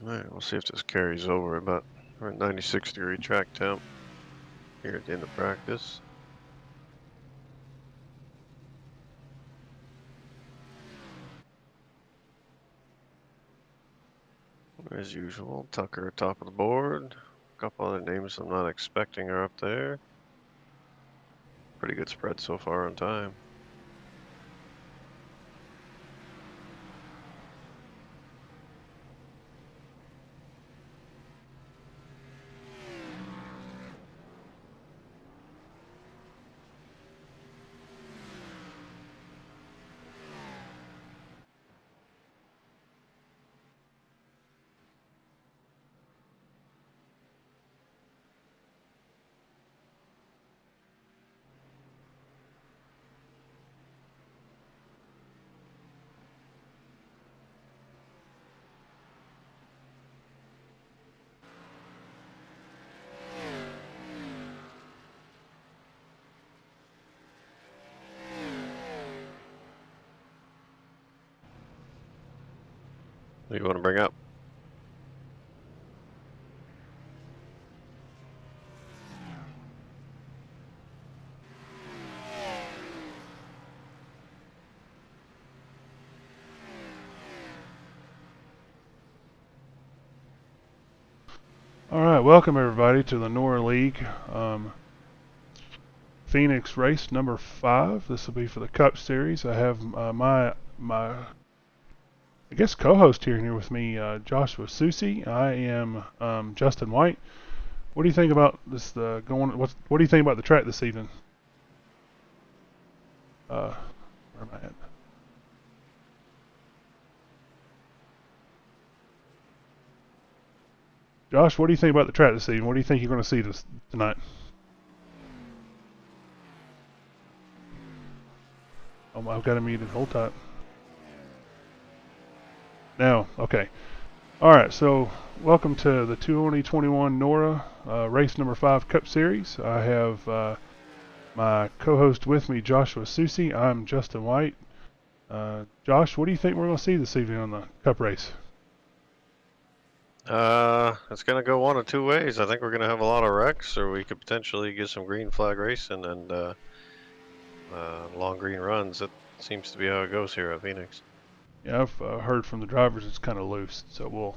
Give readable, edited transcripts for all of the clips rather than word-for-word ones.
Alright, we'll see if this carries over, but we're at 96-degree track temp here at the end of practice. As usual, Tucker top of the board. A couple other names I'm not expecting are up there. Pretty good spread so far on time. What do you want to bring up? Alright, welcome everybody to the NORA League Phoenix race number 5. This will be for the Cup Series. I have my I guess co-host here with me, Joshua Susi. I am Justin White. What do you think about this what do you think about the track this evening? Where am I at? Josh, what do you think about the track this evening? What do you think you're going to see tonight? Oh, I've got it muted. Hold tight. Now, okay. Alright, so welcome to the 2021 NORA race number 5 Cup Series. I have my co-host with me, Joshua Susi. I'm Justin White. Josh, what do you think we're going to see this evening on the Cup race? It's going to go one of two ways. I think we're going to have a lot of wrecks, or we could potentially get some green flag racing and long green runs. That seems to be how it goes here at Phoenix. Yeah, I've heard from the drivers it's kind of loose, so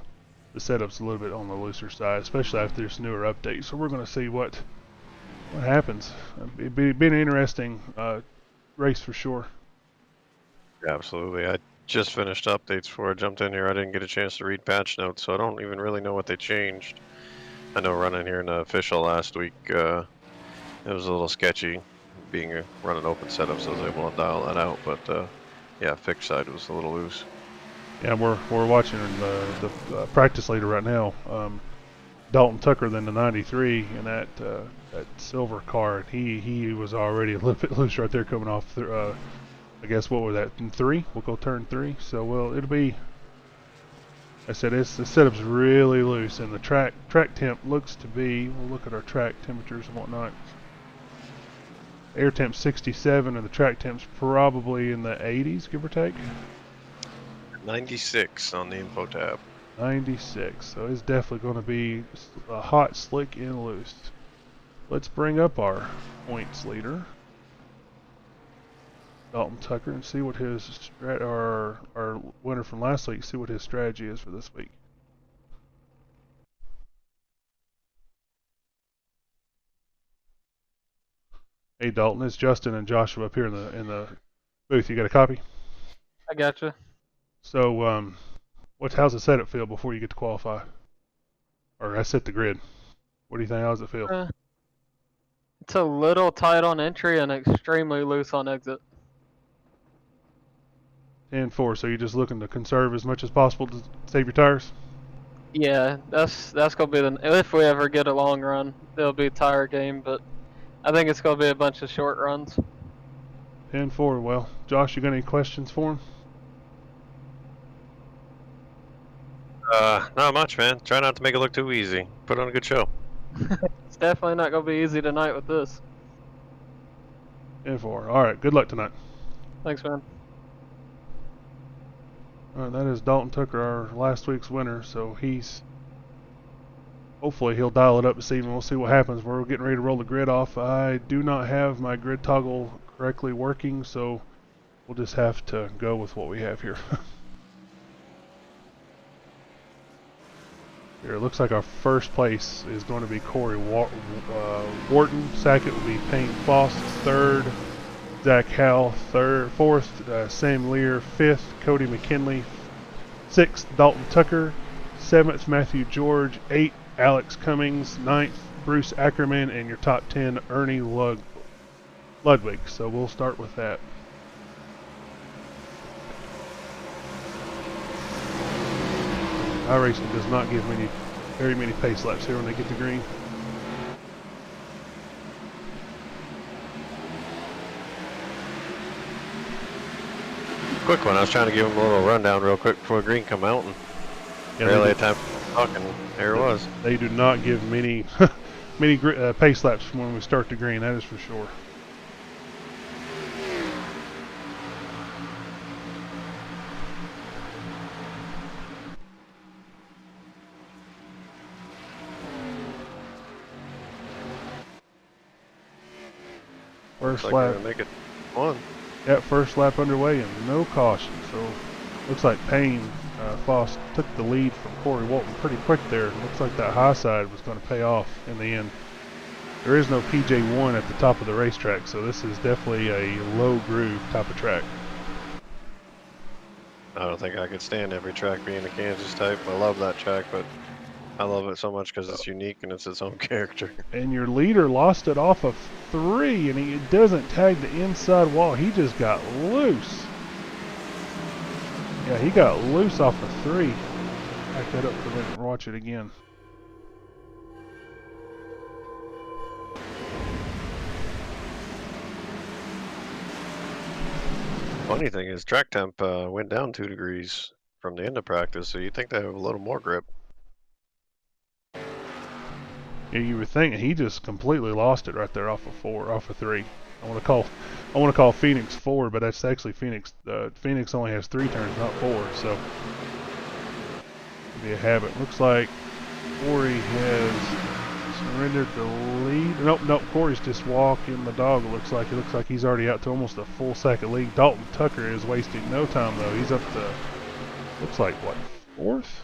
the setup's a little bit on the looser side, especially after this newer update. So we're going to see what happens. It'd be an interesting race for sure. Yeah, absolutely. I just finished updates before I jumped in here. I didn't get a chance to read patch notes, so I don't even really know what they changed. I know running here in the official last week, it was a little sketchy, running open setup, so I was able to dial that out. But yeah, fixed side was a little loose. Yeah, we're watching the practice leader right now. Dalton Tucker, then the 93, and that silver car. He was already a little bit loose right there coming off. I guess what was that? 3? We'll go turn 3. So it'll be. I said the setup's really loose, and the track temp looks to be. We'll look at our track temperatures and whatnot. Air temp 67, and the track temp's probably in the 80s, give or take. 96 on the info tab. 96, so it's definitely going to be hot, slick, and loose. Let's bring up our points leader, Dalton Tucker, and see what his our winner from last week. See what his strategy is for this week. Hey Dalton, it's Justin and Joshua up here in the booth. You got a copy? I gotcha. So how's the setup feel before you get to qualify? Or I set the grid. What do you think? How does it feel? It's a little tight on entry and extremely loose on exit. 10-4, so you're just looking to conserve as much as possible to save your tires? Yeah, that's gonna be if we ever get a long run, it'll be a tire game, but I think it's gonna be a bunch of short runs. 10-4. Well, Josh, you got any questions for him? Not much, man. Try not to make it look too easy. Put on a good show. It's definitely not gonna be easy tonight with this. 10-4. All right. Good luck tonight. Thanks, man. That is Dalton Tucker, our last week's winner. So hopefully he'll dial it up this evening. We'll see what happens. We're getting ready to roll the grid off. I do not have my grid toggle correctly working, so we'll just have to go with what we have here. Here, it looks like our first place is going to be Corey Wharton. Second will be Payne Foss. Third, Zach Howell. Fourth, Sam Lear. Fifth, Cody McKinley. Sixth, Dalton Tucker. Seventh, Matthew George. Eighth, Alex Cummings. Ninth, Bruce Ackerman. And your top 10, Ernie Ludwig. So we'll start with that. iRacing does not give very many pace laps here when they get to green. Quick one. I was trying to give him a little rundown real quick before green come out, and barely had time to talk, and there it was. They do not give many pace laps when we start the green. That is for sure. First Looks like lap. they're gonna make it one. Yeah, first lap underway and no caution. So looks like Payne Foss took the lead from Corey Walton pretty quick there. Looks like that high side was going to pay off in the end. There is no PJ1 at the top of the racetrack, so this is definitely a low groove type of track. I don't think I could stand every track being a Kansas type. I love that track, but I love it so much because it's unique and it's its own character. And your leader lost it off of 3, and he doesn't tag the inside wall. He just got loose. Yeah, he got loose off of 3. Back that up for a minute and watch it again. Funny thing is, track temp went down 2 degrees from the end of practice, so you'd think they have a little more grip. Yeah, you were thinking he just completely lost it right there off of 3. I want to call Phoenix 4, but that's actually Phoenix. Phoenix only has 3 turns, not 4. So it'll be a habit. Looks like Corey has surrendered the lead. Nope. Corey's just walking the dog. It looks like he's already out to almost a full second lead. Dalton Tucker is wasting no time though. He's up to looks like what 4th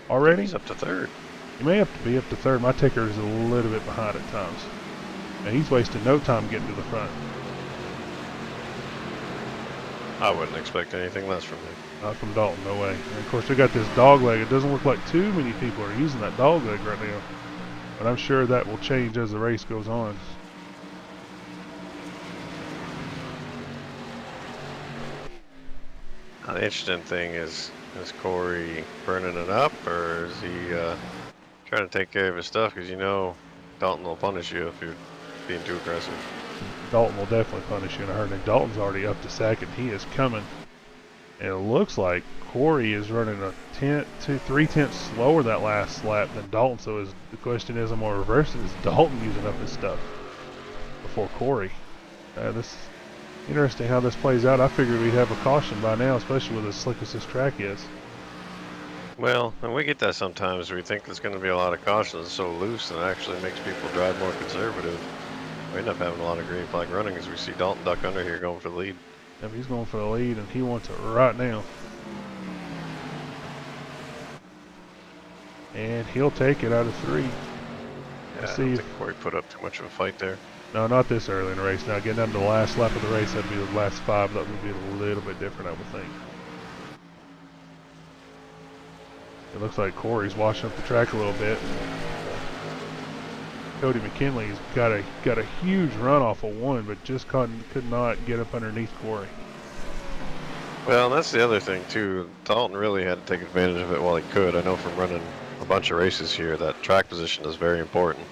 already. He's up to 3rd. He may have to be up to 3rd. My ticker is a little bit behind at times. And he's wasting no time getting to the front. I wouldn't expect anything less from him. Not from Dalton, no way. And of course, they got this dog leg. It doesn't look like too many people are using that dog leg right now. But I'm sure that will change as the race goes on. The interesting thing is Corey burning it up, or is he trying to take care of his stuff? Because you know Dalton will punish you if you're being too aggressive. Dalton will definitely punish you in a hurry. Dalton's already up to 2nd. He is coming. And it looks like Corey is running a 3/10 slower that last lap than Dalton. So the question is, I'm going to reverse it. Is Dalton using up his stuff before Corey? This is interesting how this plays out. I figured we'd have a caution by now, especially with as slick as this track is. Well, and we get that sometimes. We think there's going to be a lot of caution. It's so loose, and it actually makes people drive more conservative. We end up having a lot of green flag running as we see Dalton duck under here going for the lead. Yep, he's going for the lead, and he wants it right now. And he'll take it out of 3. Yeah, I see don't if think Corey put up too much of a fight there. No, not this early in the race. Now, getting down to the last lap of the race, that'd be the last 5. That would be a little bit different, I would think. It looks like Corey's washing up the track a little bit. Cody McKinley's got a huge run off of 1, but just could not get up underneath Corey. Well, that's the other thing too. Dalton really had to take advantage of it while he could. I know from running a bunch of races here that track position is very important.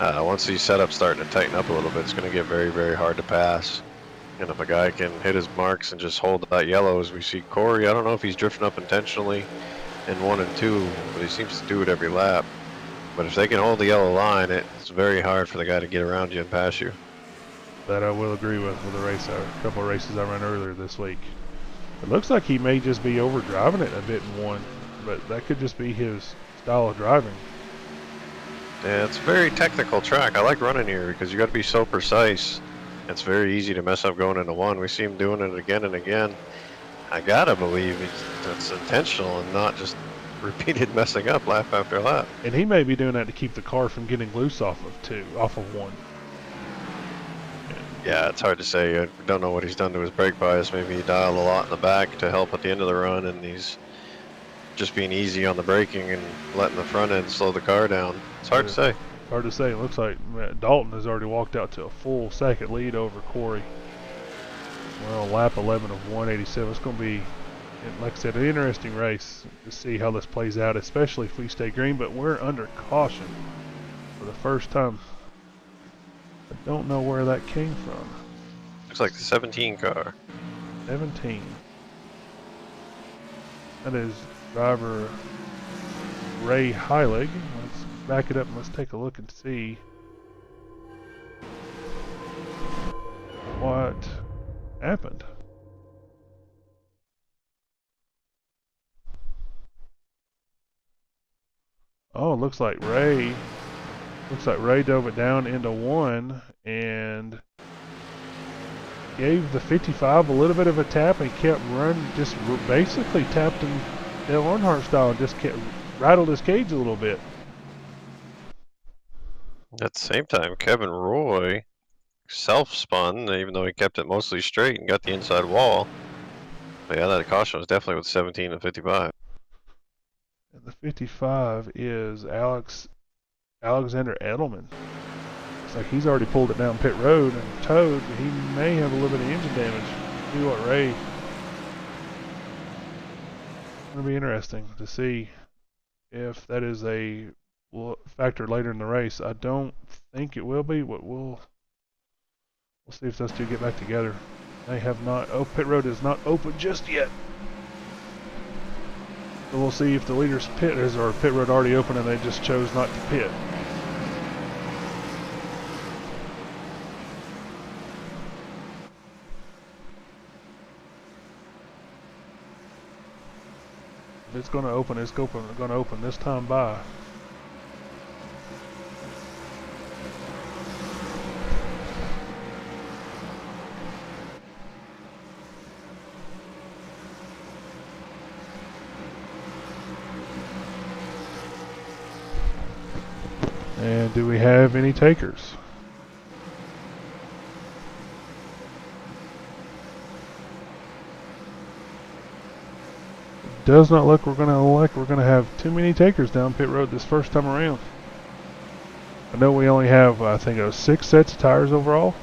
Once these setups starting to tighten up a little bit, it's going to get very, very hard to pass. And if a guy can hit his marks and just hold that yellow, as we see Corey, I don't know if he's drifting up intentionally in 1 and 2, but he seems to do it every lap. But if they can hold the yellow line, it's very hard for the guy to get around you and pass you. That I will agree with the race, a couple of races I ran earlier this week. It looks like he may just be overdriving it a bit in one, but that could just be his style of driving. Yeah, it's a very technical track. I like running here because you got to be so precise. It's very easy to mess up going into one. We see him doing it again and again. I gotta believe that's intentional and not just repeated messing up lap after lap. And he may be doing that to keep the car from getting loose off of one. Yeah, it's hard to say. I don't know what he's done to his brake bias. Maybe he dialed a lot in the back to help at the end of the run, and he's just being easy on the braking and letting the front end slow the car down. It's hard to say. Hard to say. It looks like Dalton has already walked out to a full second lead over Corey. We're on lap 11 of 187. It's going to be, like I said, an interesting race to see how this plays out, especially if we stay green. But we're under caution for the first time. I don't know where that came from. Looks like the 17 car. 17. That is driver Ray Heilig. Let's back it up and let's take a look and see what happened. Oh, it looks like Ray dove it down into one and gave the 55 a little bit of a tap and kept running, just basically tapped him Dale Earnhardt style and just kept rattled his cage a little bit. At the same time, Kevin Roy self-spun, even though he kept it mostly straight and got the inside wall. But yeah, that caution was definitely with 17 and 55. And the 55 is Alexander Edelman. Looks like he's already pulled it down pit road and towed, but he may have a little bit of engine damage. See what Ray. It's going to be interesting to see if that is a factor later in the race. I don't think it will be, but we'll see if those two get back together. They have not. Oh, pit road is not open just yet. So we'll see if the leader's pit is, or pit road already open and they just chose not to pit. If it's going to open, it's going to open this time by. And do we have any takers? Does not look we're going to have too many takers down pit road this first time around. I know we only have, I think it was 6 sets of tires overall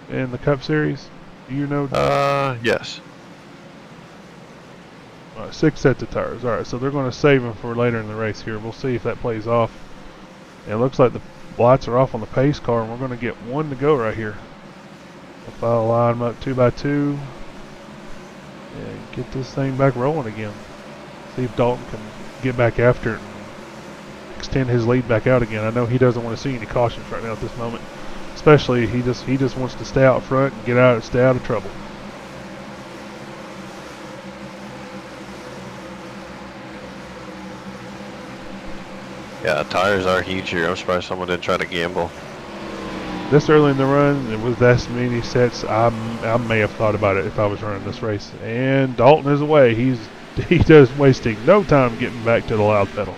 in the Cup Series. Do you know? Yes. 6 sets of tires. Alright, so they're going to save them for later in the race here. We'll see if that plays off. And it looks like the lights are off on the pace car, and we're going to get one to go right here. If I line them up 2 by 2 and get this thing back rolling again. See if Dalton can get back after it and extend his lead back out again. I know he doesn't want to see any cautions right now at this moment. Especially he just wants to stay out front and stay out of trouble. Yeah, tires are huge here. I'm surprised someone didn't try to gamble. This early in the run, it was that many sets. I may have thought about it if I was running this race. And Dalton is away. He does wasting no time getting back to the loud pedal.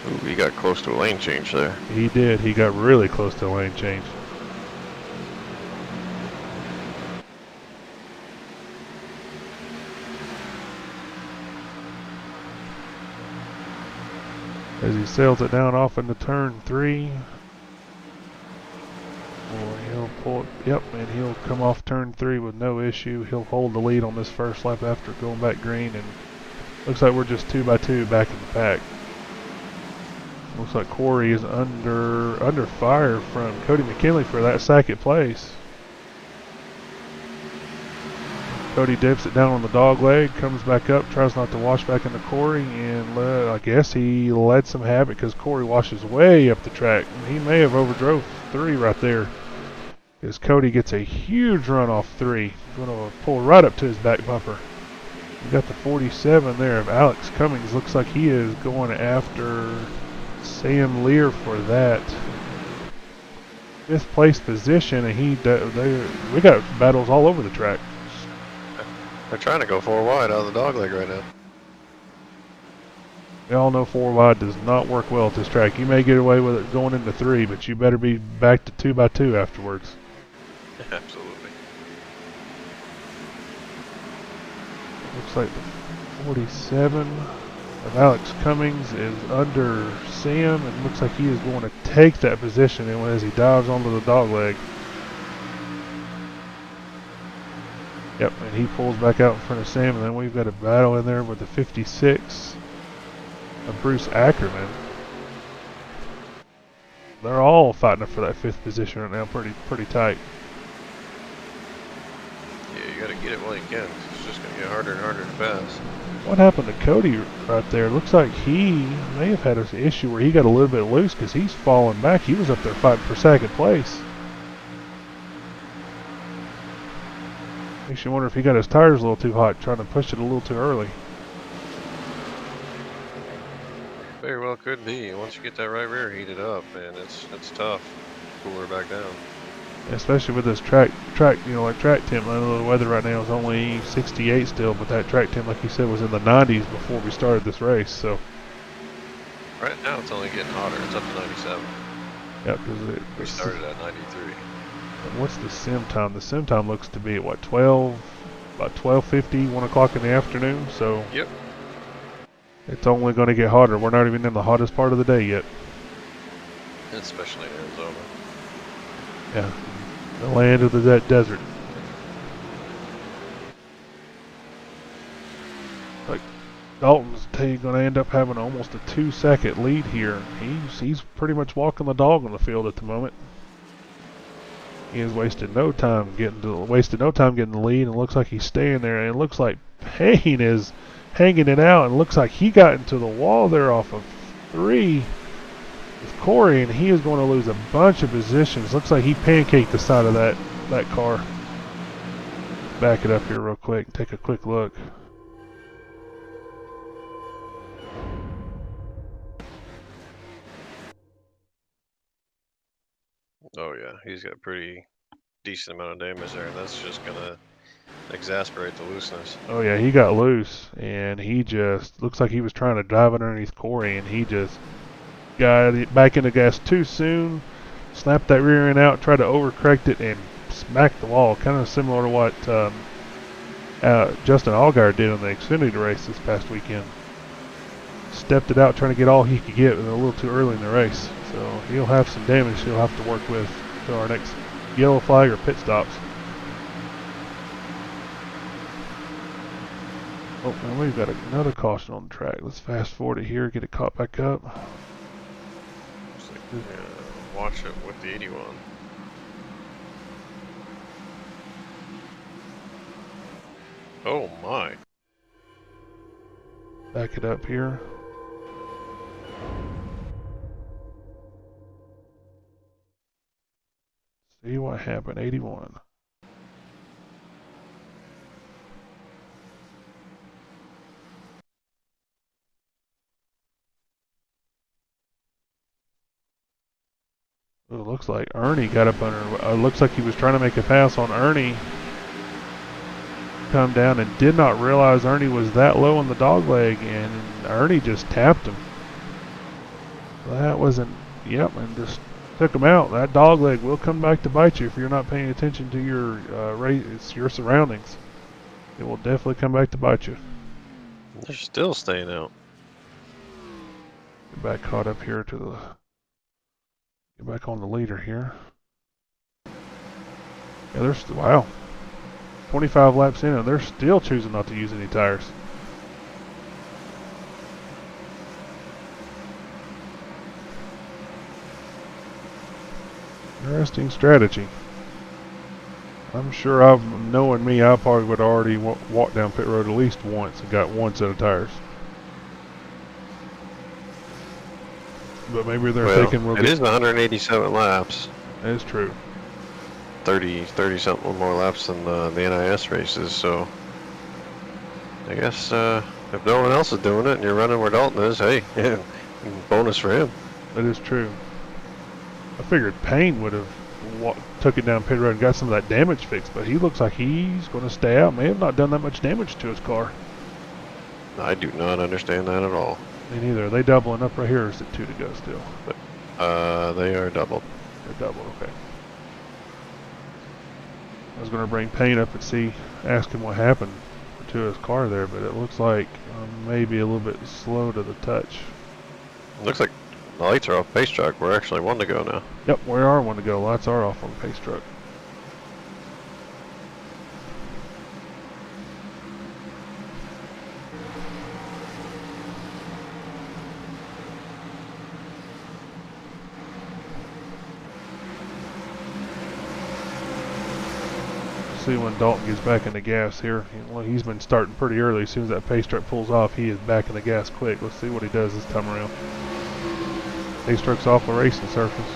Ooh, he got close to a lane change there. He did. He got really close to a lane change. As he sails it down off into turn 3. Or he'll pull it, yep, and he'll come off turn 3 with no issue. He'll hold the lead on this first lap after going back green, and looks like we're just 2 by 2 back in the pack. Looks like Corey is under fire from Cody McKinley for that second place. Cody dips it down on the dog leg, comes back up, tries not to wash back into Corey, and I guess he led some havoc because Corey washes way up the track. He may have overdrove 3 right there. as Cody gets a huge run off 3. Going to pull right up to his back bumper. We got the 47 there of Alex Cummings. Looks like he is going after Sam Lear for that 5th place position, and we got battles all over the track. They're trying to go 4 wide out of the dogleg right now. We all know 4 wide does not work well at this track. You may get away with it going into 3, but you better be back to 2x2 afterwards. Absolutely. Looks like the 47 of Alex Cummings is under Sam, and looks like he is going to take that position and as he dives onto the dogleg. Yep, and he pulls back out in front of Sam, and then we've got a battle in there with the 56 of Bruce Ackerman. They're all fighting for that 5th position right now, pretty tight. Yeah, you gotta get it while you can. It's just gonna get harder and harder to pass. What happened to Cody right there? Looks like he may have had an issue where he got a little bit loose because he's falling back. He was up there fighting for 2nd place. Makes you wonder if he got his tires a little too hot, trying to push it a little too early. Very well could be. Once you get that right rear heated up, man, it's tough. Cool her back down. Especially with this track, like track temp. I know the weather right now is only 68 still, but that track temp, like you said, was in the 90s before we started this race. So right now it's only getting hotter. It's up to 97. yeah, because We started at 93. What's the sim time? The sim time looks to be at what, 12, about 12:50, 1 o'clock in the afternoon. So yep, it's only going to get hotter. We're not even in the hottest part of the day yet. especially in Arizona. Yeah, the land of the desert. Like Dalton's going to end up having almost a 2-second lead here. He's pretty much walking the dog on the field at the moment. He has wasted no time getting the lead, and it looks like he's staying there. And it looks like Payne is hanging it out, and it looks like he got into the wall there off of 3 with Corey, and he is going to lose a bunch of positions. Looks like he pancaked the side of that car. Back it up here real quick and take a quick look. Oh yeah, he's got a pretty decent amount of damage there, and that's just gonna exasperate the looseness. Oh yeah, he got loose, and he just looks like he was trying to drive underneath Corey, and he just got it back in the gas too soon, snapped that rear end out, tried to overcorrect it, and smacked the wall. Kind of similar to what Justin Allgaier did on the Xfinity race this past weekend. Stepped it out, trying to get all he could get, but a little too early in the race. So he'll have some damage he'll have to work with to our next yellow flag or pit stops. Oh, and we've got another caution on the track. Let's fast forward it here, get it caught back up. Looks like, watch it with the 81. Oh my. Back it up here. See what happened, 81. It looks like Ernie got up under, looks like he was trying to make a pass on Ernie. Come down and did not realize Ernie was that low on the dog leg, and Ernie just tapped him. That wasn't, yep, and just took him out. That dog leg will come back to bite you if you're not paying attention to your surroundings. It will definitely come back to bite you. They're still staying out. Get back caught up here to the, get back on the leader here. Yeah, there's, wow. 25 laps in and they're still choosing not to use any tires. Interesting strategy. I'm sure knowing me, I probably would already walk down pit road at least once and got one set of tires. But maybe they're thinking it is 187 laps. That is true. 30 something more laps than the NIS races. So I guess if no one else is doing it and you're running where Dalton is, hey, bonus for him. That is true. I figured Payne would have took it down pit road and got some of that damage fixed, but he looks like he's going to stay out. May have not done that much damage to his car. I do not understand that at all. Me neither. Are they doubling up right here, or is it 2 to go still? They are doubled. They're double, okay. I was going to bring Payne up and ask him what happened to his car there, but it looks like maybe a little bit slow to the touch. Looks like the lights are off pace truck. We're actually 1 to go now. Yep, we are 1 to go. Lights are off on the pace truck. See when Dalton gets back in the gas here. He's been starting pretty early. As soon as that pace truck pulls off, he is back in the gas quick. Let's see what he does this time around. Pace truck's off the racing surface.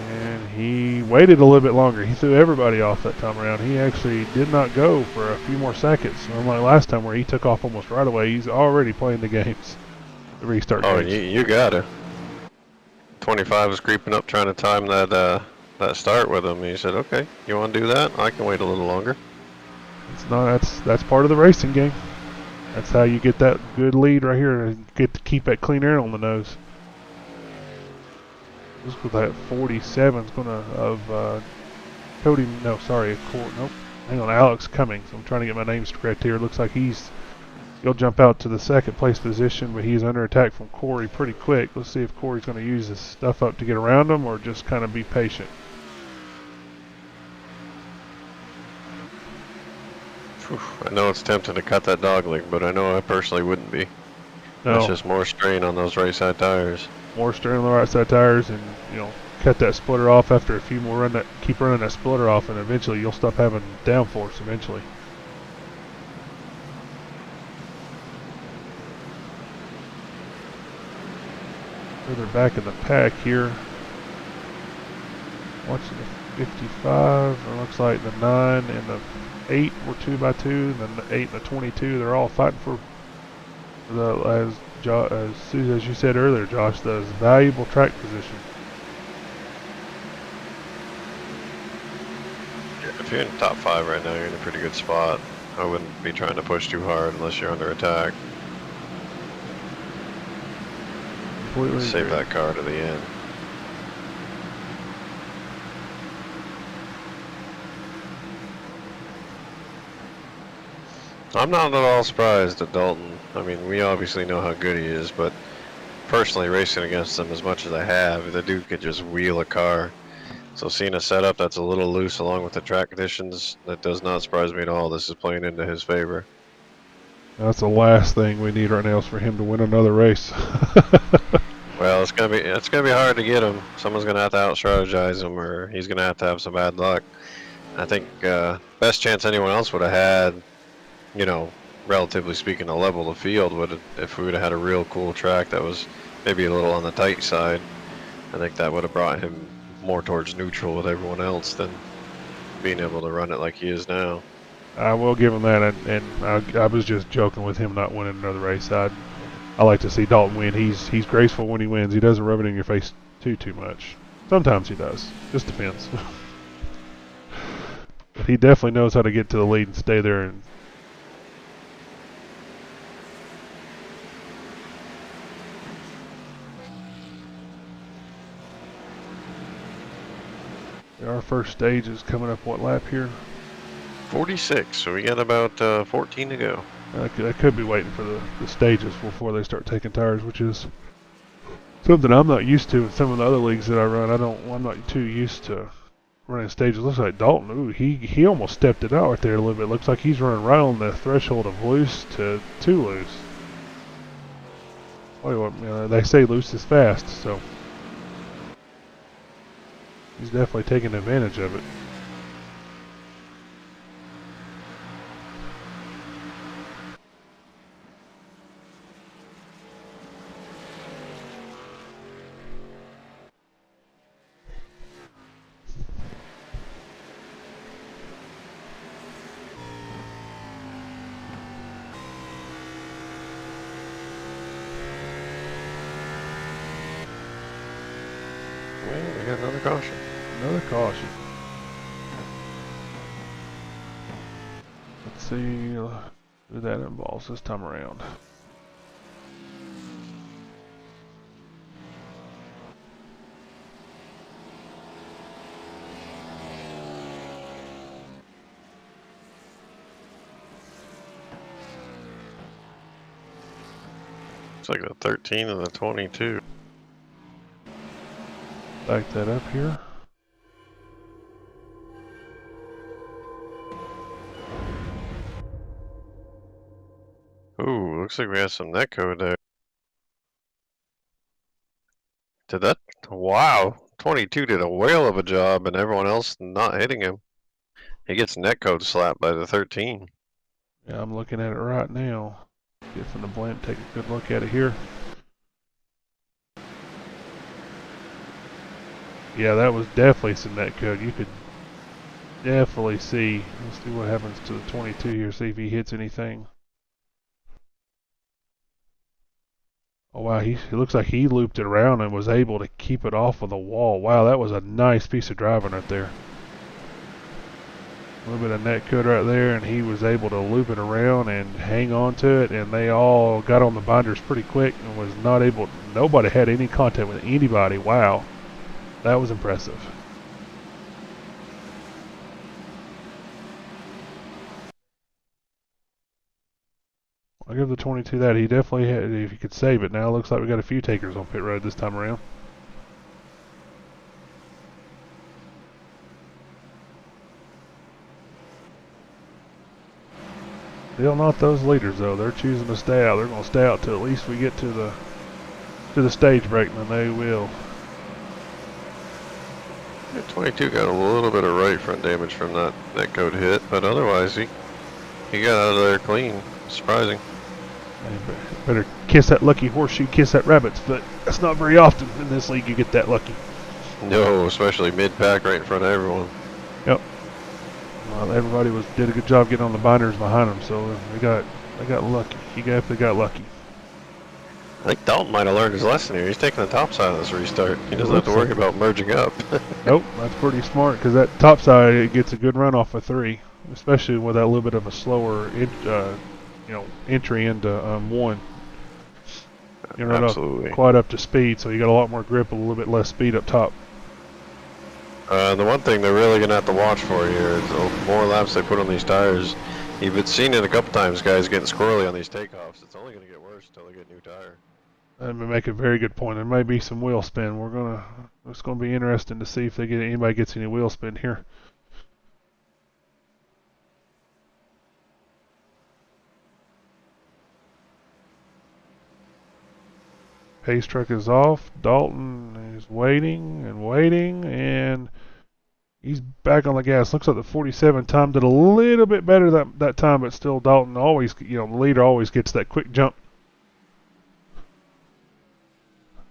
And he waited a little bit longer. He threw everybody off that time around. He actually did not go for a few more seconds. Unlike last time where he took off almost right away. He's already playing the games. The restart games. You got it. 25 was creeping up trying to time that start with him. He said, "Okay, you want to do that? I can wait a little longer." That's part of the racing game. That's how you get that good lead right here and get to keep that clean air on the nose. Just with that 47 is gonna Cody. No, sorry, nope. Hang on, Alex Cummings. I'm trying to get my names correct here. Looks like he'll jump out to the second place position, but he's under attack from Corey pretty quick. Let's see if Corey's going to use his stuff up to get around him or just kind of be patient. I know it's tempting to cut that dog leg, but I know I personally wouldn't be. No. That's just more strain on those right side tires. More strain on the right side tires, and cut that splitter off after a few more keep running that splitter off, and eventually you'll stop having downforce eventually. Further back in the pack here. Watching the 55, it looks like the 9 and the 8 were 2x2, and then the 8 and the 22, they're all fighting for as you said earlier, Josh, the valuable track position. If you're in the top 5 right now, you're in a pretty good spot. I wouldn't be trying to push too hard unless you're under attack. Completely Save agree. that car to the end. I'm not at all surprised at Dalton. I mean, we obviously know how good he is, but personally racing against him as much as I have, the dude could just wheel a car. So seeing a setup that's a little loose along with the track conditions, that does not surprise me at all. This is playing into his favor. That's the last thing we need right now is for him to win another race. Well, it's gonna be hard to get him. Someone's gonna have to out-strategize him, or he's gonna have some bad luck. I think best chance anyone else would have had, relatively speaking, to level the field would if we would have had a real cool track that was maybe a little on the tight side. I think that would have brought him more towards neutral with everyone else than being able to run it like he is now. I will give him that, and I was just joking with him not winning another race. I like to see Dalton win. He's graceful when he wins. He doesn't rub it in your face too much. Sometimes he does. Just depends. But he definitely knows how to get to the lead and stay there. And our first stage is coming up. What lap here? 46, so we got about 14 to go. I could be waiting for the stages before they start taking tires, which is something I'm not used to in some of the other leagues that I run. I'm not too used to running stages. Looks like Dalton, ooh, he almost stepped it out right there a little bit. Looks like he's running right on the threshold of loose to too loose. Well, they say loose is fast, so he's definitely taking advantage of it. Another caution. Another caution. Let's see who that involves this time around. It's like the 13 and the 22. Back that up here. Ooh, looks like we have some netcode there. Did that? Wow. 22 did a whale of a job and everyone else not hitting him. He gets netcode slapped by the 13. Yeah, I'm looking at it right now. Get from the blimp, take a good look at it here. Yeah, that was definitely some netcode. You could definitely see. Let's see what happens to the 22 here, see if he hits anything. Oh wow, it looks like he looped it around and was able to keep it off of the wall. Wow, that was a nice piece of driving right there. A little bit of netcode right there, and he was able to loop it around and hang on to it, and they all got on the binders pretty quick and was not able, nobody had any contact with anybody. Wow, that was impressive. I'll give the 22 that. He definitely had, if he could save it. Now it looks like we got a few takers on pit road this time around. Still not those leaders though. They're choosing to stay out. They're going to stay out till at least we get to the stage break, and then they will. Yeah, 22 got a little bit of right front damage from that netcode hit, but otherwise he got out of there clean. Surprising. Better kiss that lucky horseshoe, kiss that rabbit's foot. That's not very often in this league you get that lucky. No, especially mid-pack right in front of everyone. Yep. Well, everybody did a good job getting on the binders behind them, so they got lucky. He definitely got lucky. I think Dalton might have learned his lesson here. He's taking the top side of this restart. He doesn't have to worry about merging up. Nope, that's pretty smart because that top side it gets a good run off of 3, especially with that little bit of a slower, entry into 1. You're not Absolutely. quite up to speed, so you got a lot more grip, a little bit less speed up top. The one thing they're really going to have to watch for here is the more laps they put on these tires. You've seen it a couple times, guys, getting squirrely on these takeoffs. It's only going to get worse until they get a new tire. That may make a very good point. There may be some wheel spin. It's gonna be interesting to see if anybody gets any wheel spin here. Pace truck is off. Dalton is waiting and waiting, and he's back on the gas. Looks like the 47 time did a little bit better that time, but still Dalton always, the leader always gets that quick jump.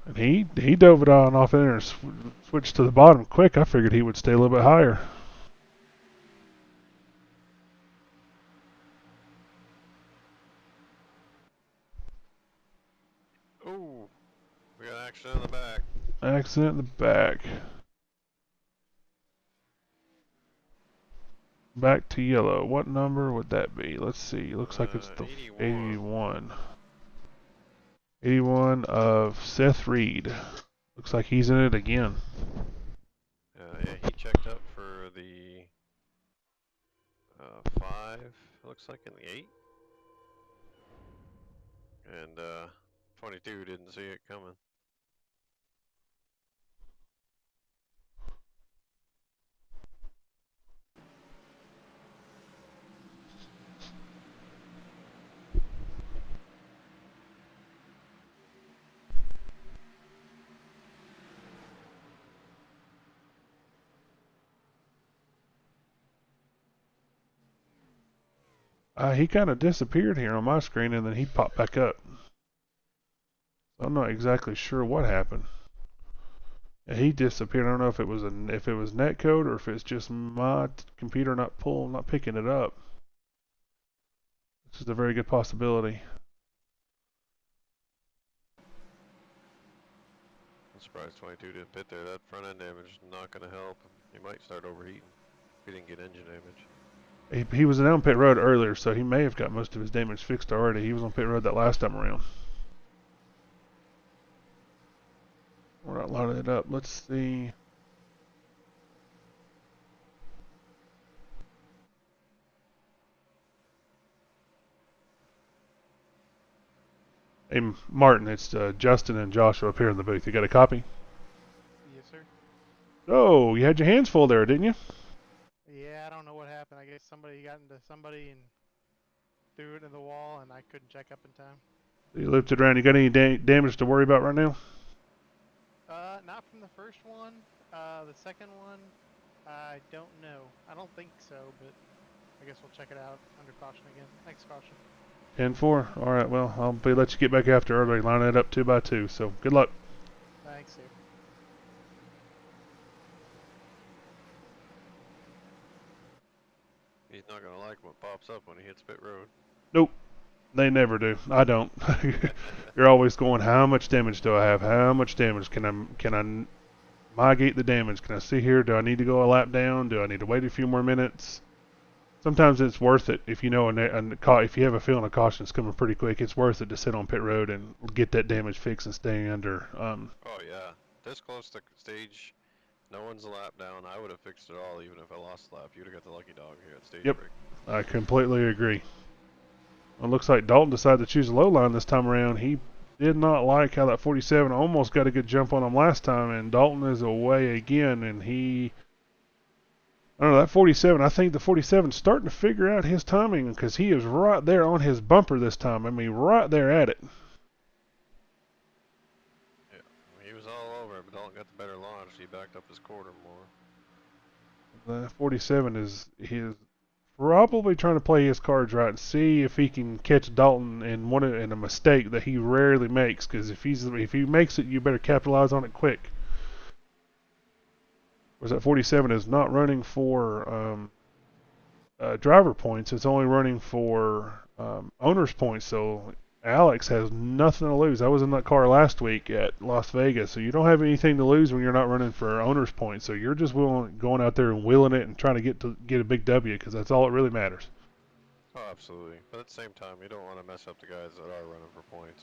And he dove it on off in there and switched to the bottom quick. I figured he would stay a little bit higher. Ooh, we got action in the back. Accident in the back. Back to yellow. What number would that be? Let's see. Looks like it's the 81. 81 of Seth Reed. Looks like he's in it again. Yeah, he checked up for the 5, looks like in the 8. And 22 didn't see it coming. He kind of disappeared here on my screen and then he popped back up. I'm not exactly sure what happened. He disappeared. I don't know if it was netcode or if it's just my computer not picking it up. This is a very good possibility. surprised 22 didn't pit there. That front end damage is not going to help. He might start overheating if he didn't get engine damage. He was on pit road earlier, so he may have got most of his damage fixed already. He was on pit road that last time around. We're not lining it up. Let's see. Hey, Martin, it's Justin and Joshua up here in the booth. You got a copy? Yes, sir. Oh, you had your hands full there, didn't you? Yeah, I don't know what happened. I guess somebody got into somebody and threw it in the wall, and I couldn't check up in time. You looped it around. You got any damage to worry about right now? Not from the first one. The second one, I don't know. I don't think so, but I guess we'll check it out under caution again. Thanks, caution. 10-4. All right, well, I'll let you get back after early. Line it up 2 by 2. So good luck. Thanks, sir. He's not going to like what pops up when he hits pit road. Nope. They never do. I don't. You're always going, how much damage do I have? How much damage can I mitigate the damage? Can I see here? Do I need to go a lap down? Do I need to wait a few more minutes? Sometimes it's worth it if you know if you have a feeling a caution is coming pretty quick. It's worth it to sit on pit road and get that damage fixed and stay under. Oh yeah, this close to stage, no one's a lap down. I would have fixed it all even if I lost a lap. You'd have got the lucky dog here at stage break. I completely agree. It looks like Dalton decided to choose a low line this time around. He did not like how that 47 almost got a good jump on him last time, and Dalton is away again, and I don't know, that 47, I think the 47's starting to figure out his timing because he is right there on his bumper this time. I mean, right there at it. Yeah, he was all over it, but Dalton got the better launch. He backed up his quarter more. The 47 is probably trying to play his cards right and see if he can catch Dalton in a mistake that he rarely makes. Because if he makes it, you better capitalize on it quick. Whereas that 47 is not running for driver points; it's only running for owner's points. So Alex has nothing to lose. I was in that car last week at Las Vegas, so you don't have anything to lose when you're not running for owner's points. So you're just going out there and wheeling it and trying to get a big W because that's all that really matters. Oh, absolutely. But at the same time, you don't want to mess up the guys that are running for points.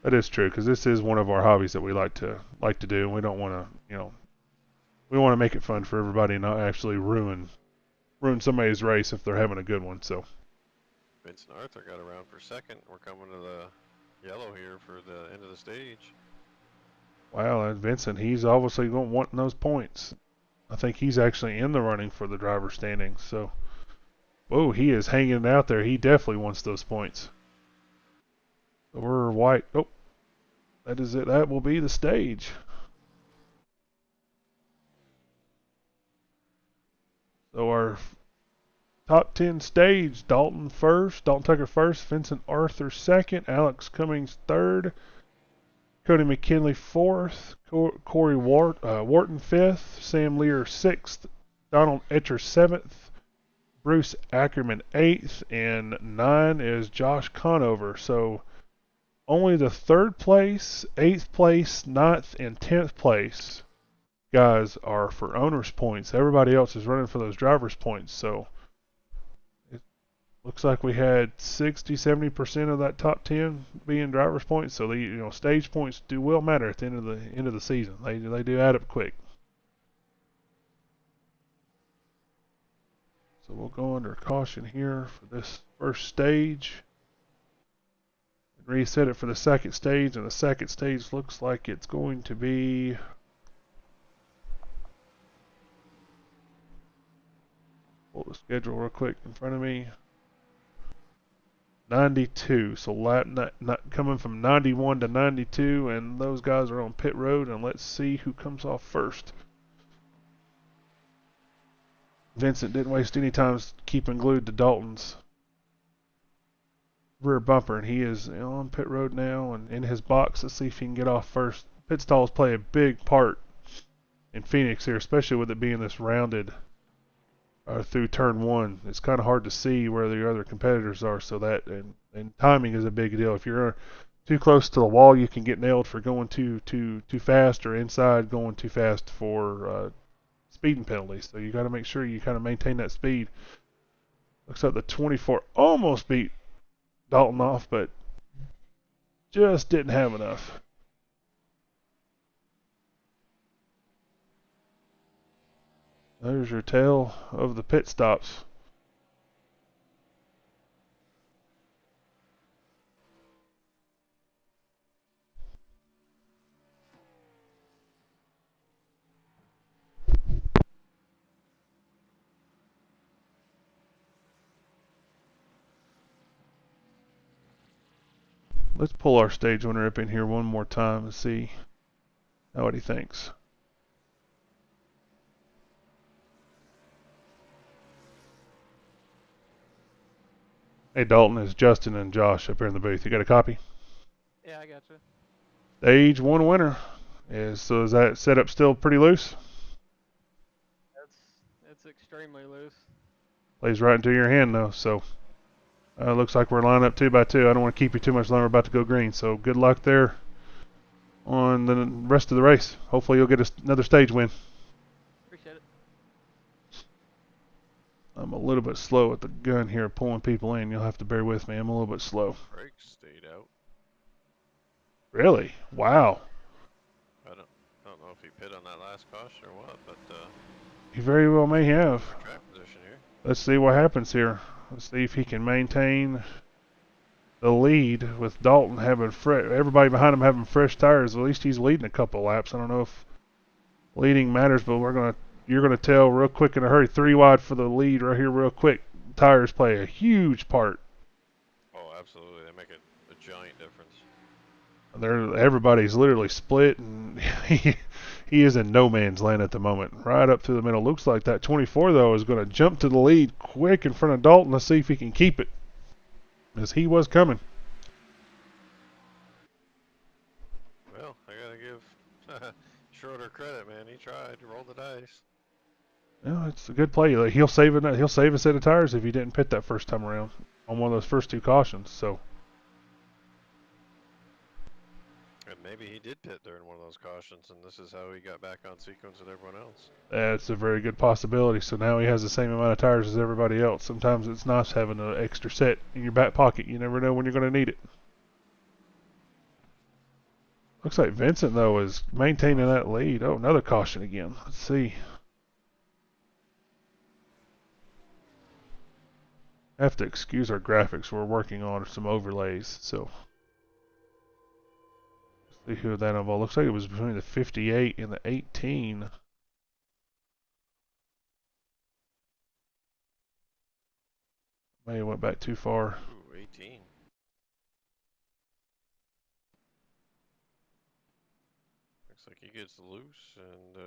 That is true because this is one of our hobbies that we like to do, and we don't want to, we want to make it fun for everybody and not actually ruin somebody's race if they're having a good one. So. Vincent Arthur got around for second. We're coming to the yellow here for the end of the stage. Wow, Vincent, he's obviously wanting those points. I think he's actually in the running for the driver standings. So, whoa, he is hanging out there. He definitely wants those points. So we're white. Oh, that is it. That will be the stage. So our top 10 stage, Dalton Tucker first, Vincent Arthur second, Alex Cummings third, Cody McKinley fourth, Corey Wharton fifth, Sam Lear sixth, Donald Etcher seventh, Bruce Ackerman eighth, and 9 is Josh Conover. So only the 3rd place, 8th place, 9th, and 10th place guys are for owner's points. Everybody else is running for those driver's points. So it looks like we had 60-70% of that top 10 being driver's points. So the stage points will matter at the end of the season. They do add up quick. So we'll go under caution here for this first stage. Reset it for the second stage, and the second stage looks like it's going to be pull the schedule real quick in front of me. 92, so lap not coming from 91 to 92, and those guys are on pit road, and let's see who comes off first. Vincent didn't waste any time keeping glued to Dalton's rear bumper, and he is on pit road now and in his box. Let's see if he can get off first. Pit stalls play a big part in Phoenix here, especially with it being this rounded through turn 1. It's kind of hard to see where the other competitors are, so that and timing is a big deal. If you're too close to the wall, you can get nailed for going too fast, or inside going too fast for speeding penalties. So you got to make sure you kind of maintain that speed. Looks like the 24 almost beat Dalton off, but just didn't have enough. There's your tale of the pit stops. Let's pull our stage winner up in here one more time and see what he thinks. Hey Dalton, it's Justin and Josh up here in the booth. You got a copy? Yeah, I got you. Stage one winner. So is that setup still pretty loose? It's extremely loose. Plays right into your hand though, so looks like we're lined up 2 by 2. I don't want to keep you too much longer. We're about to go green, so good luck there on the rest of the race. Hopefully you'll get another stage win. Appreciate it. I'm a little bit slow at the gun here pulling people in. You'll have to bear with me. I'm a little bit slow. Brakes stayed out. Really? Wow. I don't know if he pit on that last caution or what, but He very well may have. track position here. Let's see what happens here. Let's see if he can maintain the lead with Dalton having everybody behind him having fresh tires. At least he's leading a couple laps. I don't know if leading matters, but you're gonna tell real quick in a hurry. 3 wide for the lead right here, real quick. Tires play a huge part. Oh, absolutely. They make a giant difference. Everybody's literally split, and he is in no man's land at the moment. Right up through the middle. Looks like that 24 though is going to jump to the lead quick in front of Dalton. Let's see if he can keep it, as he was coming. Well, I gotta give Schroeder credit, man. He tried to roll the dice. Yeah, it's a good play. He'll save it. He'll save a set of tires if he didn't pit that first time around on one of those first 2 cautions. So. And maybe he did pit during one of those cautions, and this is how he got back on sequence with everyone else. That's a very good possibility. So now he has the same amount of tires as everybody else. Sometimes it's nice having an extra set in your back pocket. You never know when you're going to need it. Looks like Vincent, though, is maintaining that lead. Oh, another caution again. Let's see. I have to excuse our graphics. We're working on some overlays. So, let's see who that involved. Looks like it was between the 58 and the 18. May have went back too far. Ooh, 18. Looks like he gets loose and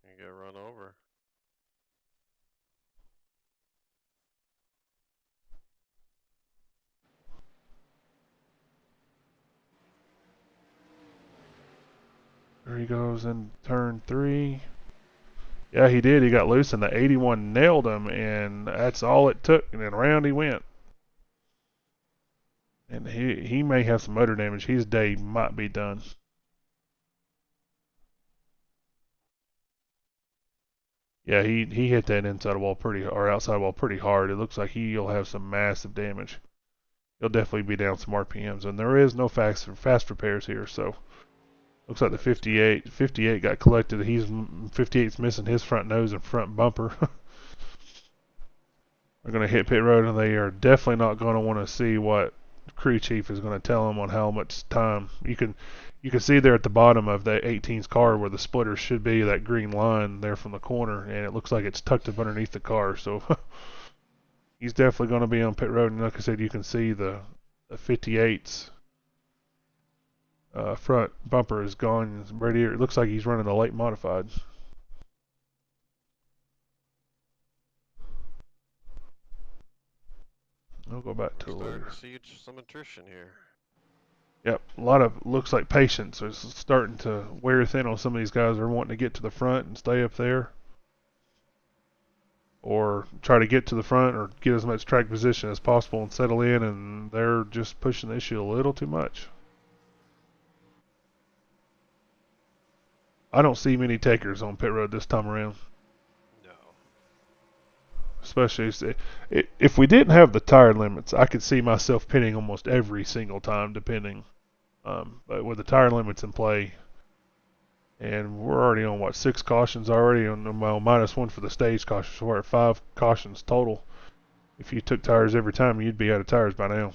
he got run over. There he goes in turn 3. Yeah, he did. He got loose, and the 81 nailed him, and that's all it took. And then around he went. And he may have some motor damage. His day might be done. Yeah, he hit that inside wall or outside wall pretty hard. It looks like he'll have some massive damage. He'll definitely be down some RPMs, and there is no fast repairs here, so looks like the 58 got collected. 58's missing his front nose and front bumper. They're going to hit pit road, and they are definitely not going to want to see what crew chief is going to tell them on how much time. You can see there at the bottom of the 18's car where the splitter should be, that green line there from the corner, and it looks like it's tucked up underneath the car. So he's definitely going to be on pit road, and like I said, you can see the 58's front bumper is gone. Radiator. It looks like he's running a late modified. I'll go back to the Starting leader. to see some attrition here. Yep, a lot of looks like patience is starting to wear thin on some of these guys that are wanting to get to the front and stay up there. or try to get to the front or get as much track position as possible and settle in, and they're just pushing the issue a little too much. I don't see many takers on pit road this time around. No. Especially if we didn't have the tire limits, I could see myself pitting almost every single time, depending. But with the tire limits in play, and we're already on what, 6 cautions already, on well, -1 for the stage cautions, so we're at 5 cautions total. If you took tires every time, you'd be out of tires by now.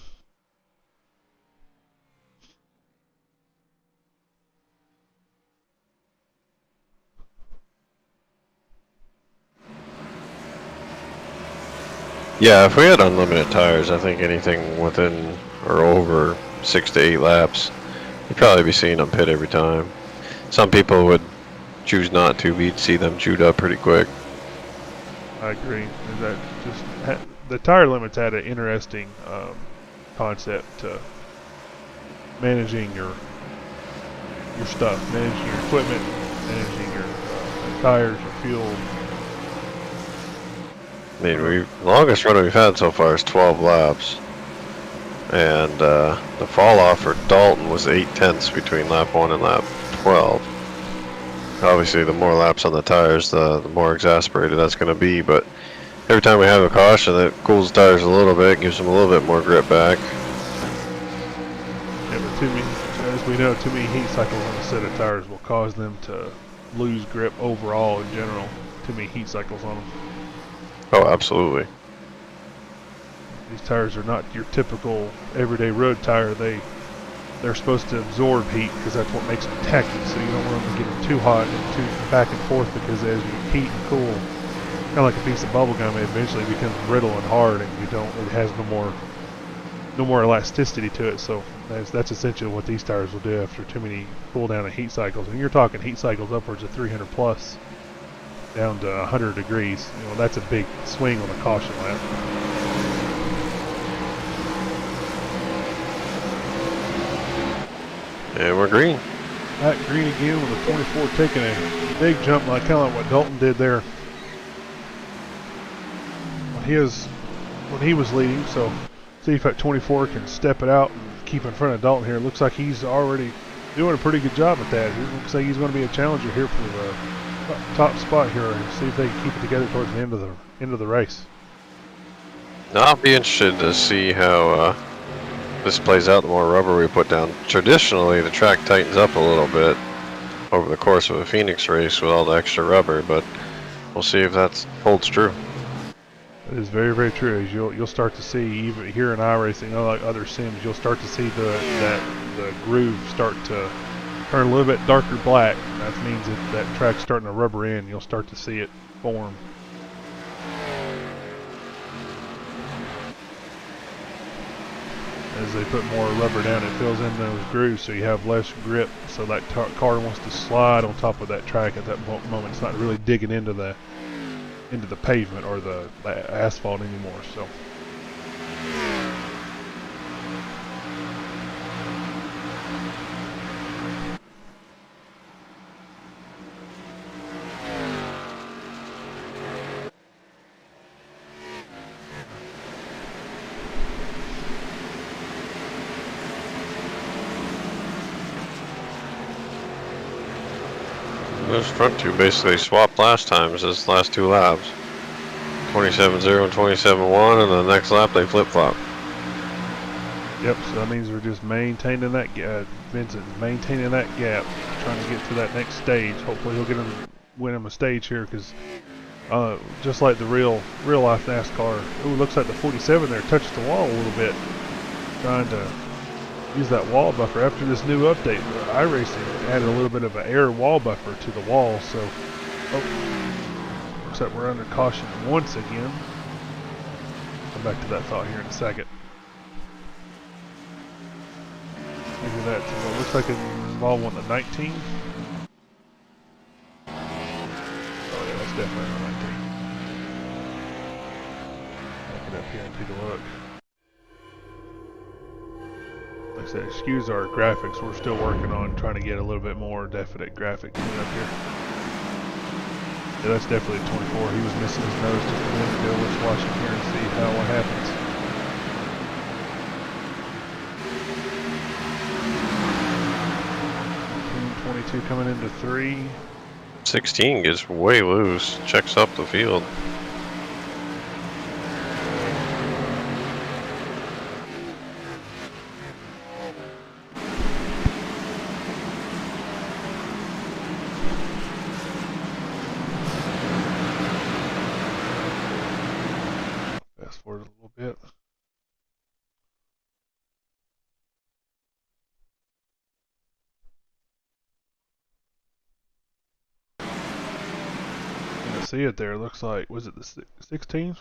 Yeah, if we had unlimited tires, I think anything within or over 6 to 8 laps, you'd probably be seeing them pit every time. Some people would choose not to. We'd see them chewed up pretty quick. I agree. That just the tire limits had an interesting concept to managing your stuff, managing your equipment, managing your tires, your fuel. I mean, the longest run we've had so far is 12 laps. And the fall off for Dalton was 8/10 between lap 1 and lap 12. Obviously, the more laps on the tires, the more exasperated that's going to be. But every time we have a caution, it cools the tires a little bit, gives them a little bit more grip back. Yeah, but as we know, too many heat cycles on a set of tires will cause them to lose grip overall in general. Too many heat cycles on them. Oh, absolutely. These tires are not your typical everyday road tire. They're supposed to absorb heat because that's what makes them tacky. So you don't want them to get too hot and too back and forth, because as you heat and cool, kind of like a piece of bubble gum, it eventually becomes brittle and hard, and it has no more elasticity to it. So that's essentially what these tires will do after too many cool down and heat cycles. And you're talking heat cycles upwards of 300 plus. Down to 100 degrees. You know, that's a big swing on a caution lap. And we're green. Back green again with the 24 taking a big jump, like kind of like what Dalton did there when he was leading. So see if that 24 can step it out and keep in front of Dalton here. Looks like he's already doing a pretty good job at that. It looks like he's going to be a challenger here for the top spot here, and see if they can keep it together towards the end of the race. Now, I'll be interested to see how this plays out. The more rubber we put down, traditionally the track tightens up a little bit over the course of a Phoenix race with all the extra rubber, but we'll see if that holds true. It is very, very true. As you'll start to see, even here in iRacing, like other sims, you'll start to see the groove start to turn a little bit darker black. That means that track's starting to rubber in. You'll start to see it form. As they put more rubber down, it fills in those grooves, so you have less grip. So that car wants to slide on top of that track at that moment. It's not really digging into the pavement or the asphalt anymore. So. Those front two basically swapped last time, this last 2 laps. 27.0 and 27.1, and the next lap they flip-flop. Yep, so that means we're just maintaining that gap. Vincent's maintaining that gap, trying to get to that next stage. Hopefully he'll win him a stage here, because just like the real life NASCAR, ooh, looks like the 47 there touched the wall a little bit, trying to use that wall buffer. After this new update, iRacing added a little bit of an air wall buffer to the wall, so looks like we're under caution once again. Come back to that thought here in a second. Maybe that looks like it involved one the 19. Oh yeah, that's definitely the 19. Back it up here and take a look. Like I said, excuse our graphics. We're still working on trying to get a little bit more definite graphic up here. Yeah, that's definitely a 24. He was missing his nose just a minute ago. Let's watch him here and see what happens. 22 coming into 3. 16 gets way loose, checks up the field. Fast forward a little bit. See it there. Looks like, was it the 16?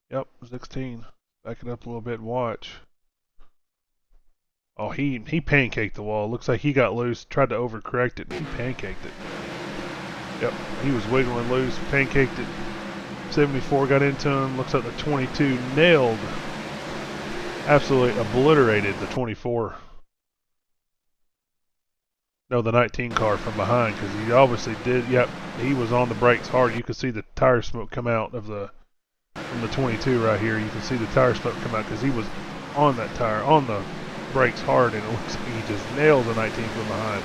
Yep, 16. Back it up a little bit and watch. Oh, he pancaked the wall. Looks like he got loose, tried to overcorrect it, and he pancaked it. Yep, he was wiggling loose, pancaked it. 74 got into him. Looks like the 22 nailed, absolutely obliterated the 24. No, the 19 car from behind, because he obviously did. Yep, he was on the brakes hard. You could see the tire smoke come out of from the 22 right here. You can see the tire smoke come out because he was on that tire, on the brakes hard, and it looks like he just nailed the 19 from behind.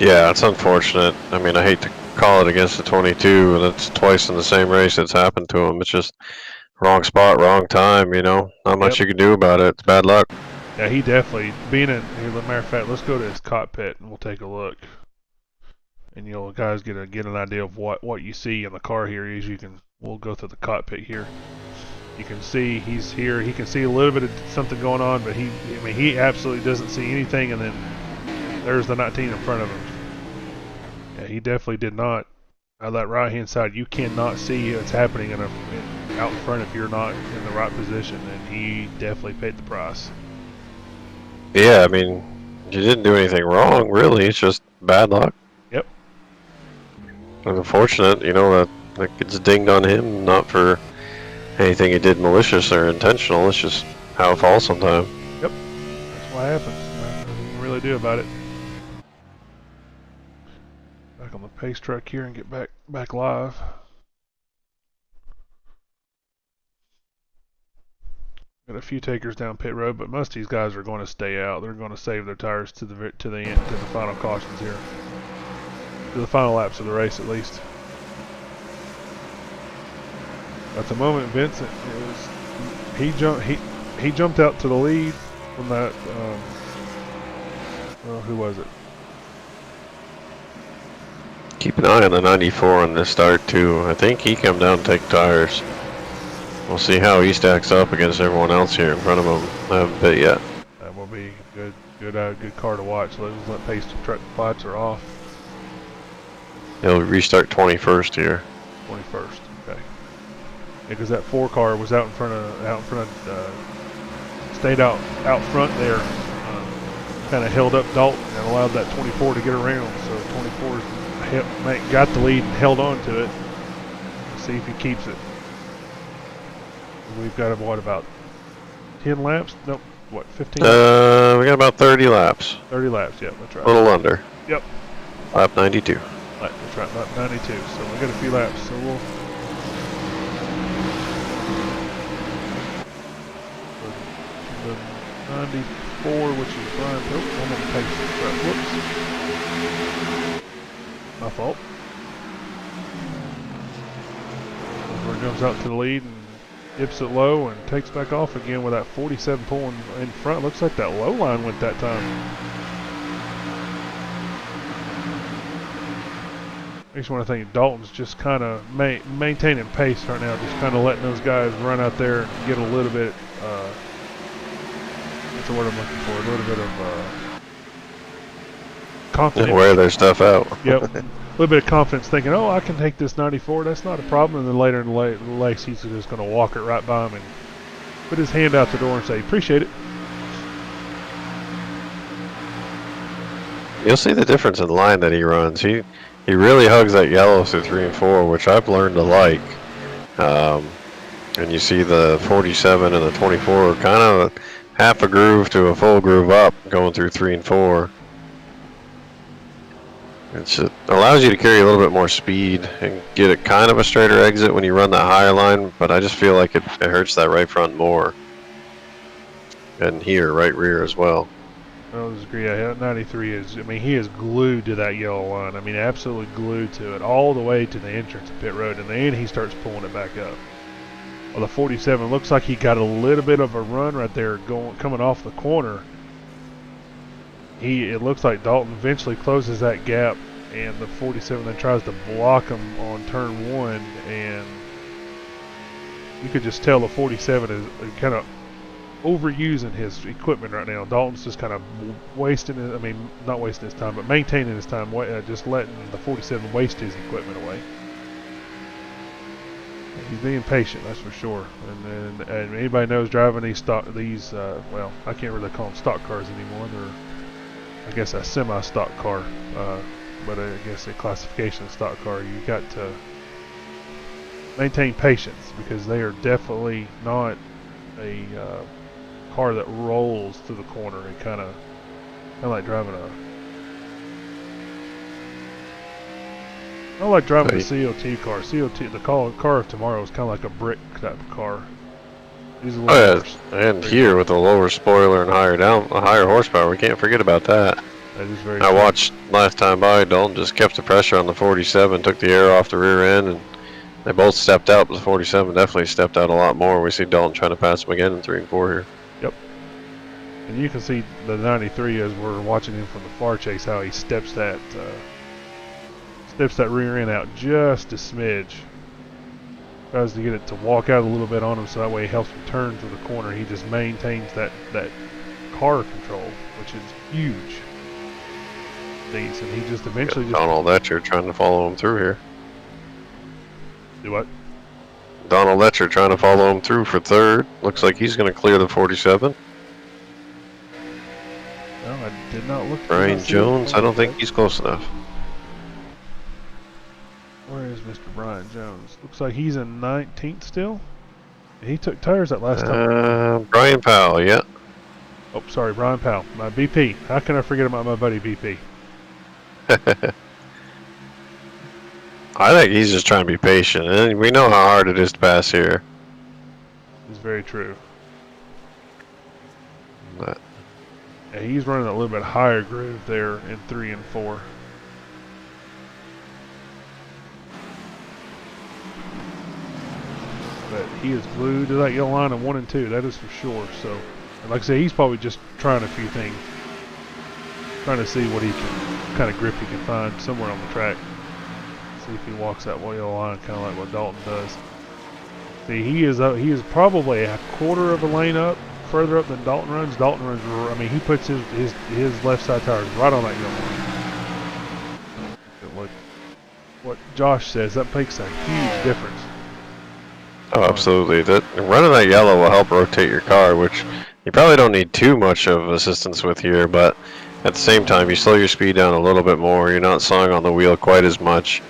Yeah, it's unfortunate. I mean, I hate to call it against the 22, and it's twice in the same race it's happened to him. It's just wrong spot, wrong time, you know. Not much you can do about it. It's bad luck. Yeah, he definitely, being in here, as a matter of fact, let's go to his cockpit and we'll take a look. And you'll guys get an idea of what you see in the car here. We'll go through the cockpit here. You can see he's here. He can see a little bit of something going on, but he absolutely doesn't see anything. And then there's the 19 in front of him. Yeah, he definitely did not. On that right hand side, you cannot see what's happening out in front if you're not in the right position. And he definitely paid the price. Yeah, I mean, you didn't do anything wrong, really. It's just bad luck. Yep. And unfortunate, you know, that gets dinged on him, not for anything he did malicious or intentional. It's just how it falls sometimes. Yep. That's what happens. Nothing you can really do about it. Back on the pace truck here and get back live. Got a few takers down pit road, but most of these guys are going to stay out. They're going to save their tires to the end, to the final cautions here, to the final laps of the race at least. At the moment, Vincent he jumped out to the lead from that. Well, who was it? Keep an eye on the 94 on this start too. I think he come down and take tires. We'll see how he stacks up against everyone else here in front of him. I haven't bit yet. That will be good car to watch. Let pace truck lights are off. He'll restart 21st here. 21st, okay. Because that 4 car was out in front of, stayed out front there, kind of held up Dalton and allowed that 24 to get around. So 24 got the lead and held on to it. Let's see if he keeps it. We've got about 10 laps? Nope. What, 15? We got about 30 laps. 30 laps, yeah, that's right. A little under. Yep. Lap 92. That's right, lap 92. So we got a few laps. So we'll. The 94, which is Brian. Oh, I'm going to take this. Whoops. My fault. Silver jumps out to the lead and dips it low and takes back off again with that 47 pulling in front. Looks like that low line went that time. I just want to think Dalton's just kind of maintaining pace right now, just kind of letting those guys run out there and get a little bit, what's the word I'm looking for, a little bit of confidence. Wear their stuff out. Yep. A little bit of confidence thinking, oh, I can take this 94, that's not a problem. And then later in the race, he's just going to walk it right by him and put his hand out the door and say, appreciate it. You'll see the difference in the line that he runs. He really hugs that yellow through 3 and 4, which I've learned to like. And you see the 47 and the 24 kind of half a groove to a full groove up going through 3 and 4. It allows you to carry a little bit more speed and get it kind of a straighter exit when you run that higher line, but I just feel like it hurts that right front more. And here, right rear as well. I disagree. 93 is, I mean, he is glued to that yellow line. I mean, absolutely glued to it all the way to the entrance of pit road, and then he starts pulling it back up. Well, the 47 looks like he got a little bit of a run right there coming off the corner. It looks like Dalton eventually closes that gap, and the 47 then tries to block him on turn 1, and you could just tell the 47 is kind of overusing his equipment right now. Dalton's just kind of wasting it. I mean, not wasting his time, but maintaining his time, just letting the 47 waste his equipment away. He's being patient, that's for sure. And anybody knows driving these well, I can't really call them stock cars anymore. They're, I guess, a semi-stock car, but I guess a classification of stock car. You got to maintain patience because they are definitely not a car that rolls through the corner. It kind of like driving a COT car. The car of tomorrow is kind of like a brick type of car. These are and here with a lower spoiler and higher horsepower, we can't forget about that. That is very. I watched last time by, Dalton just kept the pressure on the 47, took the air off the rear end, and they both stepped out, but the 47 definitely stepped out a lot more. We see Dalton trying to pass him again in 3 and 4 here. Yep. And you can see the 93 as we're watching him from the far chase, how he steps that rear end out just a smidge. Tries to get it to walk out a little bit on him, so that way he helps him turn to the corner. He just maintains that car control, which is huge. And he just eventually just Donald Letcher trying to follow him through here. Do what? Donald Letcher trying to follow him through for 3rd. Looks like he's going to clear the 47. No, I did not look. Brian Jones, I don't think he's close enough. Where is Mr. Brian Jones? Looks like he's in 19th still. He took tires that last time. Brian Powell, yeah. Oh, sorry, Brian Powell. My BP. How can I forget about my buddy BP? I think he's just trying to be patient, and we know how hard it is to pass here. It's very true. But yeah, he's running a little bit higher groove there in 3 and 4. But he is glued to that yellow line in 1 and 2, that is for sure. So, and like I say, he's probably just trying a few things, trying to see what kind of grip he can find somewhere on the track. See if he walks that yellow line, kind of like what Dalton does. See, he is probably a quarter of a lane further up than Dalton runs. Dalton runs, I mean, he puts his left side tires right on that yellow line. What Josh says, that makes a huge difference. oh, absolutely. Running that yellow will help rotate your car, which you probably don't need too much of assistance with here, but at the same time, you slow your speed down a little bit more. You're not sawing on the wheel quite as much.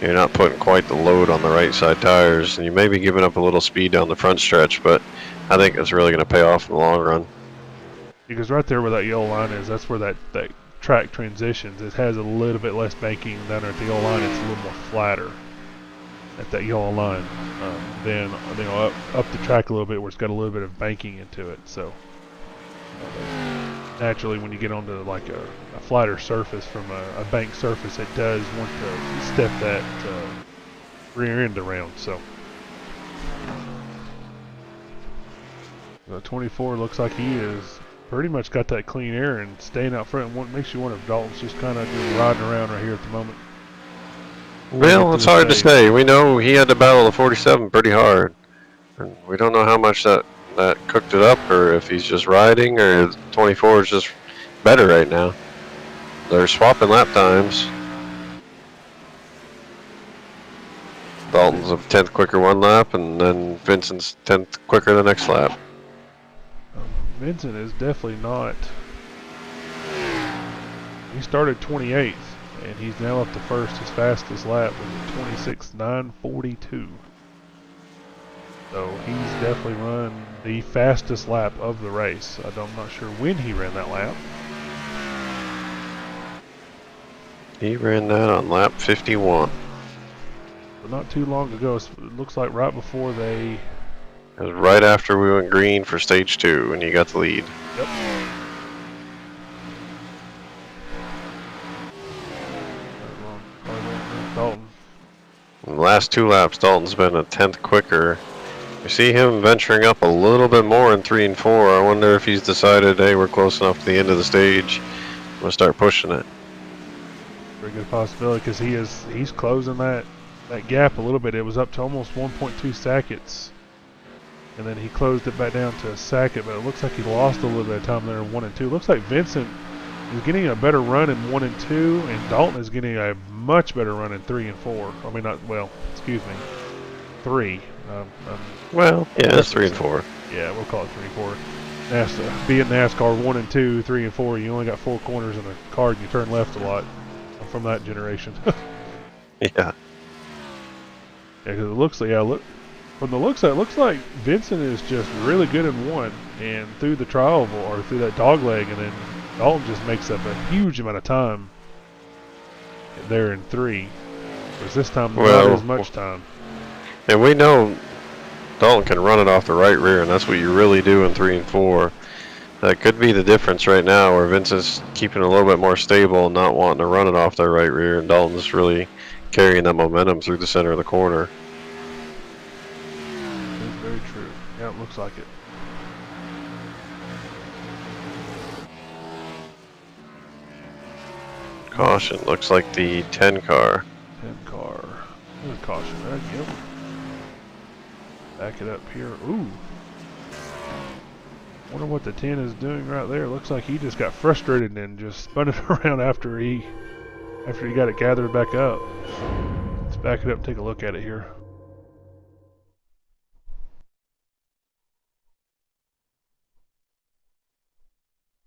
You're not putting quite the load on the right side tires, and you may be giving up a little speed down the front stretch, but I think it's really going to pay off in the long run. Because right there where that yellow line is, that's where that track transitions. It has a little bit less banking down there at the yellow line. It's a little more flatter at that yellow line. Then up the track a little bit where it's got a little bit of banking into it. So naturally, when you get onto like a flatter surface from a bank surface, it does want to step that rear end around. So 24 looks like he is pretty much got that clean air and staying out front. Makes you wonder if Dalton's just kind of just riding around right here at the moment. Well, it's hard to say. We know he had to battle the 47 pretty hard, and we don't know how much that cooked it up, or if he's just riding, or 24 is just better right now. They're swapping lap times. Dalton's a 10th quicker one lap, and then Vincent's 10th quicker the next lap. Vincent is definitely not. He started 28th, and he's now up to first. His fastest lap was 26.942. So he's definitely run the fastest lap of the race. I'm not sure when he ran that lap. He ran that on lap 51. But not too long ago. It looks like right before they. It was right after we went green for stage 2 and you got the lead. Yep. Dalton. In the last 2 laps, Dalton's been a 10th quicker. You see him venturing up a little bit more in 3 and 4. I wonder if he's decided, hey, we're close enough to the end of the stage. I'm gonna start pushing it. Very good possibility because he's closing that gap a little bit. It was up to almost 1.2 seconds, and then he closed it back down to a second. But it looks like he lost a little bit of time there in 1 and 2. Looks like Vincent is getting a better run in 1 and 2, and Dalton is getting a much better run in 3 and 4. I mean, not well. Excuse me, 3. Well, yeah, it's 3 and 4. Yeah, we'll call it 3 and 4. Being NASCAR 1 and 2, 3 and 4, you only got 4 corners in a car and you turn left a lot. I'm from that generation. Yeah. Yeah, because it looks like, from the looks of it, looks like Vincent is just really good in 1, and through the trial or through that dog leg, and then Dalton just makes up a huge amount of time there in 3. Whereas this time, not as much time. And we know Dalton can run it off the right rear, and that's what you really do in 3 and 4. That could be the difference right now, where Vincent's keeping it a little bit more stable and not wanting to run it off the right rear, and Dalton's really carrying that momentum through the center of the corner. That's very true. Yeah, it looks like it. Caution, looks like the 10 car. 10 car. There's a caution there. Yep. Back it up here. Ooh. Wonder what the 10 is doing right there. Looks like he just got frustrated and just spun it around after he got it gathered back up. Let's back it up and take a look at it here.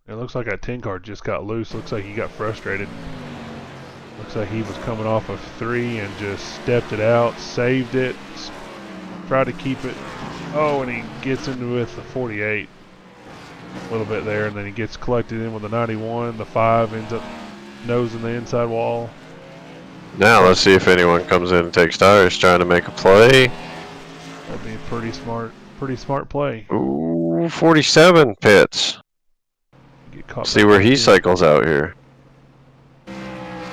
It looks like that 10 car just got loose. Looks like he got frustrated. Looks like he was coming off of 3 and just stepped it out, saved it, tried to keep it. Oh, and he gets into with the 48 a little bit there, and then he gets collected in with the 91. The 5 ends up nosing the inside wall. Now let's see if anyone comes in and takes tires trying to make a play. That'd be a pretty smart play. Ooh, 47 pits. Get caught See back where up he here. cycles out here.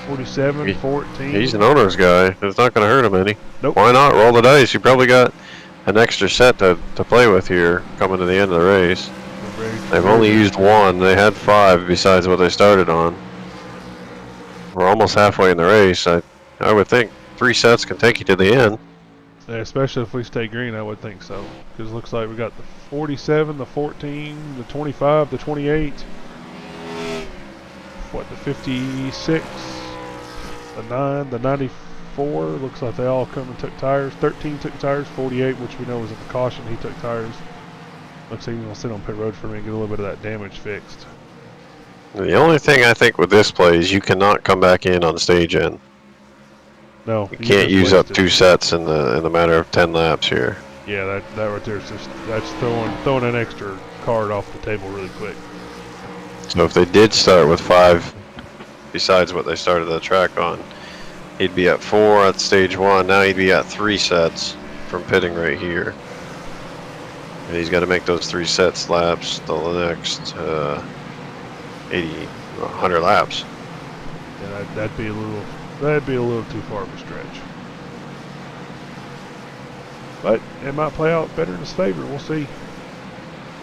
47, 14. He's an owner's guy. It's not going to hurt him any. Nope. Why not? Roll the dice. You probably got an extra set to play with here coming to the end of the race. They've only used 1. They had 5 besides what they started on. We're almost halfway in the race. I would think 3 sets can take you to the end. Yeah, especially if we stay green, I would think so. Because it looks like we got the 47, the 14, the 25, the 28. What, the 56, the 9, the 94. Looks like they all come and took tires. 13 took tires. 48, which we know was at the caution, he took tires. Looks like he's going to sit on pit road for me and get a little bit of that damage fixed. The only thing I think with this play is you cannot come back in on stage end. No, You can't use up 2 sets in the matter of 10 laps here. Yeah, that right there is just that's throwing an extra card off the table really quick. So if they did start with 5, besides what they started the track on, he'd be at 4 at stage 1. Now he'd be at 3 sets from pitting right here. And he's got to make those 3 sets laps the next 100 laps. Yeah, that'd be a little too far of a stretch. But it might play out better in his favor. We'll see.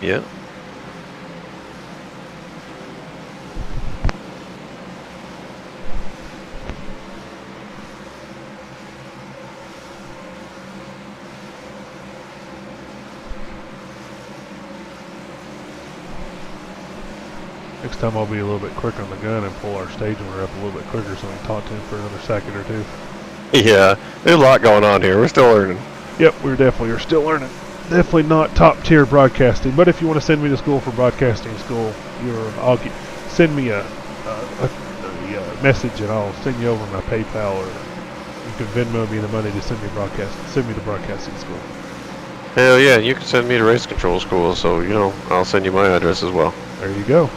Yeah. Next time I'll be a little bit quicker on the gun and pull our stage owner up a little bit quicker so we can talk to him for another second or 2. Yeah, there's a lot going on here. We're still learning. Yep, we definitely are still learning. Definitely not top tier broadcasting, but if you want to send me to school for broadcasting school, send me a message and I'll send you over my PayPal, or you can Venmo me the money to send me to broadcasting school. Hell yeah, you can send me to race control school, so, I'll send you my address as well. There you go.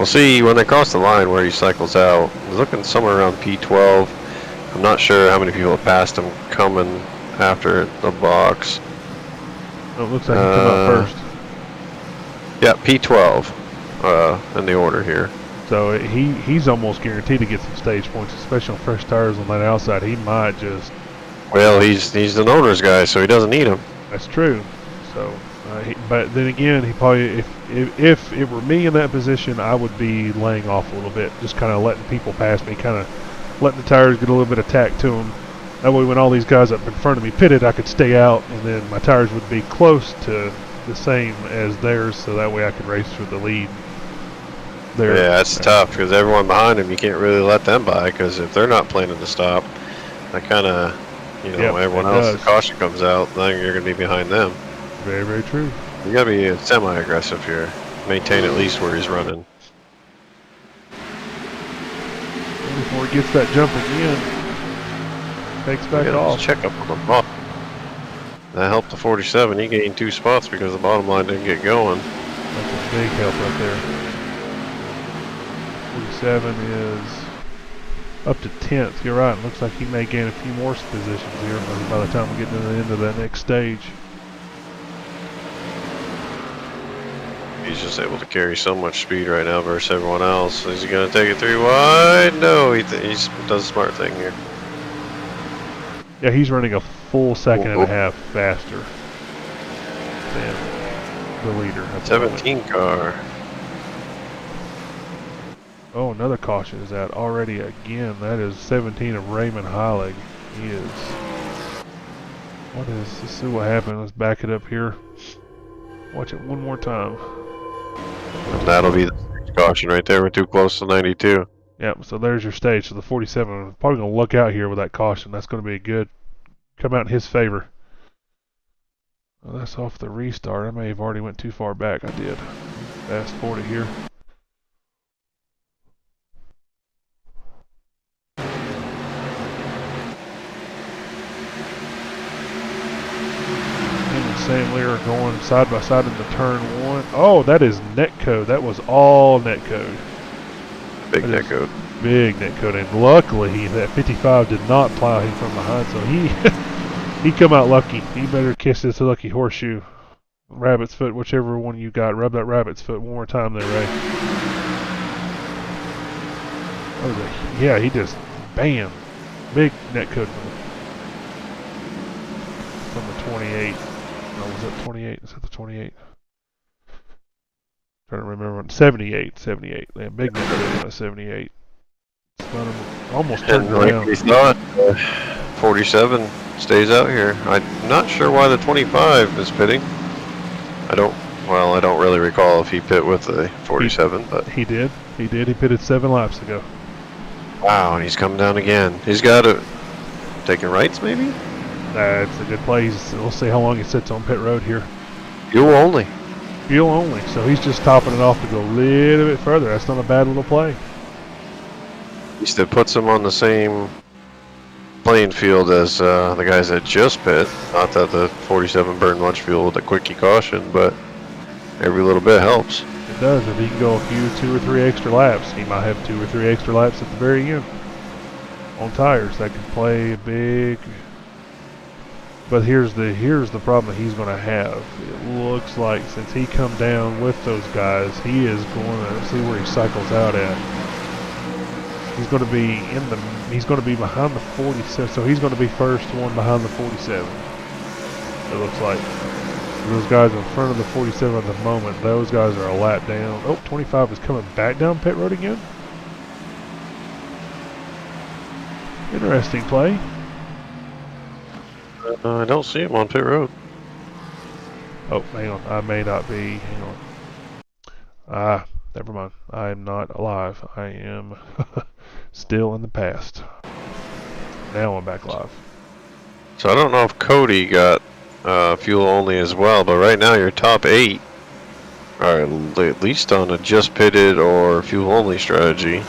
We'll see when they cross the line where he cycles out. He's looking somewhere around P12. I'm not sure how many people have passed him coming after the box. Oh, it looks like he come out first. Yeah, P12 in the order here. So he's almost guaranteed to get some stage points, especially on fresh tires on that outside. He might just. Well, he's the NORA's guy, so he doesn't need them. That's true. So, but then again, he probably if it were me in that position, I would be laying off a little bit, just kind of letting people pass me, kind of letting the tires get a little bit of tack to them. That way, when all these guys up in front of me pitted, I could stay out, and then my tires would be close to the same as theirs, so that way I could race for the lead. There. Yeah, it's tough because everyone behind him, you can't really let them by, because if they're not planning to stop, that kind of, everyone else, the caution comes out, then you're going to be behind them. Very, very true. You got to be semi-aggressive here. Maintain at least where he's running. Before he gets that jump again, takes back off. Check up on the bottom. That helped the 47. He gained 2 spots because the bottom line didn't get going. That's a big help right there. 47 is up to 10th. You're right. Looks like he may gain a few more positions here by the time we get to the end of that next stage. He's just able to carry so much speed right now versus everyone else. Is he going to take it 3 wide? No, he does a smart thing here. Yeah, he's running a full second and a half faster than the leader. 17 car. Oh, another caution is out already again. That is 17 of Raymond Heilig. He is. What is? Let's see what happened. Let's back it up here. Watch it one more time. And that'll be the caution right there. We're too close to 92. Yep, so there's your stage. So the 47, I'm probably going to look out here with that caution. That's going to be a good, come out in his favor. Well, that's off the restart. I may have already went too far back. I did. Fast forward it here. Sam Lear are going side by side into turn 1. Oh, that is netcode. That was all netcode. Big netcode. Big netcode. And luckily, that 55 did not plow him from behind, so he come out lucky. He better kiss this lucky horseshoe. Rabbit's foot, whichever one you got. Rub that rabbit's foot one more time there, Ray. Yeah, he just, bam. Big netcode from the 28. No, was that 28? Is that the 28? Trying to remember. 78. 78. Yeah, big netcode on a 78. Almost turned around. We thought 47 stays out here. I'm not sure why the 25 is pitting. I don't really recall if he pit with the 47, but he did. He did. He pitted 7 laps ago. Wow, and he's coming down again. He's got it. Taking rights, maybe? That's a good play. We'll see how long he sits on pit road here. Fuel only. Fuel only. So he's just topping it off to go a little bit further. That's not a bad little play. At least it puts him on the same playing field as the guys that just pit. Not that the 47 burned much fuel with a quickie caution, but every little bit helps. It does. If he can go a few 2 or 3 extra laps, he might have 2 or 3 extra laps at the very end on tires. That could play a big. But here's the problem that he's going to have. It looks like since he come down with those guys, he is going to see where he cycles out at. He's going to be he's going to be behind the 47, so he's going to be first one behind the 47. It looks like those guys in front of the 47 at the moment, those guys are a lap down. Oh, 25 is coming back down pit road again. Interesting play. I don't see him on pit road. Oh, hang on. I may not be. Hang on. Never mind. I am not alive. I am still in the past. Now I'm back live. So I don't know if Cody got fuel only as well, but right now your top 8 are at least on a just pitted or fuel only strategy.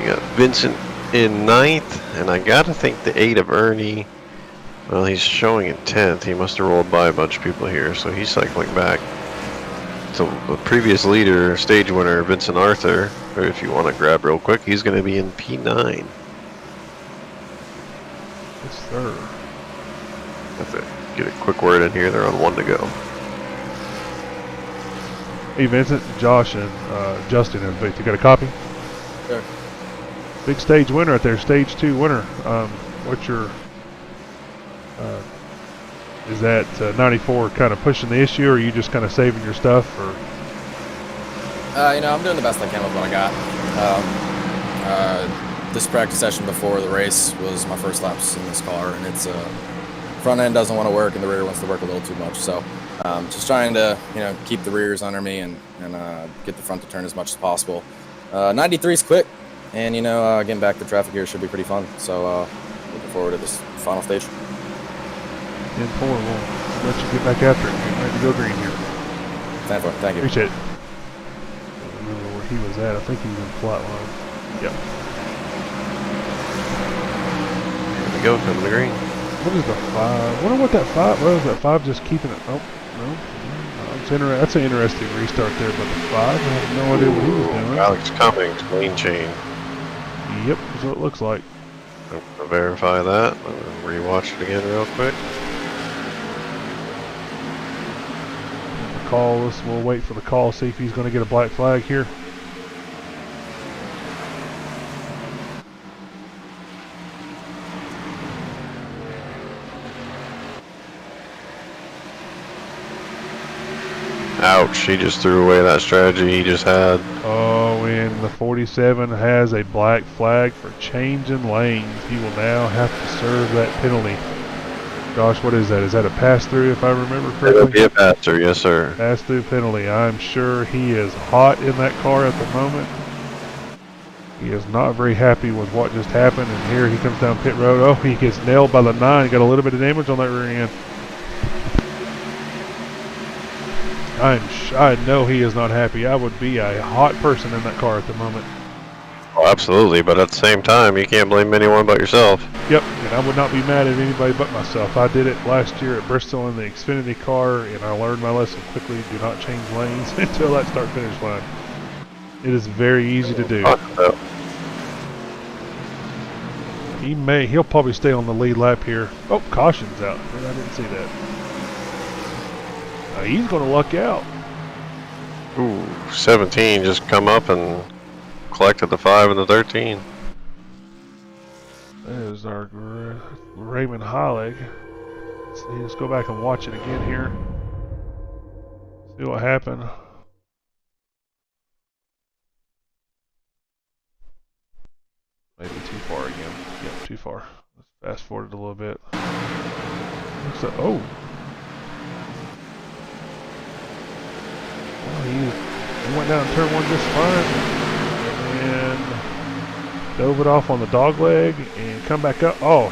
You got Vincent in 9th, and I gotta think the 8 of Ernie. Well, he's showing in 10th. He must have rolled by a bunch of people here, so he's cycling back. the previous leader, stage winner, Vincent Arthur, or if you want to grab real quick, he's going to be in P9. Yes, sir. Have to get a quick word in here. They're on 1 to go. Hey, Vincent, Josh, and Justin, and you got a copy? Sure. Big stage winner out there, stage 2 winner. What's your... is that 94 kind of pushing the issue, or are you just kind of saving your stuff? Or You know, I'm doing the best I can with what I got. This practice session before the race was my first laps in this car, and it's front end doesn't want to work and the rear wants to work a little too much. So just trying to, you know, keep the rears under me and get the front to turn as much as possible. 93 is quick, and you know, getting back to traffic here should be pretty fun. So looking forward to this final stage. 10-4, we'll let you get back after it. Get ready to go green here. 10-4, thank you. Appreciate it. I don't remember where he was at. I think he was in flat line. Yep. Here we go, coming to green. What is the 5? I wonder what that 5 was. That 5 just keeping it. Oh, no. That's an interesting restart there, but the 5, I have no idea what he was doing. Alex Cummings, clean chain. Yep, that's what it looks like. I'm gonna verify that. I'm gonna rewatch it again real quick. The call. We'll wait for the call, see if he's going to get a black flag here. Ouch, he just threw away that strategy he just had. Oh, and the 47 has a black flag for changing lanes. He will now have to serve that penalty. Gosh, what is that? Is that a pass-through, if I remember correctly? It'll be a passer, yes sir. Pass-through penalty. I'm sure he is hot in that car at the moment. He is not very happy with what just happened, and here he comes down pit road. Oh, he gets nailed by the 9. He got a little bit of damage on that rear end. I know he is not happy. I would be a hot person in that car at the moment. Oh, absolutely, but at the same time, you can't blame anyone but yourself. Yep, and I would not be mad at anybody but myself. I did it last year at Bristol in the Xfinity car, and I learned my lesson quickly. Do not change lanes until that start-finish line. It is very easy to do. He'll probably stay on the lead lap here. Oh, caution's out. I didn't see that. He's going to luck out. Ooh, 17 just come up and collected the 5 and the 13. There's our Raymond Heilig. Let's go back and watch it again here. See what happened. Maybe too far again. Yep, too far. Let's fast forward it a little bit. Looks like, oh. Well, he went down turn 1 just fine. And dove it off on the dog leg and come back up. Oh,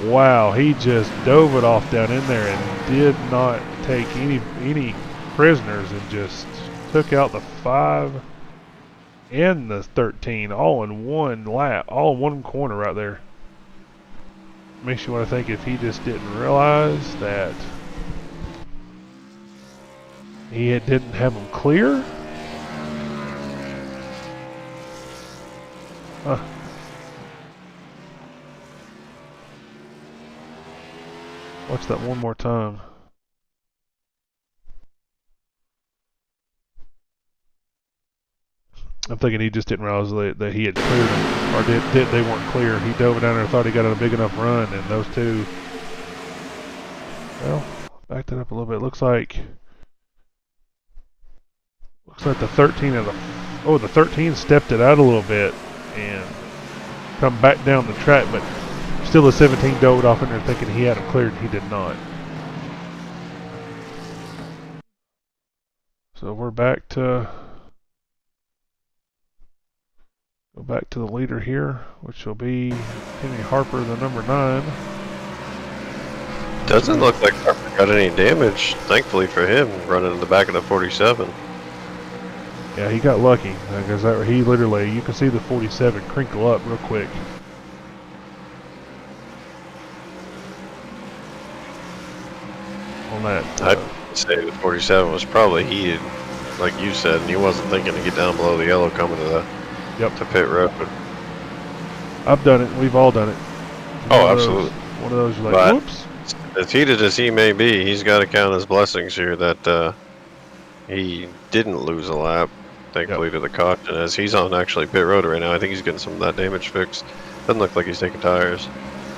wow, he just dove it off down in there and did not take any prisoners and just took out the 5 and the 13 all in one lap, all in one corner right there. Makes you want to think if he just didn't realize that he didn't have them clear. Huh. Watch that one more time. I'm thinking he just didn't realize that he had cleared them, or they weren't clear. He dove down there and thought he got a big enough run, and those two, well, backed it up a little bit. Looks like the 13 and the 13 stepped it out a little bit and come back down the track, but still the 17 dove it off in there thinking he had him cleared, and he did not. So we're back to go back to the leader here, which will be Kenny Harper, the number 9. Doesn't look like Harper got any damage, thankfully for him, running in the back of the 47. Yeah, he got lucky, because he literally, you can see the 47 crinkle up real quick. on that. I'd say the 47 was probably heated, like you said, and he wasn't thinking to get down below the yellow coming to the to pit road. I've done it. We've all done it. Oh, absolutely. One of those you're like, But whoops. as heated as he may be, he's got to count his blessings here that he didn't lose a lap, thankfully, to the caution, as he's on actually pit road right now. I think he's getting some of that damage fixed. Doesn't look like he's taking tires.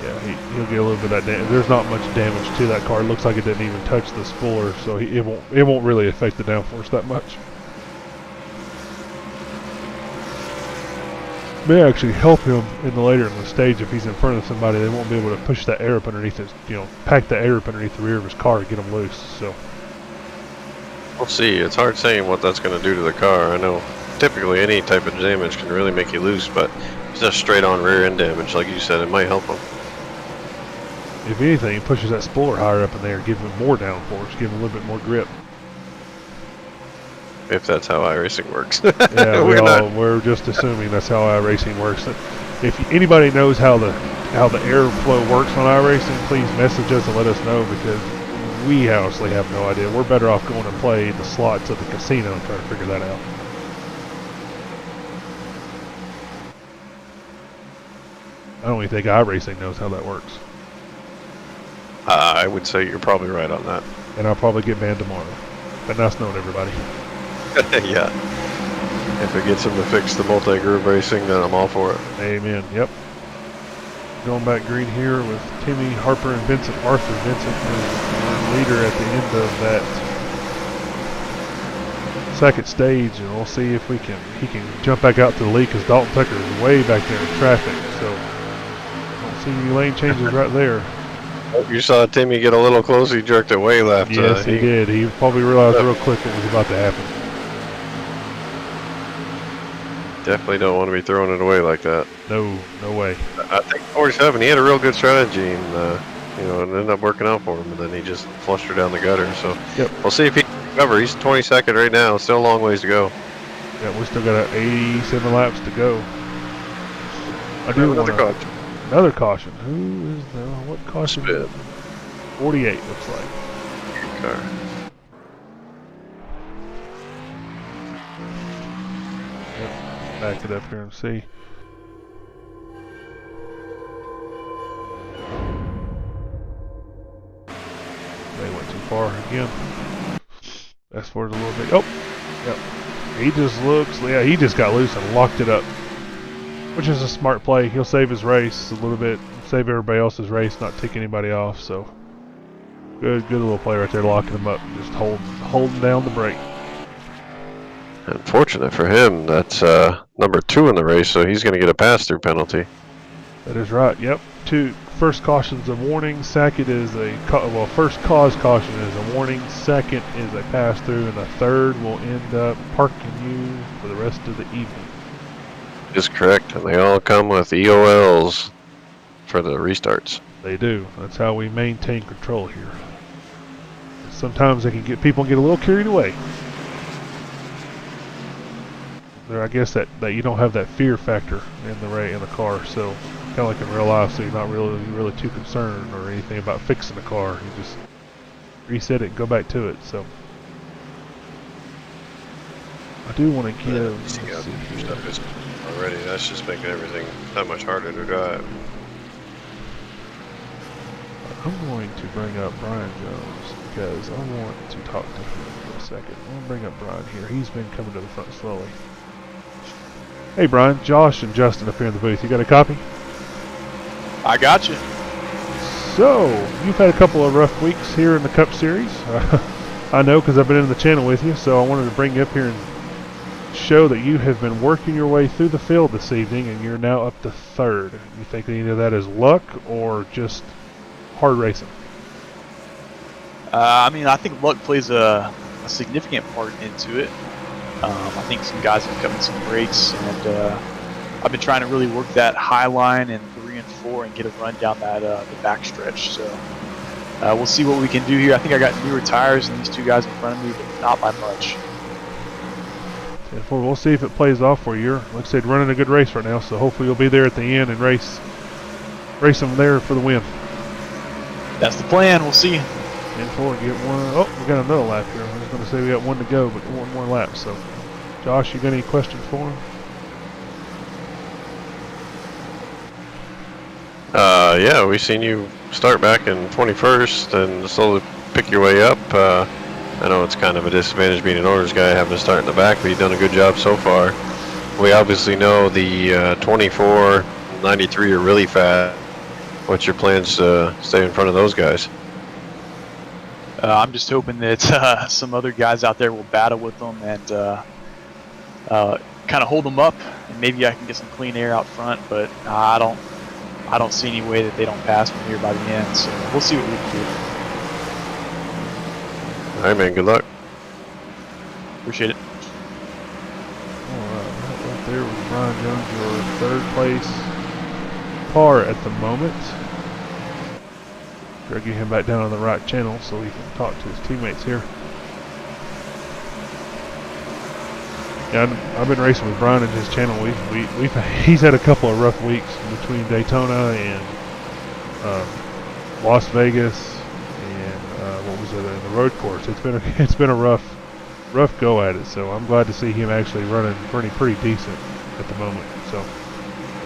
Yeah, he'll get a little bit of that damage. There's not much damage to that car. It looks like it didn't even touch the spoiler, so it won't really affect the downforce that much. May actually help him later in the stage if he's in front of somebody. They won't be able to push that air up underneath his, pack the air up underneath the rear of his car and get him loose. So we'll see. It's hard saying what that's going to do to the car. I know typically any type of damage can really make you loose, but just straight on rear end damage, like you said, it might help him. If anything, it pushes that spoiler higher up in there, give him more downforce, give him a little bit more grip. If that's how iRacing works. Yeah, we're just assuming that's how iRacing works. If anybody knows how the airflow works on iRacing, please message us and let us know, because we honestly have no idea. We're better off going and play the slots at the casino and trying to figure that out. I don't even think iRacing knows how that works. I would say you're probably right on that. And I'll probably get banned tomorrow. But nice knowing everybody. Yeah. If it gets him to fix the multi-groove racing, then I'm all for it. Amen. Yep. Going back green here with Timmy, Harper, and Vincent. Arthur Vincent is leader at the end of that second stage, and we'll see if he can jump back out to the lead, because Dalton Tucker is way back there in traffic. So don't see any lane changes right there. You saw Timmy get a little close. He jerked it way left. Yes, he did. He probably realized real quick what was about to happen. Definitely don't want to be throwing it away like that. No way. I think 47, he had a real good strategy, and it ended up working out for him, and then he just flushed her down the gutter. So we'll see if he can recover. He's 22nd right now. Still a long ways to go. Yeah, we still got 87 laps to go. I do another caution. Another caution. Who is the what caution? Spin. 48 looks like. Car. Back it up here and see. They went too far again. Fast forward a little bit. Oh, yep. He just looks. Yeah, he just got loose and locked it up, which is a smart play. He'll save his race a little bit, save everybody else's race, not take anybody off. So good little play right there, locking him up, just holding down the brake. Unfortunate for him, that's number 2 in the race, so he's going to get a pass-through penalty. That is right. Yep. First caution's a warning. Second is first cause caution is a warning. Second is a pass-through, and the third will end up parking you for the rest of the evening. Is correct, and they all come with EOLs for the restarts. They do. That's how we maintain control here. Sometimes they can people get a little carried away. I guess that you don't have that fear factor in the car, so kind of like in real life, so you're not really too concerned or anything about fixing the car. You just reset it and go back to it. So I do want to give. Already, that's just making everything that much harder to drive. I'm going to bring up Brian Jones because I want to talk to him for a second. I'm going to bring up Brian here. He's been coming to the front slowly. Hey Brian, Josh and Justin up here in the booth. You got a copy? I got you. So, you've had a couple of rough weeks here in the Cup Series. I know because I've been in the channel with you, so I wanted to bring you up here and show that you have been working your way through the field this evening, and you're now up to 3rd. You think that either that is luck or just hard racing? I think luck plays a significant part into it. I think some guys have come in some breaks, and I've been trying to really work that high line in 3 and 4 and get a run down that the back stretch. So we'll see what we can do here. I think I got newer tires than these two guys in front of me, but not by much. We'll see if it plays off for you. Like I said, running a good race right now, so hopefully you'll be there at the end and race them there for the win. That's the plan. We'll see. In four, get one. Oh, we got another lap here. I was going to say we got one to go, but one more lap. So, Josh, you got any questions for him? Yeah, we seen you start back in 21st and slowly pick your way up. I know it's kind of a disadvantage being an orders guy having to start in the back, but you've done a good job so far. We obviously know the 24, 93 are really fast. What's your plans to stay in front of those guys? I'm just hoping that some other guys out there will battle with them and kind of hold them up, and maybe I can get some clean air out front. But I don't see any way that they don't pass from here by the end. So we'll see what we can do. All right, man. Good luck. Appreciate it. Right there was Brian Jones, your third place car at the moment. Try to get him back down on the right channel so he can talk to his teammates here. Yeah, I've been racing with Brian and his channel. He's had a couple of rough weeks between Daytona and Las Vegas and what was it, the road course. It's been a rough go at it. So I'm glad to see him actually running pretty decent at the moment. So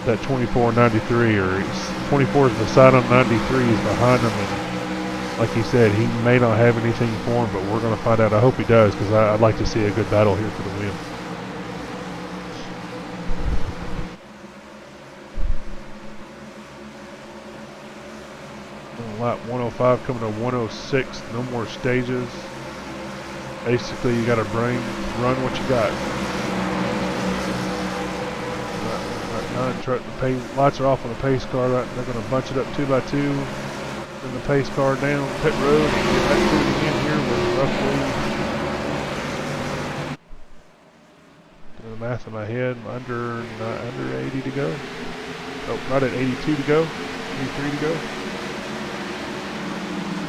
that 24.93 or 24 is beside him, 93 is behind him, and like he said, he may not have anything for him, but we're going to find out. I hope he does, because I'd like to see a good battle here for the win. Lap 105 coming to 106, no more stages. Basically, you got to run what you got. The lights are off on the pace car. They're going to bunch it up 2 by 2. Then the pace car down pit road and get back to it again here with roughly, doing the math in my head, under 80 to go. Oh, right at 82 to go. 83 to go.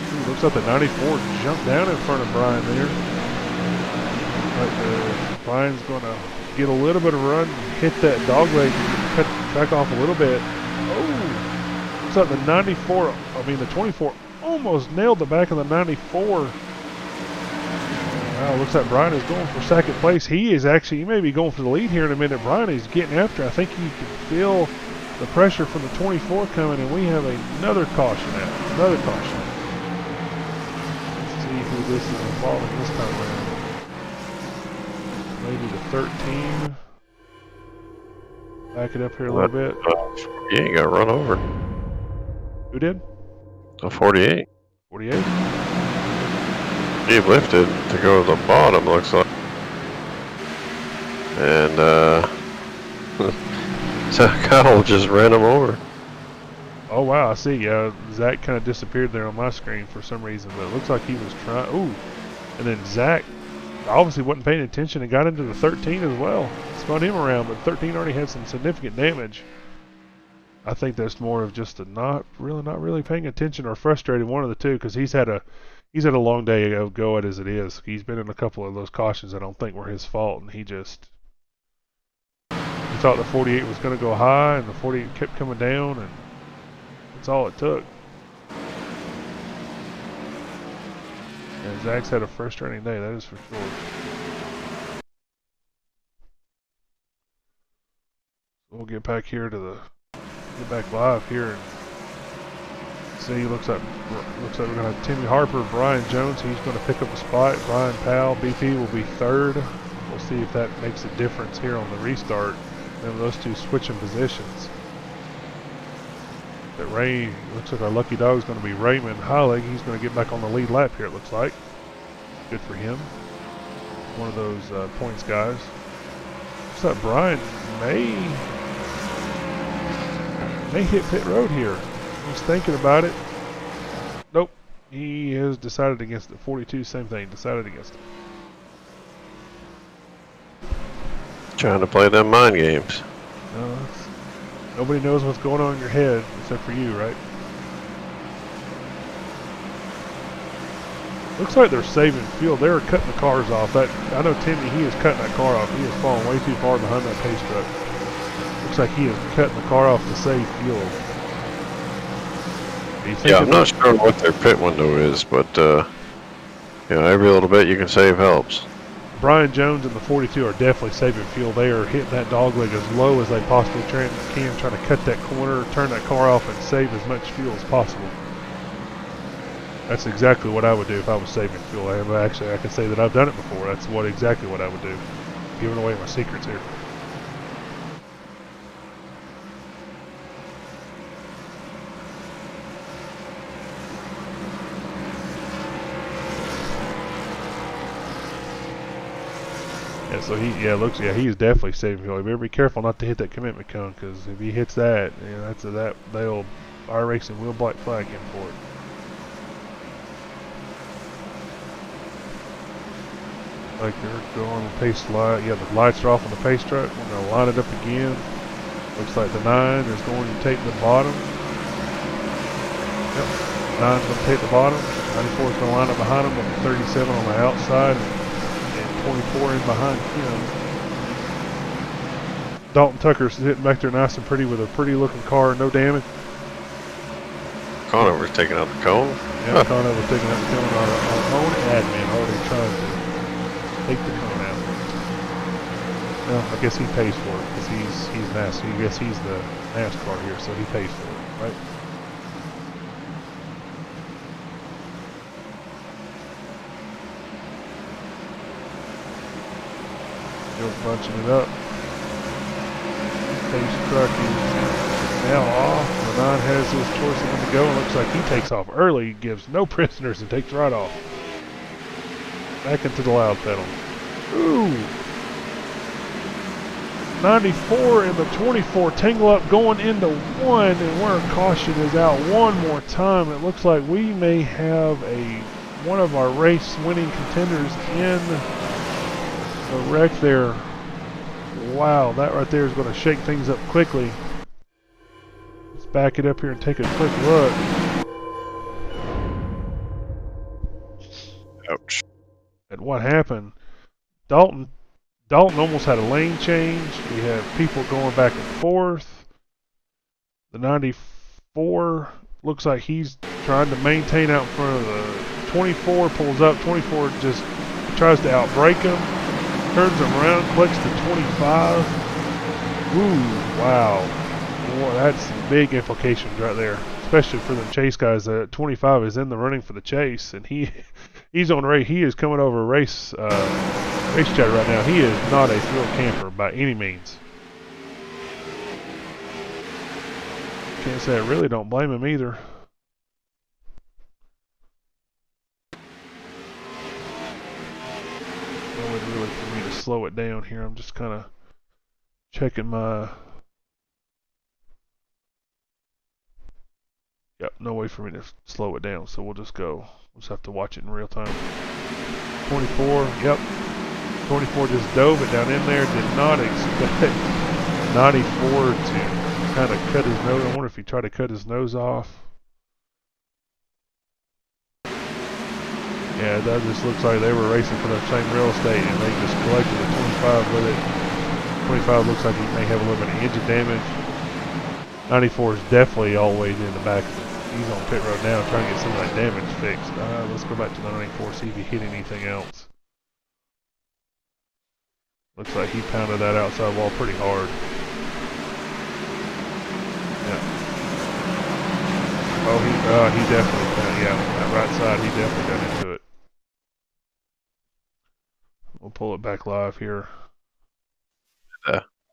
Ooh, looks like the 94 jumped down in front of Brian there. Brian's going to get a little bit of run, hit that dog leg, and cut the track off a little bit. Oh, looks like the 24 almost nailed the back of the 94. Wow, looks like Brian is going for second place. He may be going for the lead here in a minute. Brian is getting after. I think you can feel the pressure from the 24 coming, and we have another caution out. Another caution. Let's see who this is involving this time around. Maybe the 13. Back it up here a little bit. Yeah, you got to run over. Who did? A 48. 48? He lifted to go to the bottom, looks like. And, Kyle just ran him over. Oh, wow, I see. Yeah, Zach kind of disappeared there on my screen for some reason, but it looks like he was trying. Ooh. And then Zach obviously wasn't paying attention and got into the 13 as well. Spun him around, but 13 already had some significant damage. I think that's more of just a not really paying attention or frustrated, one of the two, because he's had a long day of go at as it is. He's been in a couple of those cautions I don't think were his fault, and he thought the 48 was going to go high, and the 48 kept coming down, and that's all it took. And Zach's had a frustrating day, that is for sure. We'll get back here to get back live here and see. Looks like we're going to have Timmy Harper, Brian Jones. He's going to pick up a spot. Brian Powell, BP, will be third. We'll see if that makes a difference here on the restart. And those two switching positions. That looks like our lucky dog is going to be Raymond Heilig. He's going to get back on the lead lap here, it looks like. Good for him. One of those points guys. Looks like Brian may hit pit road here. He's thinking about it. Nope. He has decided against it. 42, same thing. Decided against it. Trying to play them mind games. No, nobody knows what's going on in your head except for you, right? Looks like they're saving fuel. They're cutting the cars off. I know Timmy, he is cutting that car off. He is falling way too far behind that pace truck. Looks like he is cutting the car off to save fuel. Yeah, I'm not sure what their pit window is, but every little bit you can save helps. Brian Jones and the 42 are definitely saving fuel. They are hitting that dogleg as low as they possibly can, trying to cut that corner, turn that car off, and save as much fuel as possible. That's exactly what I would do if I was saving fuel. Actually, I can say that I've done it before. That's exactly what I would do. Giving away my secrets here. Yeah, so he's definitely saving fuel. You better be careful not to hit that commitment cone, because if he hits that, our racing will black flag him for it. Like they're going on the pace light. Yeah, the lights are off on the pace truck. We're going to line it up again. Looks like the 9 is going to take the bottom. Yep, 9's going to take the bottom. 94 is going to line up behind him with the 37 on the outside. 24 in behind him. Dalton Tucker's sitting back there nice and pretty with a pretty looking car, no damage. Conover's taking out the cone. Yeah, Conover's taking out the cone. Our own admin already trying to take the cone out. Well, I guess he pays for it because he's NASCAR. I guess he's the NASCAR here, so he pays for it, right? Still bunching it up. Pace truck is now off. The 9 has his choice of when to go, and looks like he takes off early, gives no prisoners, and takes right off. Back into the loud pedal. Ooh! 94 and the 24 tangle up going into 1, and where caution is out one more time. It looks like we may have one of our race winning contenders in the wreck there. Wow, that right there is going to shake things up quickly. Let's back it up here and take a quick look. Ouch. At what happened. Dalton almost had a lane change. We have people going back and forth. The 94 looks like he's trying to maintain out in front of the 24, pulls up. 24 just tries to outbrake him. Turns him around, clicks to 25. Ooh, wow. Boy, that's some big implications right there. Especially for the chase guys. 25 is in the running for the chase, and he's on race. He is coming over race chat right now. He is not a thrill camper by any means. Can't say I really don't blame him either. Really for me to slow it down here. I'm just kind of checking my. Yep, no way for me to slow it down, so we'll just go. We'll just have to watch it in real time. 24, yep. 24 just dove it down in there. Did not expect 94 to kind of cut his nose. I wonder if he tried to cut his nose off. Yeah, that just looks like they were racing for the same real estate, and they just collected a 25 with it. 25 looks like he may have a little bit of engine damage. 94 is definitely always in the back. He's on pit road now trying to get some of that damage fixed. Let's go back to the 94, see if he hit anything else. Looks like he pounded that outside wall pretty hard. Yeah. Oh, he definitely pounded, yeah, that right side, he definitely got into it. We'll pull it back live here.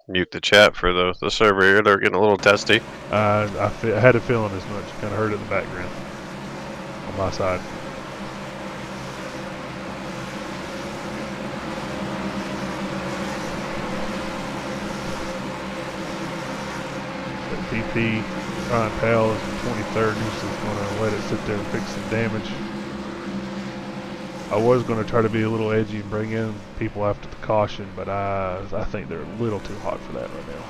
Mute the chat for the server here. They're getting a little testy. I had a feeling as much. Kind of heard it in the background on my side. But DP Ryan Powell is the 23rd. He's just going to let it sit there and fix some damage. I was going to try to be a little edgy and bring in people after the caution, but I think they're a little too hot for that right now.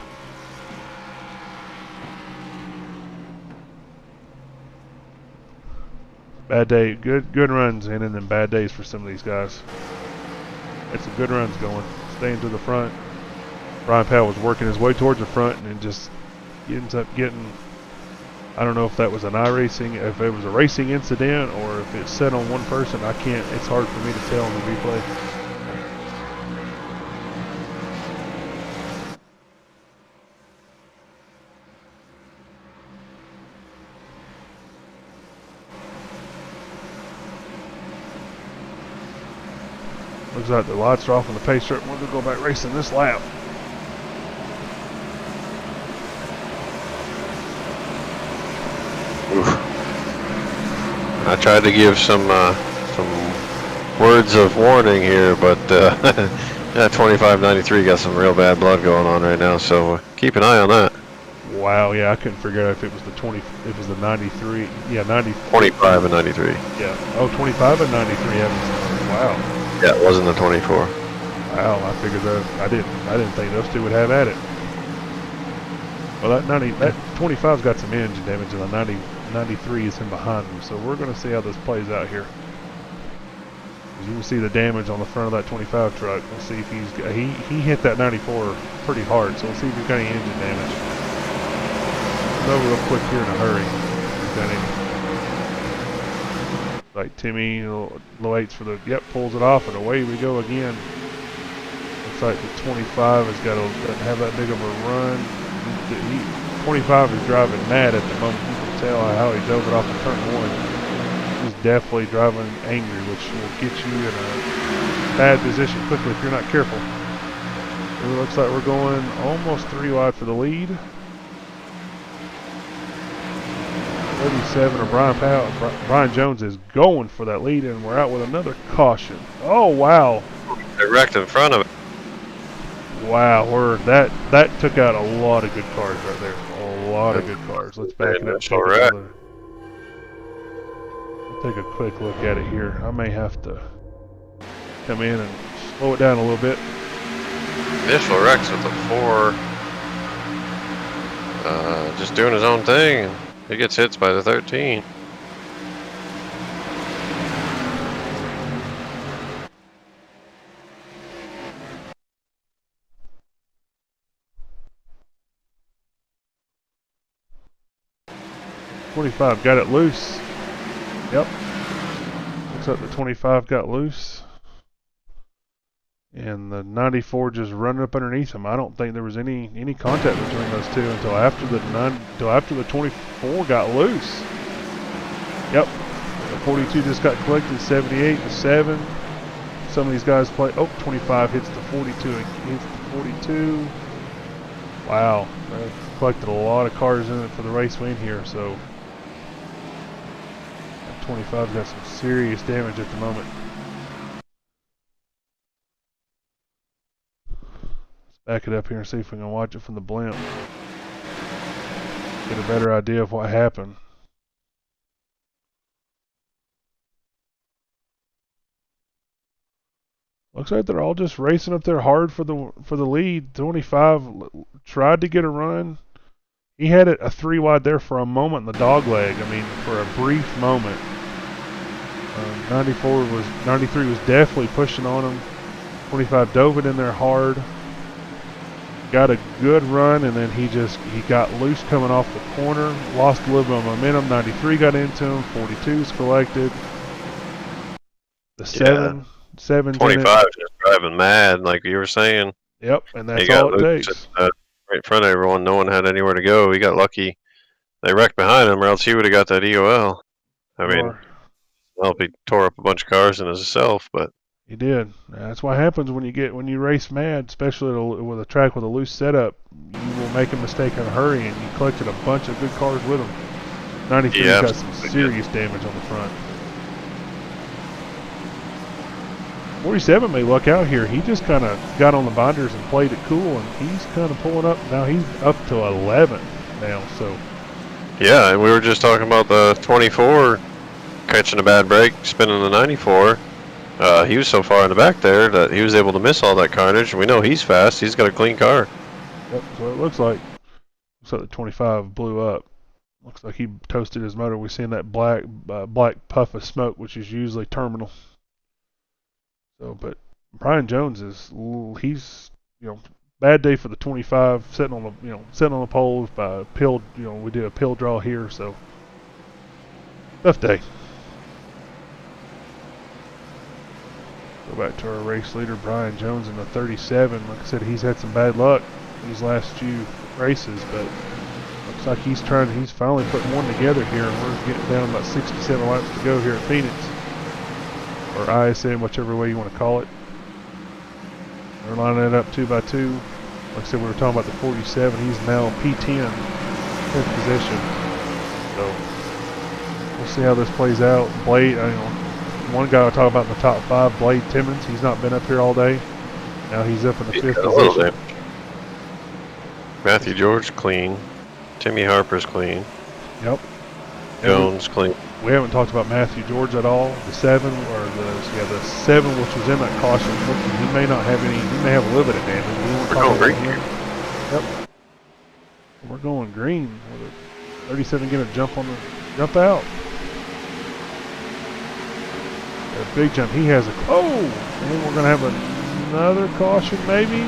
Bad day, good runs in, and then bad days for some of these guys. Had some good runs going, staying to the front. Ryan Powell was working his way towards the front, and then just ends up getting I don't know if that was an iRacing, if it was a racing incident, or if it's set on one person. I can't. It's hard for me to tell on the replay. Looks like the lights are off on the pace strip. We're gonna go back racing this lap. Oof. I tried to give some words of warning here, but that 2593 got some real bad blood going on right now. So keep an eye on that. Wow, yeah, I couldn't figure out if it was the 20, if it was the 93, yeah, 90. 25 and 93. Yeah, oh, 25 and 93. Wow. Yeah, it wasn't the 24. Wow, I figured that I didn't think those two would have at it. Well, that 25's got some engine damage, and the 93 is in behind him. So we're going to see how this plays out here. As you can see the damage on the front of that 25 truck. We'll see if he hit that 94 pretty hard. So we'll see if he's got any engine damage. Go real quick here in a hurry. If he's got any. Like Timmy, low 8s for the, yep, pulls it off, and away we go again. Looks like the 25 has got doesn't have that big of a run. 25 is driving mad at the moment. You can tell how he drove it off of turn 1. He's definitely driving angry, which will get you in a bad position quickly if you're not careful. It looks like we're going almost 3 wide for the lead. 37 of Brian Jones is going for that lead, and we're out with another caution. Oh wow! They wrecked in front of it. Wow, that took out a lot of good cars right there. A lot of good cars. Let's back it up. Let's take a quick look at it here. I may have to come in and slow it down a little bit. Initial Rex with the 4, just doing his own thing, and he gets hit by the 13. '25 got it loose. Yep. Looks like the 25 got loose. And the 94 just running up underneath him. I don't think there was any contact between those two until after the 24 got loose. Yep. The 42 just got collected. 78 to 7. Some of these guys play. Oh, 25 hits the 42. Hits the 42. Wow. That collected a lot of cars in it for the race win here. So 25's got some serious damage at the moment. Back it up here and see if we can watch it from the blimp. Get a better idea of what happened. Looks like they're all just racing up there hard for the lead. 25 tried to get a run. He had it a 3 wide there for a moment in the dog leg. I mean, for a brief moment. 93 was definitely pushing on him. 25 dove it in there hard. Got a good run, and then he got loose coming off the corner. Lost a little bit of momentum. 93 got into him. 42's collected. The 7's 25 just driving mad, like you were saying. Yep, and that's all it takes. Right in front of everyone. No one had anywhere to go. He got lucky. They wrecked behind him, or else he would have got that EOL. I mean, well, he tore up a bunch of cars in himself, but he did. That's what happens when you race mad, especially with a track with a loose setup. You will make a mistake in a hurry, and you collected a bunch of good cars with him. 93 got some serious damage on the front. 47 may luck out here. He just kind of got on the binders and played it cool, and he's kind of pulling up. Now he's up to 11 now. So yeah, and we were just talking about the 24 catching a bad break, spinning the 94. He was so far in the back there that he was able to miss all that carnage. We know he's fast. He's got a clean car. Yep, so it looks like the 25 blew up. Looks like he toasted his motor. We've seen that black puff of smoke, which is usually terminal. So, but Brian Jones he's bad day for the 25, sitting on the poles by pill. We did a pill draw here, so tough day. Go back to our race leader, Brian Jones, in the 37. Like I said, he's had some bad luck these last few races, but looks like he's finally putting one together here, and we're getting down about 67 laps to go here at Phoenix, or ISM, whichever way you want to call it. We're lining it up 2 by 2. Like I said, we were talking about the 47. He's now P10, 10th position. So we'll see how this plays out. Blade, one guy I talk about in the top 5, Blade Timmons. He's not been up here all day. Now he's up in the 5th position. Matthew George clean. Timmy Harper's clean. Yep. Jones clean. We haven't talked about Matthew George at all. The 7, the 7, which was in that caution. He may not have any. He may have a little bit of damage. We're going green here. Yep. We're going green. With a 37 going to jump out. A big jump. He has and we're going to have another caution maybe.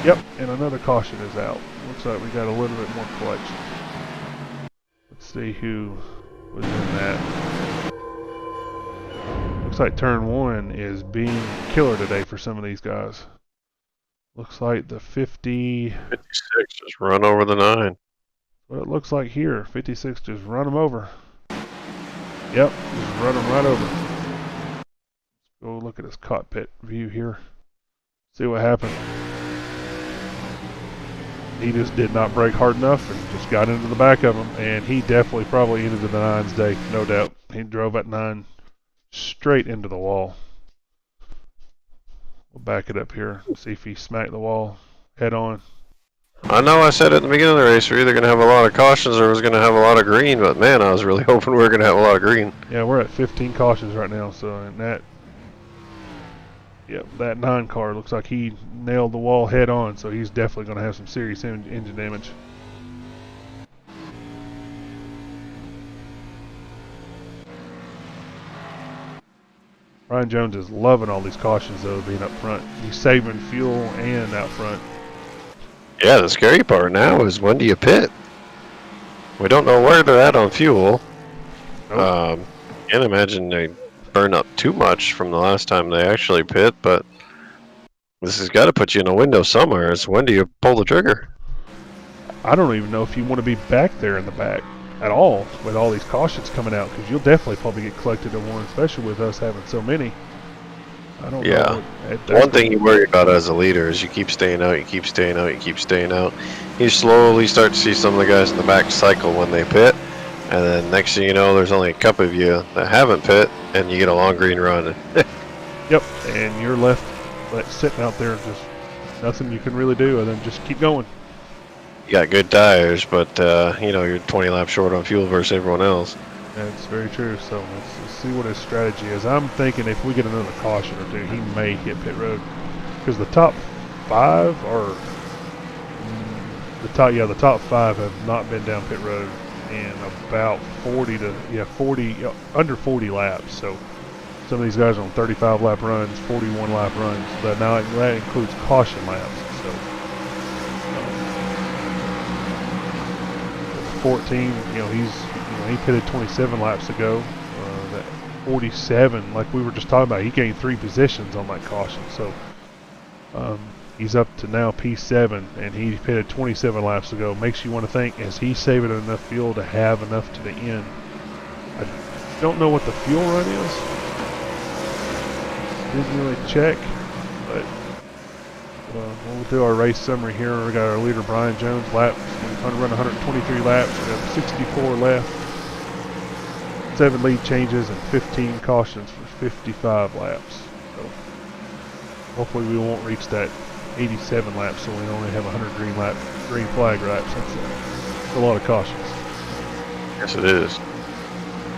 Yep, and another caution is out. Looks like we got a little bit more collection. Let's see who was in that. Looks like turn 1 is being killer today for some of these guys. Looks like the 56 just run over the 9. What it looks like here. 56 just run them over. Yep, just run them right over. Let's go look at his cockpit view here. See what happened. He just did not brake hard enough and just got into the back of him, and he definitely probably ended the 9's day, no doubt. He drove at 9 straight into the wall. We'll back it up here and see if he smacked the wall head on. I know I said at the beginning of the race we're either going to have a lot of cautions or it was going to have a lot of green, but man, I was really hoping we were going to have a lot of green. Yeah, we're at 15 cautions right now, so that 9 car looks like he nailed the wall head on, so he's definitely going to have some serious engine damage. Brian Jones is loving all these cautions, though, being up front. He's saving fuel and out front. Yeah, the scary part now is when do you pit? We don't know where they're at on fuel. Nope. Can't imagine they burn up too much from the last time they actually pit, but this has got to put you in a window somewhere. It's when do you pull the trigger? I don't even know if you want to be back there in the back at all with all these cautions coming out, because you'll definitely probably get collected in one, especially with us having so many. I don't know. One thing you worry about as a leader is you keep staying out, you keep staying out, you keep staying out. You slowly start to see some of the guys in the back cycle when they pit, and then next thing you know, there's only a couple of you that haven't pit, and you get a long green run. Yep, and you're left sitting out there, just nothing you can really do other than just keep going. You got good tires, but you're 20 laps short on fuel versus everyone else. That's very true. So let's see what his strategy is. I'm thinking if we get another caution or two, he may hit pit road, because the top 5 are the top 5 have not been down pit road in about 40 laps. So some of these guys are on 35 lap runs, 41 lap runs, but now that includes caution laps. So 14, he pitted 27 laps ago. That 47, like we were just talking about, he gained 3 positions on that caution. So he's up to now P7, and he pitted 27 laps ago. Makes you want to think, is he saving enough fuel to have enough to the end? I don't know what the fuel run is. Didn't really check, but we'll do our race summary here. We got our leader Brian Jones laps. We're going to run 123 laps. We have 64 left. 7 lead changes and 15 cautions for 55 laps. So hopefully we won't reach that 87 laps, so we only have 100 green flag laps. That's a lot of cautions. Yes, it is.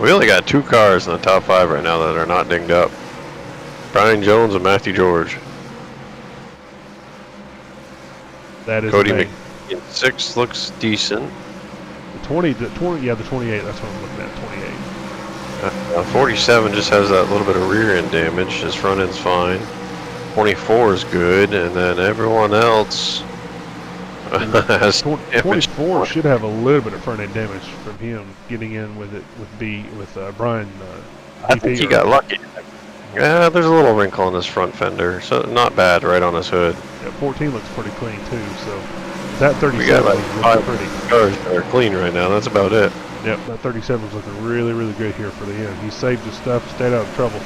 We only got 2 cars in the top 5 right now that are not dinged up. Brian Jones and Matthew George. That is Cody McKeon 6 looks decent. The 28. That's what I'm looking at. 28. 47 just has that little bit of rear end damage. His front end's fine. 24 is good, and then everyone else has 24 should have a little bit of front end damage from him getting in with it with Brian. I think he got lucky. Yeah, there's a little wrinkle in his front fender, so not bad right on his hood. Yeah, 14 looks pretty clean too. So that 37 We got like is 5 pretty. cars that are clean right now. That's about it. Yep, that 37 is looking really, really good here for the end. He saved his stuff, stayed out of trouble.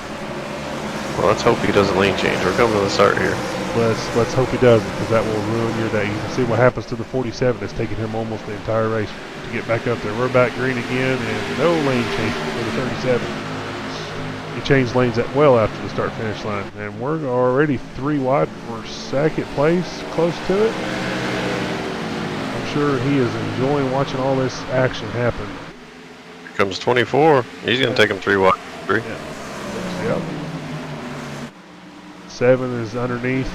Well, let's hope he doesn't lane change. We're coming to the start here. Let's hope he doesn't, because that will ruin your day. You can see what happens to the 47. It's taking him almost the entire race to get back up there. We're back green again, and no lane change for the 37. He changed lanes that well after the start-finish line, and we're already 3 wide for second place, close to it. I'm sure he is enjoying watching all this action happen. Here comes 24. He's going to take him 3 wide. 3. Yep. 7 is underneath.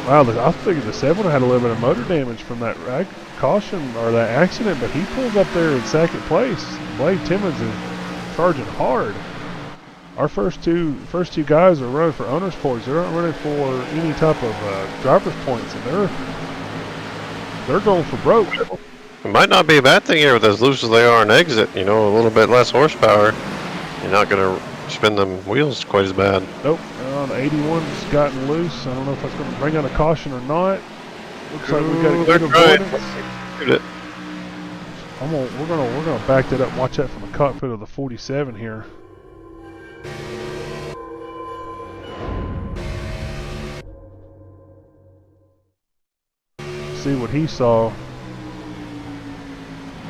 Wow, I was thinking the 7 had a little bit of motor damage from that caution or that accident, but he pulls up there in second place. Blade Timmons is charging hard. Our first two guys are running for owner's points. They're not running for any type of driver's points, and they're going for broke. It might not be a bad thing here with as loose as they are on exit. You know, a little bit less horsepower. You're not going to spin them wheels quite as bad. Nope. The 81's gotten loose. I don't know if that's going to bring out a caution or not. Looks like we got a good avoidance. We're gonna back that up. Watch that from the cockpit of the 47 here. See what he saw.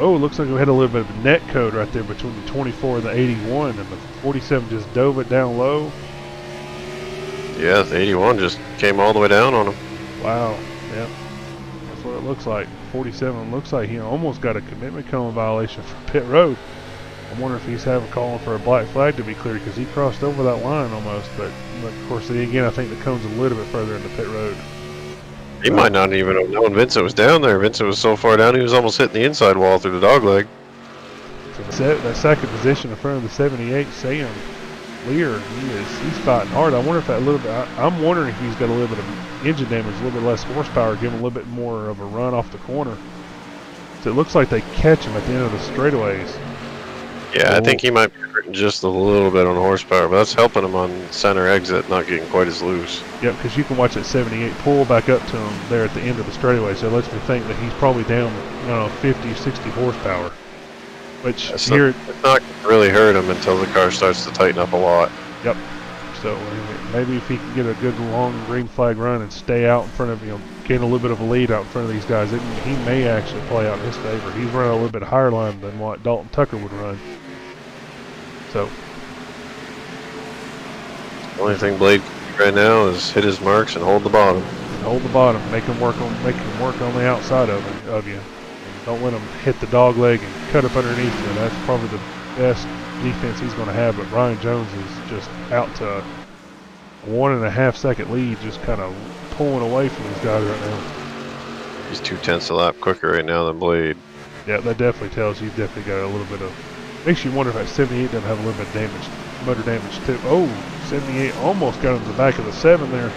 Oh, it looks like we had a little bit of net code right there between the 24 and the 81, and the 47 just dove it down low. Yeah, the 81 just came all the way down on him. Wow. Yep. That's what it looks like. 47 looks like he almost got a commitment cone violation for pit road. I wonder if he's having calling for a black flag to be cleared, because he crossed over that line almost. But of course, again, I think the cone's a little bit further into pit road. He might not even have known Vincent was down there. Vincent was so far down, he was almost hitting the inside wall through the dog leg. So that second position in front of the 78, Sam Lear, he's fighting hard. I wonder if that little bit, I'm wondering if he's got a little bit of engine damage, a little bit less horsepower, give him a little bit more of a run off the corner. So it looks like they catch him at the end of the straightaways. Yeah, I think he might be hurting just a little bit on horsepower, but that's helping him on center exit, not getting quite as loose. Yep, because you can watch that 78 pull back up to him there at the end of the straightaway, so it lets me think that he's probably down, 50, 60 horsepower. Which it's here... It's not going to really hurt him until the car starts to tighten up a lot. Yep. So maybe if he can get a good long green flag run and stay out in front of, gain a little bit of a lead out in front of these guys, he may actually play out in his favor. He's running a little bit higher line than what Dalton Tucker would run. So the only thing Blade can do right now is hit his marks and hold the bottom. Hold the bottom, make him work on the outside of you. And don't let him hit the dog leg and cut up underneath you. That's probably the best defense he's going to have. But Brian Jones is just out to a 1.5 second lead, just kind of pulling away from these guys right now. He's 0.2 a lap quicker right now than Blade. Yeah, that definitely tells you he's definitely got a little bit of. Makes you wonder if that 78 doesn't have a little bit of damage, motor damage too. Oh, 78 almost got him to the back of the 7 there.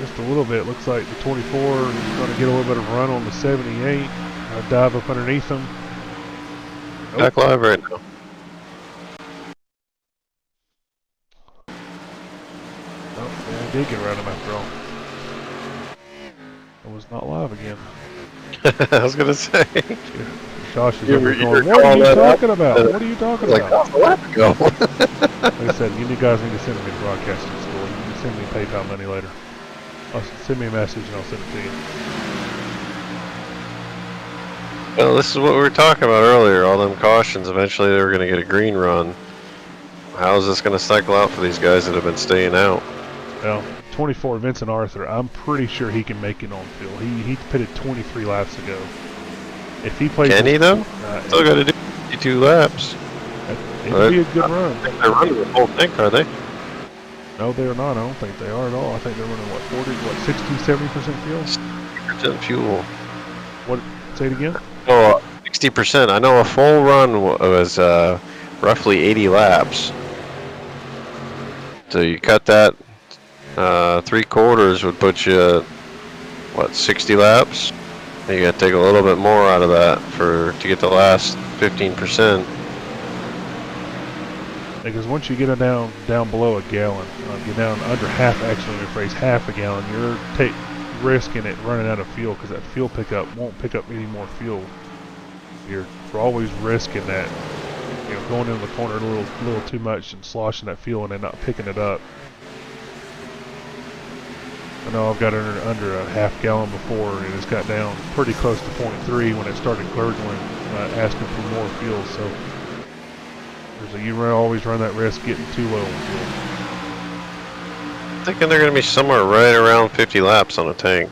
Just a little bit. Looks like the 24 is going to get a little bit of run on the 78. Dive up underneath him. Nope. Back live right now. Oh, yeah, I did get around him after all. I was not live again. I was going to say. Josh is over going, what are you talking about? What are you talking about? A lap ago. Like I said, you guys need to send me to broadcasting school. You can send me PayPal money later. Send me a message and I'll send it to you. Well, this is what we were talking about earlier. All them cautions, eventually they were going to get a green run. How is this going to cycle out for these guys that have been staying out? Well, 24 Vincent Arthur, I'm pretty sure he can make it on field. He pitted 23 laps ago. If he plays, can he though? Still got to do 52 laps. It'll be a good run. I think they're running the whole thing, are they? No, they're not. I don't think they are at all. I think they're running 60, 70% fuel? 60% fuel. What? Say it again? Oh, 60%. I know a full run was roughly 80 laps. So you cut that 3/4 would put you at, what, 60 laps? You got to take a little bit more out of that to get the last 15%. Because once you get it down below a gallon, get down under half, actually, let me rephrase, half a gallon, you're risking it running out of fuel, because that fuel pickup won't pick up any more fuel. You're always risking that, you know, going into the corner a little too much and sloshing that fuel and then not picking it up. I know I've got under a half gallon before, and it's got down pretty close to 0.3 when it started gurgling, asking for more fuel. So you always run that risk getting too low on fuel. I'm thinking they're going to be somewhere right around 50 laps on a tank.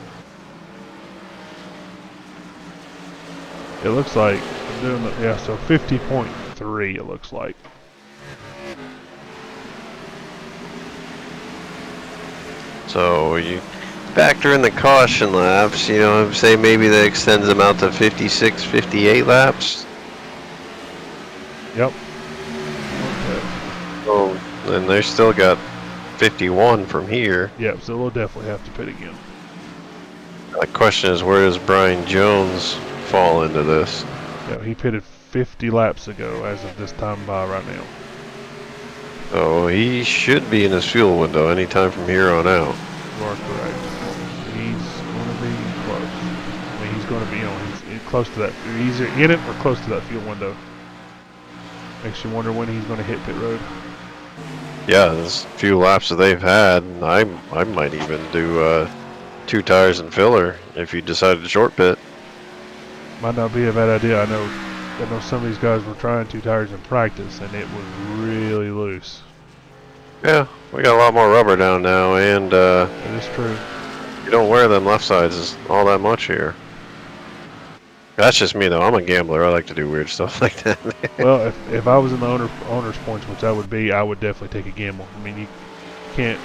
It looks like I'm doing so 50.3 it looks like. So you factor in the caution laps, you know, say maybe that extends them out to 56, 58 laps. Yep. So then they still got 51 from here. Yep, so we'll definitely have to pit again. The question is, where does Brian Jones fall into this? Yeah, he pitted 50 laps ago as of this time by right now. So he should be in his fuel window anytime from here on out. You are correct. He's going to be close. I mean, he's going to be, you know, he's close to that. He's either in it or close to that fuel window. Makes you wonder when he's going to hit pit road. Yeah, there's a few laps that they've had. I might even do 2 tires and filler if you decided to short pit. Might not be a bad idea. I know some of these guys were trying 2 tires in practice, and it was really loose. Yeah, we got a lot more rubber down now, and That is true. you don't wear them left sides all that much here. That's just me, though. I'm a gambler. I like to do weird stuff like that. Well, if I was in the owner's points, which I would be, I would definitely take a gamble. I mean, you can't.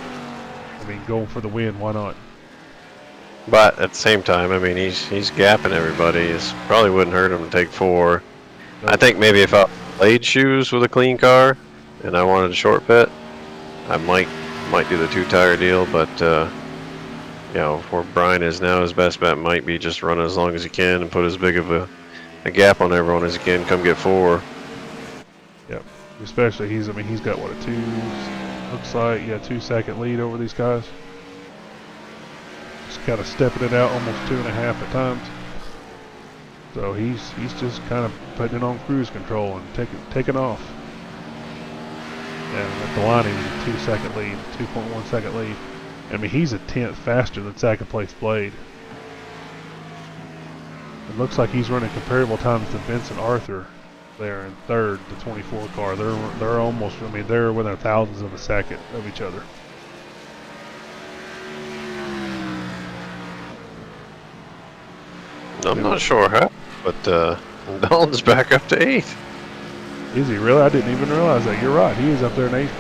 I mean, going for the win, why not? But at the same time, I mean, he's gapping everybody. It probably wouldn't hurt him to take 4. Nope. I think maybe if I played shoes with a clean car and I wanted a short pit, I might do the 2 tire deal. But you know, where Brian is now, his best bet might be just run as long as he can and put as big of a gap on everyone as he can. Come get 4. Yep. Especially he's got what, a 2 second lead over these guys. Just kind of stepping it out, almost 2.5 at times. So he's just kind of putting it on cruise control and taking off. And at the line he's a 2 second lead, 2.1 second lead. I mean, he's a 10th faster than second place Blade. It looks like he's running comparable times to Vincent Arthur there in third, the 24 car. They're almost, I mean, they're within thousandths of a second of each other. I'm not sure how, but Dalton's back up to 8th. Is he really? I didn't even realize that. You're right. He is up there in eighth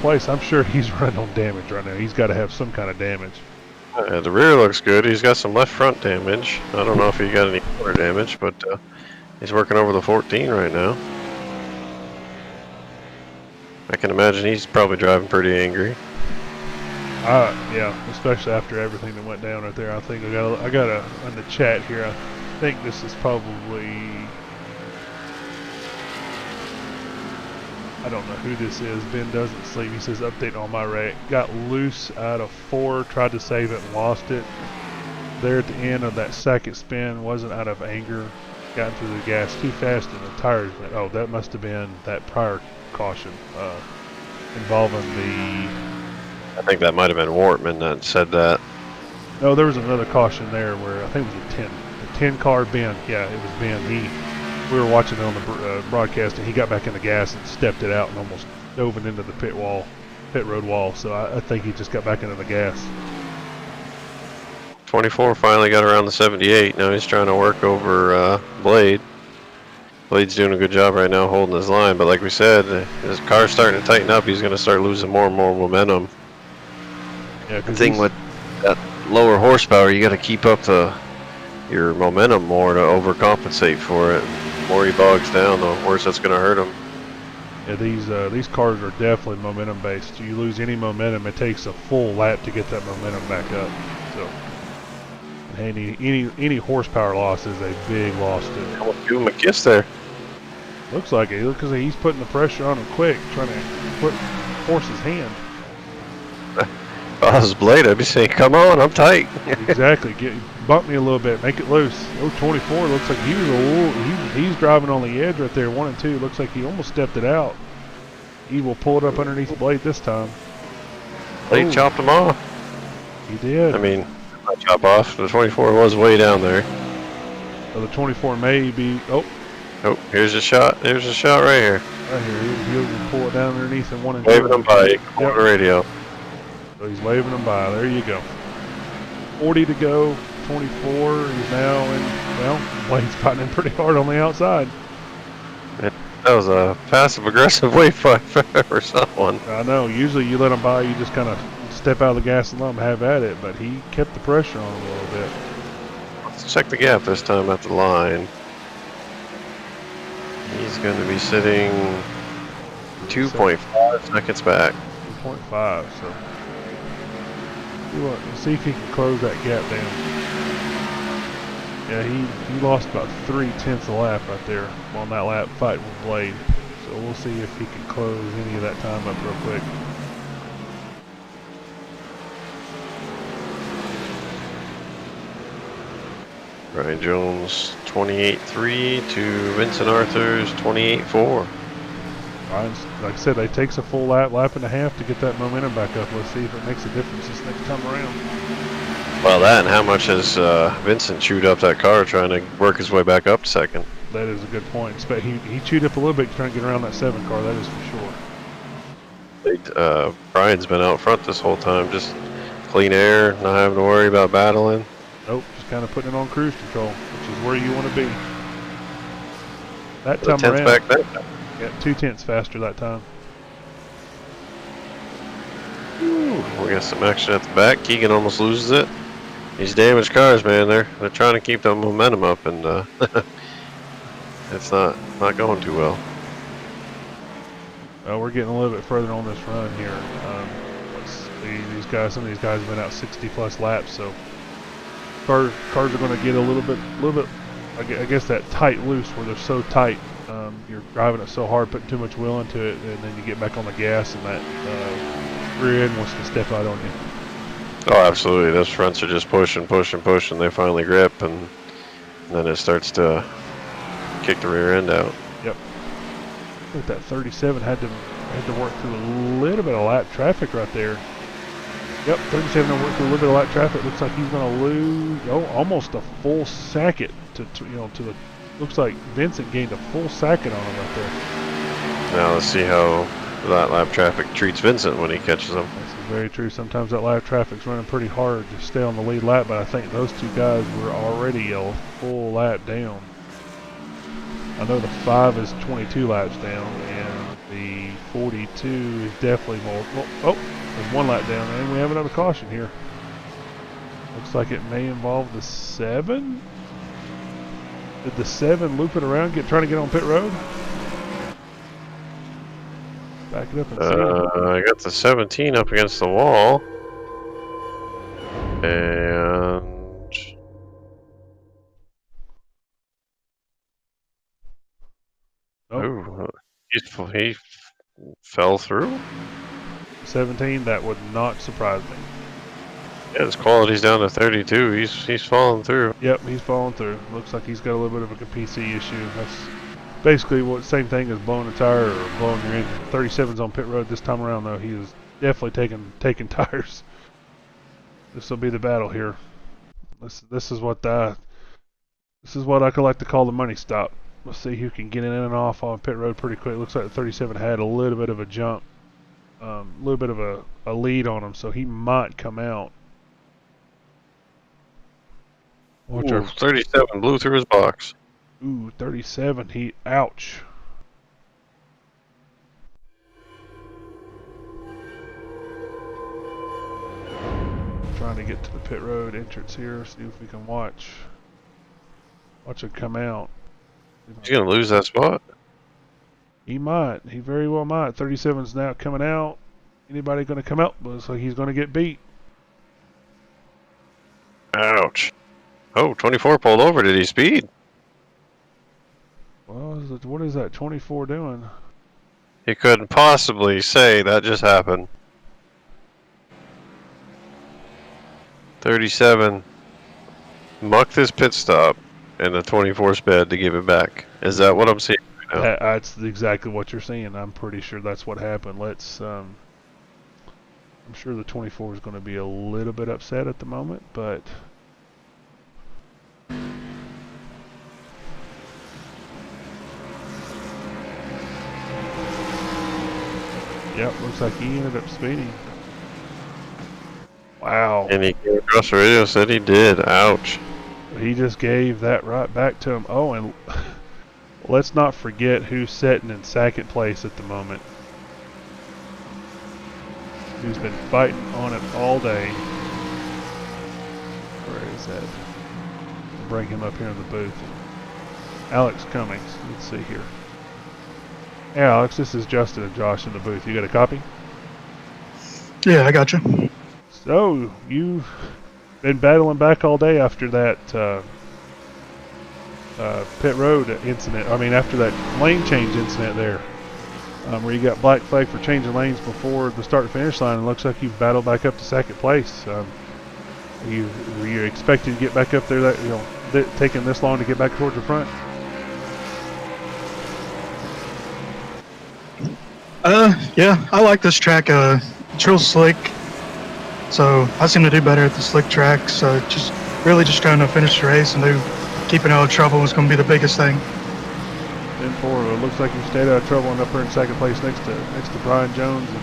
place. I'm sure he's running on damage right now. He's got to have some kind of damage. The rear looks good. He's got some left front damage. I don't know if he got any quarter damage, but he's working over the 14 right now. I can imagine he's probably driving pretty angry. Yeah, especially after everything that went down right there. I think I got a in the chat here. I think this is probably, I don't know who this is. Ben doesn't sleep. He says update on my wreck. Got loose out of 4. Tried to save it and lost it. There at the end of that second spin, wasn't out of anger. Got into the gas too fast and the tires went. Oh, that must have been that prior caution involving the. I think that might have been Wortman that said that. No, there was another caution there where I think it was the 10 car Ben. Yeah, it was Ben. We were watching it on the broadcast, and he got back in the gas and stepped it out and almost dove it into the pit road wall. So I think he just got back into the gas. 24 finally got around the 78. Now he's trying to work over Blade. Blade's doing a good job right now holding his line, but like we said, his car's starting to tighten up. He's going to start losing more and more momentum. Yeah, The thing with that lower horsepower, you got to keep up your momentum more to overcompensate for it. The more he bogs down, the worse that's going to hurt him. Yeah, these cars are definitely momentum based. You lose any momentum, it takes a full lap to get that momentum back up. So, any horsepower loss is a big loss to it. I'm gonna give him a kiss there. Looks like it. Because he's putting the pressure on him quick, trying to force his hand. If I was Blade, I'd be saying, "Come on, I'm tight." Exactly. Bump me a little bit, make it loose. 24 looks like he was a little. He's driving on the edge right there. 1 and 2 looks like he almost stepped it out. He will pull it up underneath Blade this time. Blade chopped him off. He did. I mean, not chop off. The 24 was way down there. So the 24 may be. Oh, here's a shot. There's a shot right here. right here. He'll pull it down underneath in 1 and 2. Waving him by. On the radio. So he's waving them by. There you go. 40 to go. 24. He's now in. Well, Blade's fighting him pretty hard on the outside. That was a passive-aggressive wave fight for someone. I know. Usually you let him by. You just kind of step out of the gas and let him have at it. But he kept the pressure on him a little bit. Let's check the gap this time at the line. He's going to be sitting 2.5 seconds back. 2.5. So. Let's see if he can close that gap down. Yeah, he lost about 3/10 a lap right there on that lap fight with Blade. So we'll see if he can close any of that time up real quick. Ryan Jones 28.3 to Vincent Arthur's 28.4. Like I said, it takes a full lap and a half to get that momentum back up. Let's see if it makes a difference this next time around. Well, that and how much has Vincent chewed up that car trying to work his way back up to second. That is a good point. He chewed up a little bit trying to get around that 7 car, that is for sure. Brian's been out front this whole time, just clean air, not having to worry about battling. Nope, just kind of putting it on cruise control, which is where you want to be. That time around, back there. Yeah, 2/10 faster that time. We got some action at the back. Keegan almost loses it. These damaged cars, man, they're trying to keep the momentum up, and it's not going too well. We're getting a little bit further on this run here. Let's see, some of these guys have been out 60+ laps, so cars are going to get a little bit. I guess that tight loose where they're so tight. You're driving it so hard, putting too much wheel into it, and then you get back on the gas, and that rear end wants to step out on you. Oh, absolutely. Those fronts are just pushing. They finally grip, and then it starts to kick the rear end out. Yep. I think that 37 had to work through a little bit of lap traffic right there. Yep, 37 will work through a little bit of lap traffic. Looks like he's going to lose almost a full second to the. Looks like Vincent gained a full second on him right there. Now let's see how that lap traffic treats Vincent when he catches him. That's very true. Sometimes that lap traffic's running pretty hard to stay on the lead lap, but I think those two guys were already a full lap down. I know the 5 is 22 laps down, and the 42 is definitely more. Oh, there's 1 lap down, and we have another caution here. Looks like it may involve the 7. Did the 7 loop it around, trying to get on pit road? Back it up and see. I got the 17 up against the wall. And he fell through. 17, that would not surprise me. Yeah, his quality's down to 32. He's falling through. Yep, he's falling through. Looks like he's got a little bit of a PC issue. That's basically same thing as blowing a tire or blowing your engine. 37's on pit road this time around, though. He is definitely taking tires. This will be the battle here. This is what I could like to call the money stop. Let's see who can get in and off on pit road pretty quick. Looks like the 37 had a little bit of a jump, a little bit of a lead on him, so he might come out. Watch Ooh, 37 blew through his box. Ooh, 37. Ouch. Trying to get to the pit road entrance here. See if we can watch him come out. He's gonna lose that spot. He might. He very well might. 37's now coming out. Anybody going to come out? Looks like he's going to get beat. Ouch. Oh, 24 pulled over. Did he speed? Well, what is that 24 doing? He couldn't possibly say that just happened. 37 mucked his pit stop, and the 24 sped to give it back. Is that what I'm seeing right now? That's exactly what you're seeing. I'm pretty sure that's what happened. I'm sure the 24 is going to be a little bit upset at the moment, but yep, looks like he ended up speeding. Wow. And he came across the radio and said he did. Ouch. He just gave that right back to him. Oh, and let's not forget who's sitting in second place at the moment. Who's been fighting on it all day. Where is that? I'll bring him up here in the booth. Alex Cummings. Let's see here. Hey Alex, this is Justin and Josh in the booth. You got a copy? Yeah, I got you. So, you've been battling back all day after that pit road incident. I mean, after that lane change incident there. Where you got black flag for changing lanes before the start and finish line. It looks like you've battled back up to second place. Were you expecting to get back up there? Taking this long to get back towards the front? Yeah, I like this track. It's real slick, so I seem to do better at the slick track. So just trying to finish the race and keeping out of trouble is going to be the biggest thing. 10-4. It looks like you stayed out of trouble and up here in second place next to Brian Jones. And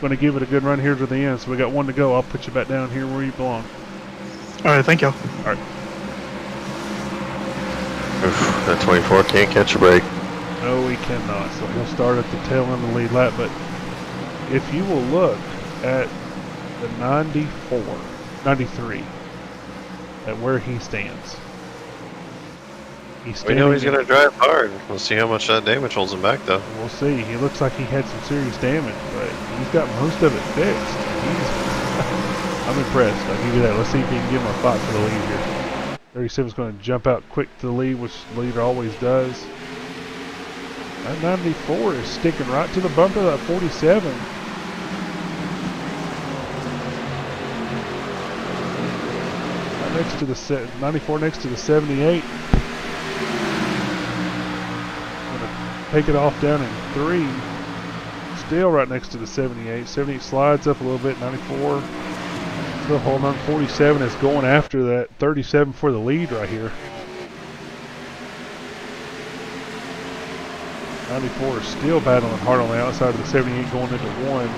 going to give it a good run here to the end. So we got one to go. I'll put you back down here where you belong. All right, thank you. All right. Oof, that 24 can't catch a break. No, he cannot. So he'll start at the tail end of the lead lap. But if you will look at the 93, at where he stands. We know he's going to drive hard. We'll see how much that damage holds him back, though. We'll see. He looks like he had some serious damage, but he's got most of it fixed. I'm impressed. I'll give you that. Let's see if he can give him a fight for the lead here. 37's going to jump out quick to the lead, which the leader always does. That 94 is sticking right to the bumper of that 47. Right next to the 94, next to the 78. Take it off down in 3. Still right next to the 78. 78 slides up a little bit. 94. Still holding on. 47 is going after that 37 for the lead right here. 94 is still battling hard on the outside of the 78 going into 1.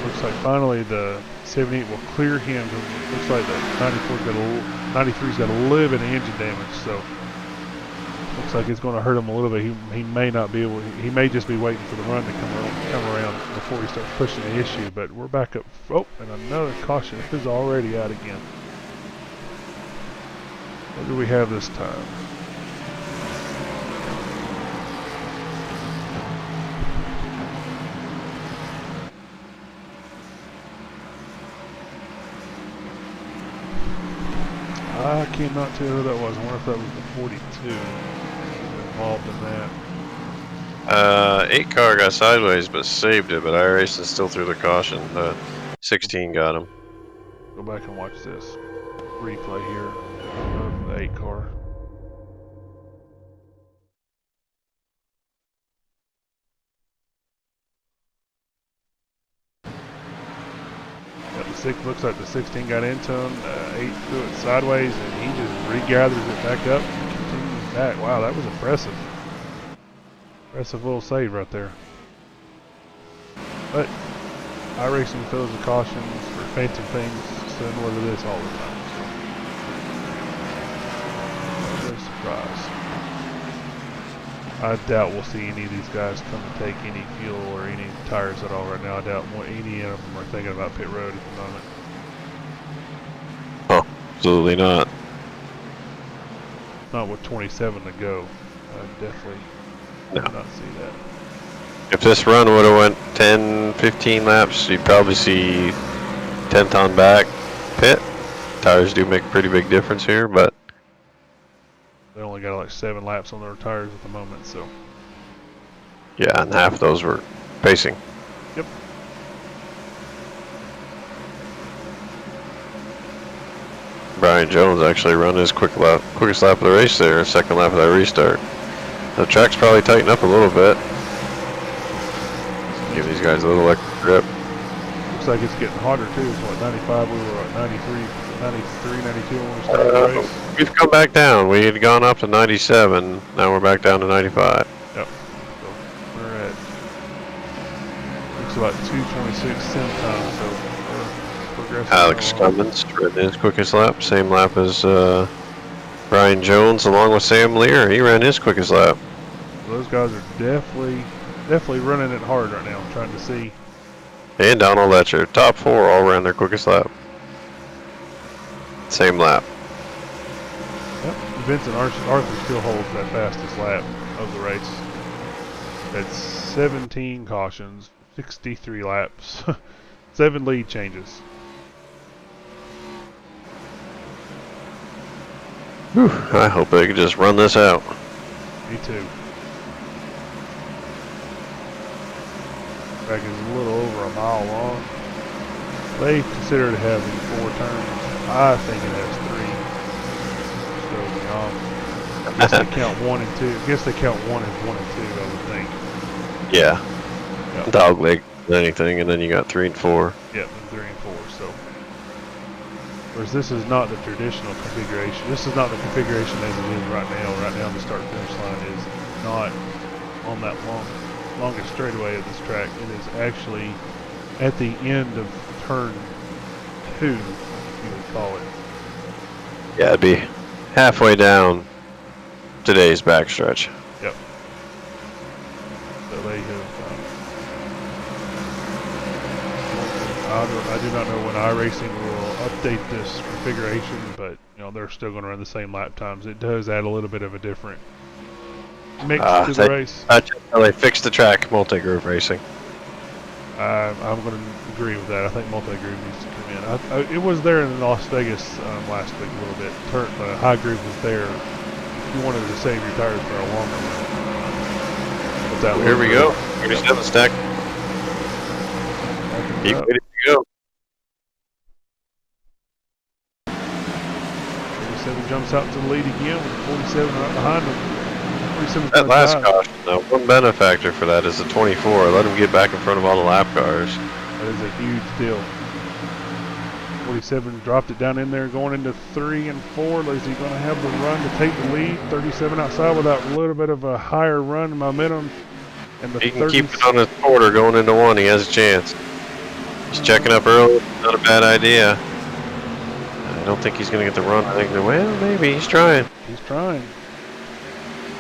Looks like finally the 78 will clear him. Looks like the 93's got a little bit of engine damage, so looks like it's going to hurt him a little bit. He may not be able. He may just be waiting for the run to come around before he starts pushing the issue. But we're back up. Oh, and another caution is already out again. What do we have this time? I cannot tell who that was. I wonder if that was the 42 involved in that. 8 car got sideways but saved it, but iRacing still threw the caution. 16 got him. Go back and watch this replay here of the 8 car. Looks like the 16 got into him. 8 threw it sideways, and he just regathers it back up and continues back. Wow, that was impressive. Impressive little save right there. But iRacing throws the cautions for phantom things similar to this all the time. So, no surprise. I doubt we'll see any of these guys come and take any fuel or any tires at all right now. I doubt any of them are thinking about pit road at the moment. Oh, absolutely not. Not with 27 to go. Definitely I did not see that. If this run would have went 10, 15 laps, you'd probably see 10th on back pit. Tires do make a pretty big difference here, but They only got like 7 laps on their tires at the moment, so. yeah, and half of those were pacing. Yep. Brian Jones actually run his quickest lap of the race there, second lap of that restart. The track's probably tightened up a little bit. Give these guys a little extra grip. Looks like it's getting hotter too. It's what, 95, we were at 93, 92 when we started the race. We've come back down. We had gone up to 97. Now we're back down to 95. Yep. So we're at, looks about 2:26 sim time, so we're progressing. Alex Cummins ran his quickest lap. Same lap as Brian Jones along with Sam Lear. He ran his quickest lap. Those guys are definitely running it hard right now, trying to see. And Donald Letcher. Top 4 all ran their quickest lap. Same lap. Yep. Vincent Arthur still holds that fastest lap of the race. That's 17 cautions, 63 laps, 7 lead changes. Whew, I hope they could just run this out. Me too. Track is a little over a mile long. They consider it having 4 turns. I think it has 3. Throws me off. I guess they count 1 and 2. I guess they count 1 as 1 and 2, I would think. Yeah. Yep. Dog leg, anything, and then you got 3 and 4. Yep, and 3 and 4. So, whereas this is not the traditional configuration. This is not the configuration as it is right now. Right now, the start-finish line is not on that longest straightaway of this track. It is actually at the end of turn 2, you would call it. Yeah, it'd be halfway down today's backstretch. Yep. So they have. I do not know when iRacing will update this configuration, but you know they're still going to run the same lap times. It does add a little bit of a different mix to the race. They fixed the track, multi-groove racing. I'm going to agree with that. I think multi-groove needs to come in. It was there in Las Vegas last week a little bit. The high groove was there. If you wanted to save your tires for a longer run. Here we go. 37 stack. Keep ready to go. 47 jumps out to the lead again with 47 right behind him. That last caution, though, one benefactor for that is the 24. Let him get back in front of all the lap cars. That is a huge deal. 47 dropped it down in there, going into 3 and 4. Is he going to have the run to take the lead? 37 outside with that little bit of a higher run momentum. And the he can keep it on his quarter going into 1. He has a chance. He's checking up early. Not a bad idea. I don't think he's going to get the run. I think, well, maybe he's trying. He's trying.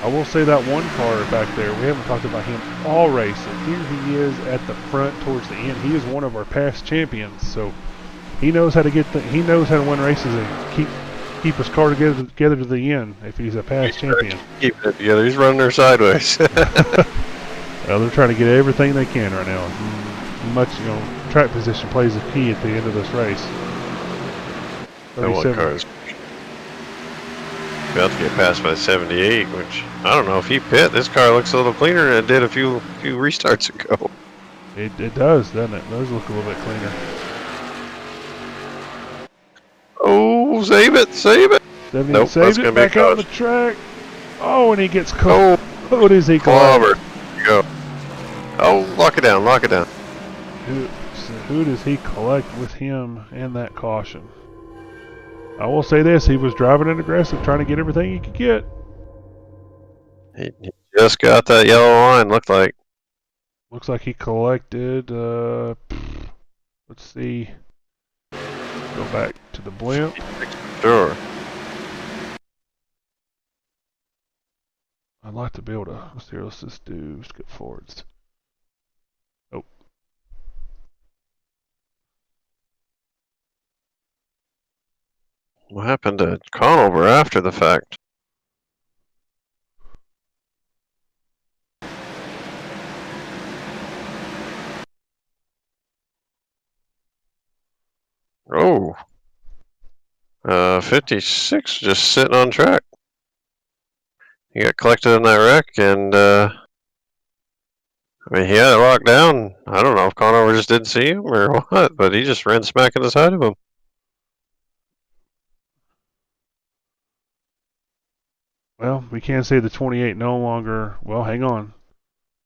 I will say that one car back there, we haven't talked about him all race. And here he is at the front towards the end. He is one of our past champions, so he knows how to he knows how to win races and keep his car together to the end if he's a past champion. Keeping it together. He's running her sideways. Well, they're trying to get everything they can right now. Track position plays a key at the end of this race. 37. About to get passed by 78, which I don't know if he pit. This car looks a little cleaner than it did a few restarts ago. It does, doesn't it? It does look a little bit cleaner. Oh, save it! 70 Nope, saved it back out on the track. Oh, and he gets caught. Oh, what is he called? Go. Oh, lock it down. Who does he collect with him and that caution? I will say this, he was driving it aggressive, trying to get everything he could get. He just got that yellow line, looked like. Looks like he collected, let's see. Go back to the blimp. Sure. I'd like to be able to, let's just do skip forwards. Oh. What happened to Conover after the fact? Oh. 56 just sitting on track. He got collected in that wreck, and I mean, he had it locked down. I don't know if Conover just didn't see him or what, but he just ran smack in the side of him. Well, we can say the 28 no longer. Well, hang on.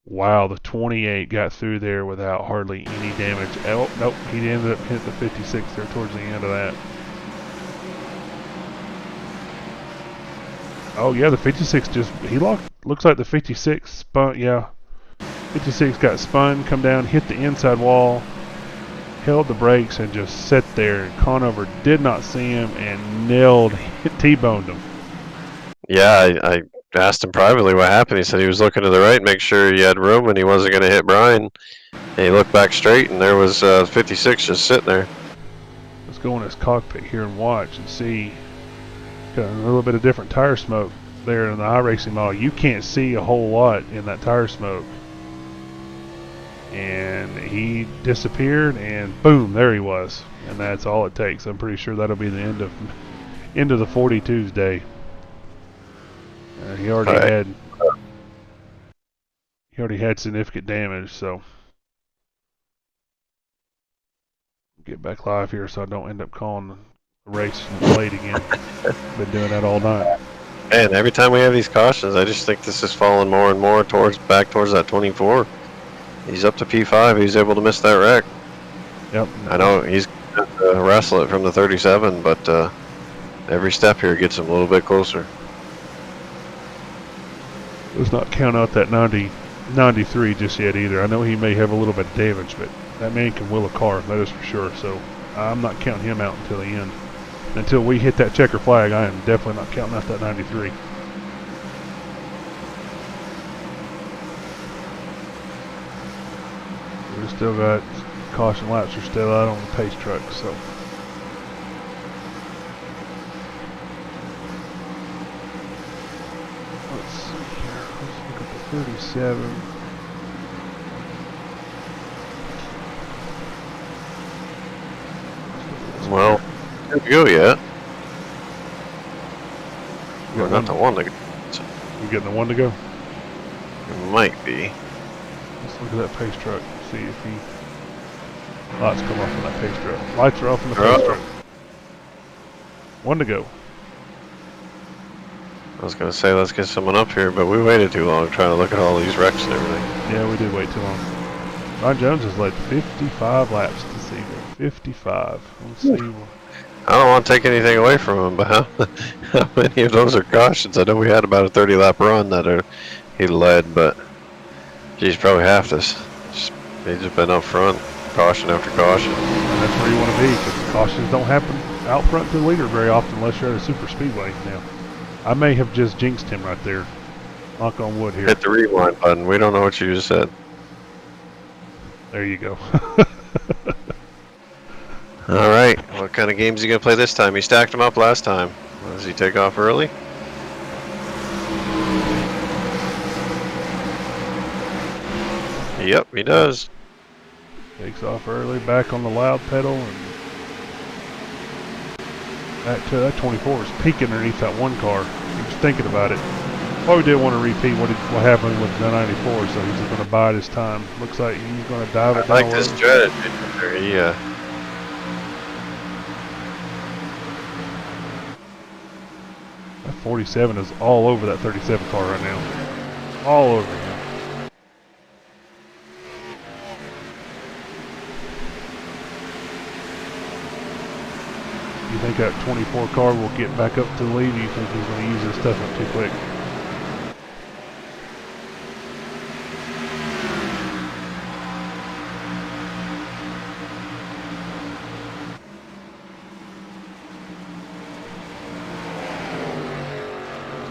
Wow, the 28 got through there without hardly any damage. Oh, nope, he ended up hitting the 56 there towards the end of that. Oh yeah, the 56 just looks like the 56 spun. Yeah, 56 got spun, come down, hit the inside wall, held the brakes, and just sat there. And Conover did not see him and T-boned him. Yeah, I asked him privately what happened. He said he was looking to the right, make sure he had room, and he wasn't going to hit Brian. And he looked back straight, and there was 56 just sitting there. Let's go in his cockpit here and watch and see. Got a little bit of different tire smoke there in the iRacing model. You can't see a whole lot in that tire smoke. And he disappeared, and boom, there he was. And that's all it takes. I'm pretty sure that'll be the end of the 42's day. He already had significant damage, so get back live here so I don't end up calling the race late again. Been doing that all night. And every time we have these cautions, I just think this is falling more and more back towards that 24. He's up to P5. He's able to miss that wreck. Yep. I know he's going to wrestle it from the 37, but every step here gets him a little bit closer. Let's not count out that 93 just yet either. I know he may have a little bit of damage, but that man can wheel a car, that is for sure. So I'm not counting him out until the end. Until we hit that checker flag, I am definitely not counting out that 93. We still got caution laps are still out on the pace truck, so. Let's see here. Let's look at the 37. Well, here we go yet. We're not the one to go. You getting the one to go? It might be. Let's look at that pace truck. See if he. Lights come off on that pace truck. Lights are off on the pace truck. One to go. I was going to say let's get someone up here, but we waited too long trying to look at all these wrecks and everything. Yeah, we did wait too long. Ron Jones has led 55 laps this season. 55. Let's see. I don't want to take anything away from him, but how many of those are cautions? I know we had about a 30-lap run that he led, but geez, probably half this. He's just been up front, caution after caution. And that's where you want to be, because cautions don't happen out front to the leader very often unless you're at a super speedway. Now, I may have just jinxed him right there. Knock on wood here. Hit the rewind button. We don't know what you just said. There you go. All right. What kind of games are you going to play this time? He stacked them up last time. Does he take off early? Yep, he does. Takes off early, back on the loud pedal, and that 24 is peeking underneath that one car. He was thinking about it. Probably didn't want to repeat what happened with the 94, so he's just going to bide his time. Looks like he's going to dive it down. I like this strategy. Yeah. That 47 is all over that 37 car right now. All over him. You think that 24 car will get back up to the lead, or you think he's going to use his stuff up too quick?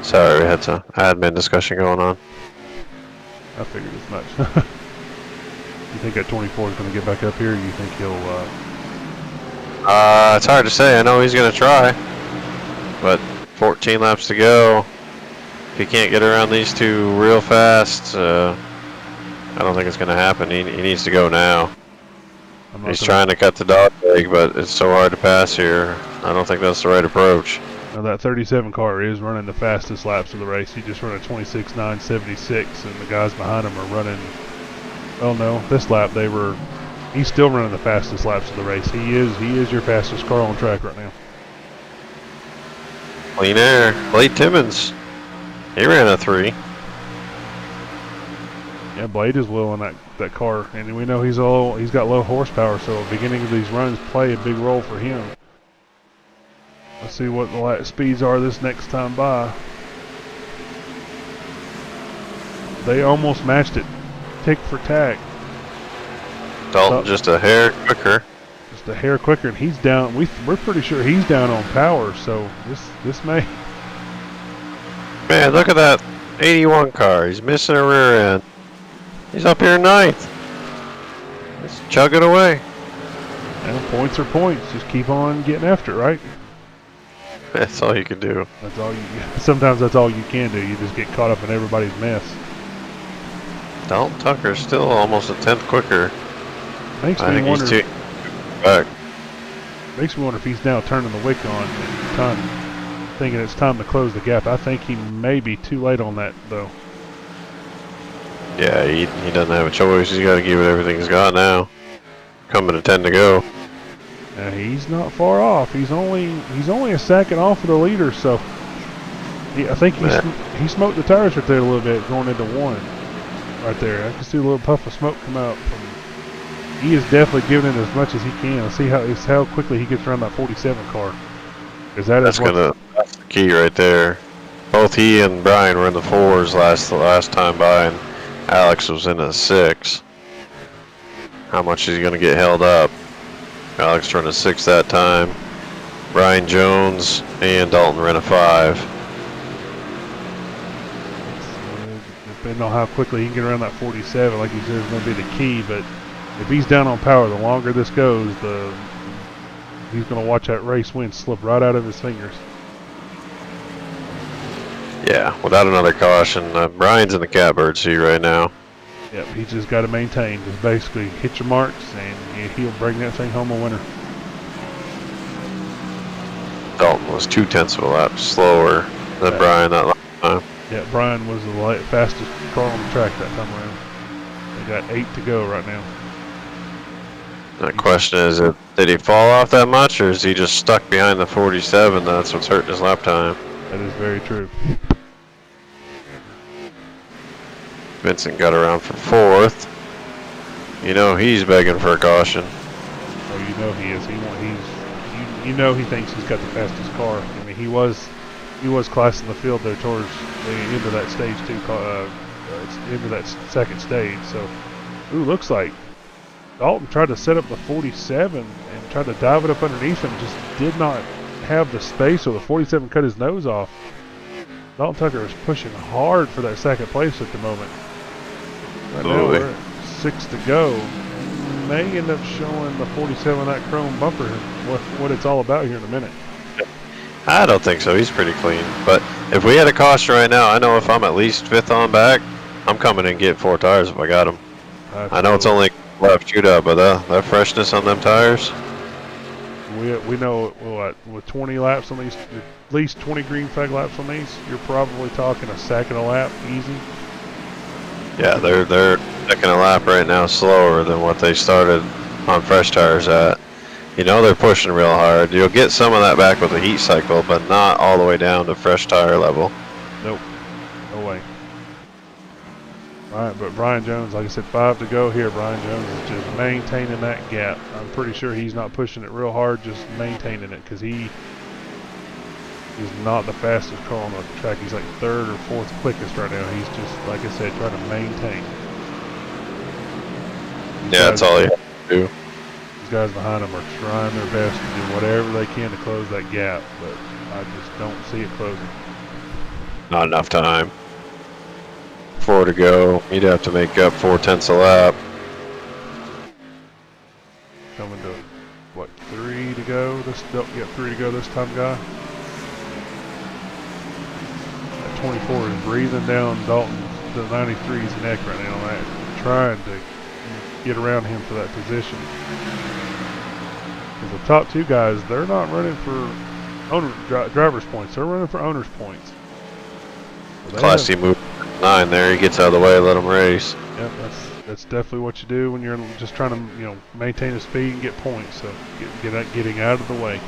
Sorry, we had some admin discussion going on. I figured as much. You think that 24 is going to get back up here, or you think he'll... It's hard to say. I know he's going to try, but 14 laps to go. If he can't get around these two real fast, I don't think it's going to happen. He needs to go now. He's trying to cut the dog leg, but it's so hard to pass here. I don't think that's the right approach. Now that 37 car is running the fastest laps of the race. He just ran a 26.976, and the guys behind him are running. Oh no, this lap he's still running the fastest laps of the race. He is your fastest car on track right now. Clean air. Blade Timmons. He ran a 3. Yeah, Blade is low on that car, and we know he's got low horsepower, so the beginning of these runs play a big role for him. Let's see what the lap speeds are this next time by. They almost matched it, tick for tack. Dalton just a hair quicker. Just a hair quicker, and he's down. We're pretty sure he's down on power, so this may. Man, look at that 81 car. He's missing a rear end. He's up here 9th. Let's chug it away. And points are points. Just keep on getting after it, right? That's all you can do. That's all you. Sometimes that's all you can do. You just get caught up in everybody's mess. Dalton Tucker's still almost a 10th quicker. Makes I me think wonder. he's back. Makes me wonder if he's now turning the wick on and thinking it's time to close the gap. I think he may be too late on that though. Yeah, he doesn't have a choice. He's got to give it everything he's got now. Coming to 10 to go. Now he's not far off. He's only a second off of the leader, so I think he smoked the tires right there a little bit going into 1. Right there, I can see a little puff of smoke come out from. He is definitely giving it as much as he can. Let's see how quickly he gets around that 47 car. Because that's the key right there. Both he and Brian were in the 4s the last time by, and Alex was in a 6. How much is he going to get held up? Alex ran a 6 that time. Brian Jones and Dalton ran a 5. Depending on how quickly he can get around that 47, like you said, is going to be the key. But if he's down on power, the longer this goes, he's going to watch that race win slip right out of his fingers. Yeah, without another caution. Brian's in the catbird seat right now. Yep, he's just got to maintain. Just basically hit your marks, and he'll bring that thing home a winner. Dalton was 0.2 of a lap slower than Brian that last time. Yeah, Brian was the fastest car on the track that time around. They got 8 to go right now. The question is, did he fall off that much, or is he just stuck behind the 47? That's what's hurting his lap time. That is very true. Vincent got around for 4th. You know he's begging for a caution. Oh, you know he is. You know he thinks he's got the fastest car. I mean, he was classing the field there towards the end of that stage too. Into that second stage. So, looks like Dalton tried to set up the 47 and tried to dive it up underneath him. Just did not have the space, so the 47 cut his nose off. Dalton Tucker is pushing hard for that second place at the moment. Right now we're at 6 to go. May end up showing the 47 that chrome bumper what it's all about here in a minute. I don't think so. He's pretty clean. But if we had a caution right now, I know if I'm at least 5th on back, I'm coming in and get 4 tires if I got them. I know it's only left shootout, but that freshness on them tires. We know with 20 laps on these, at least 20 green flag laps on these, you're probably talking a second a lap easy. Yeah, they're second a lap right now slower than what they started on fresh tires at. You know they're pushing real hard. You'll get some of that back with the heat cycle, but not all the way down to fresh tire level. Nope, no way. All right, but Brian Jones, like I said, 5 to go here. Brian Jones is just maintaining that gap. I'm pretty sure he's not pushing it real hard, just maintaining it, because he is not the fastest car on the track. He's like 3rd or 4th quickest right now. He's just, like I said, trying to maintain. Yeah, that's all you have to do. These guys behind him are trying their best to do whatever they can to close that gap, but I just don't see it closing. Not enough time. 4 to go. You'd have to make up 4/10 a lap. Coming to, what, 3 to go? Don't get 3 to go this time, guy. That 24 is breathing down Dalton, the 93's neck right now. Trying to get around him for that position. Because the top two guys, they're not running for driver's points. They're running for owner's points. So Classy move 9 there. He gets out of the way, let him race. Yep, that's definitely what you do when you're just trying to maintain a speed and get points. So getting out of the way.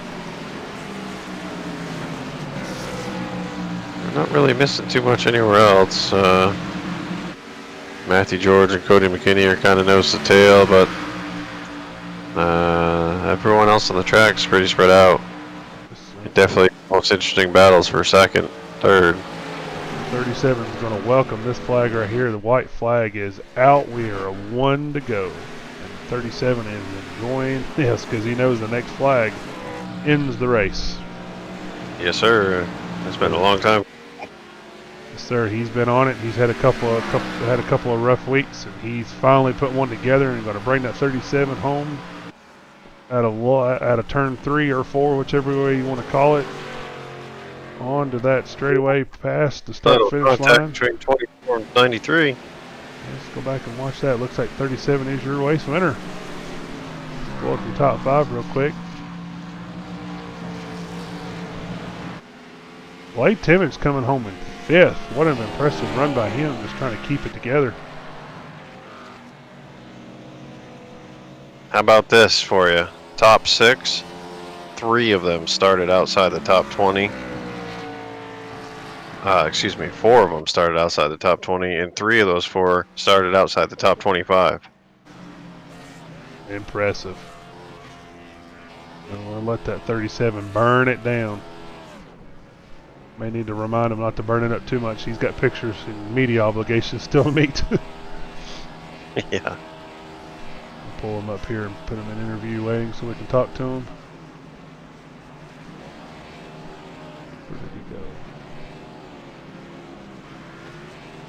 We're not really missing too much anywhere else. Matthew George and Cody McKinney are kind of nose to tail, but everyone else on the track's pretty spread out. Definitely most interesting battles for second, third. 37 is going to welcome this flag right here. The white flag is out. We are 1 to go. And 37 is enjoying this because he knows the next flag ends the race. Yes, sir. It's been a long time. Yes, sir. He's been on it. He's had a couple of rough weeks, and he's finally put one together and going to bring that 37 home out of turn 3 or 4, whichever way you want to call it. On to that straightaway past the start-finish line. Between 24 and 93. Let's go back and watch that. Looks like 37 is your race winner. Go up to the top 5 real quick. Blake Timmons coming home in 5th. What an impressive run by him, just trying to keep it together. How about this for you? Top 6, 3 of them started outside the top 20. 4 of them started outside the top 20, and 3 of those 4 started outside the top 25. Impressive. And we'll let that 37 burn it down. May need to remind him not to burn it up too much. He's got pictures and media obligations still to meet. Yeah. I'll pull him up here and put him in interview waiting so we can talk to him. Where did he go?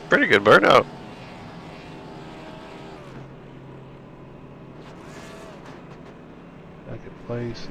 Pretty good burnout. Second place.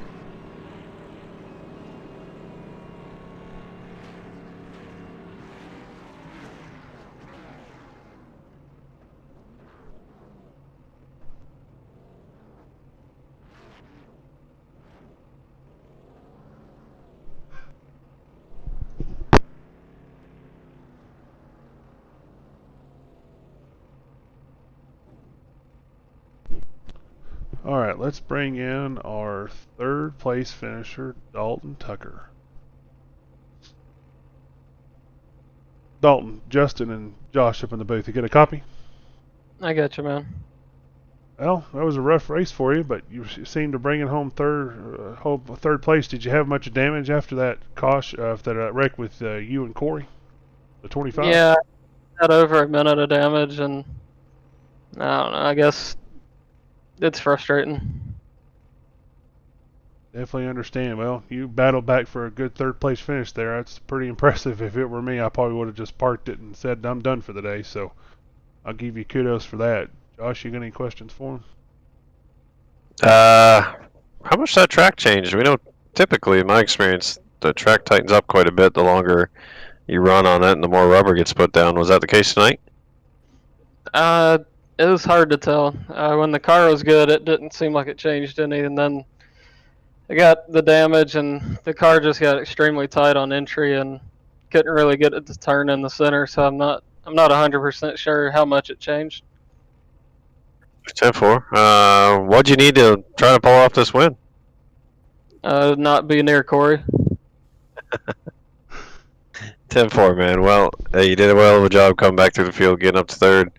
All right, let's bring in our 3rd place finisher, Dalton Tucker. Dalton, Justin, and Josh up in the booth. You get a copy? I got you, man. Well, that was a rough race for you, but you seemed to bring it home third place. Did you have much damage after that wreck with you and Corey, the 25? Yeah, I had over a minute of damage, and I don't know. I guess it's frustrating. Definitely understand. Well, you battled back for a good 3rd place finish there. That's pretty impressive. If it were me, I probably would have just parked it and said I'm done for the day. So I'll give you kudos for that. Josh, you got any questions for him? How much that track changed? We know typically, in my experience, the track tightens up quite a bit the longer you run on it and the more rubber gets put down. Was that the case tonight? It was hard to tell. When the car was good, it didn't seem like it changed any, and then I got the damage, and the car just got extremely tight on entry and couldn't really get it to turn in the center. So I'm not 100% sure how much it changed. 10-4. What'd you need to try to pull off this win? Not be near Corey. 10-4, man. Well, you did a well of a job coming back through the field, getting up to 3rd.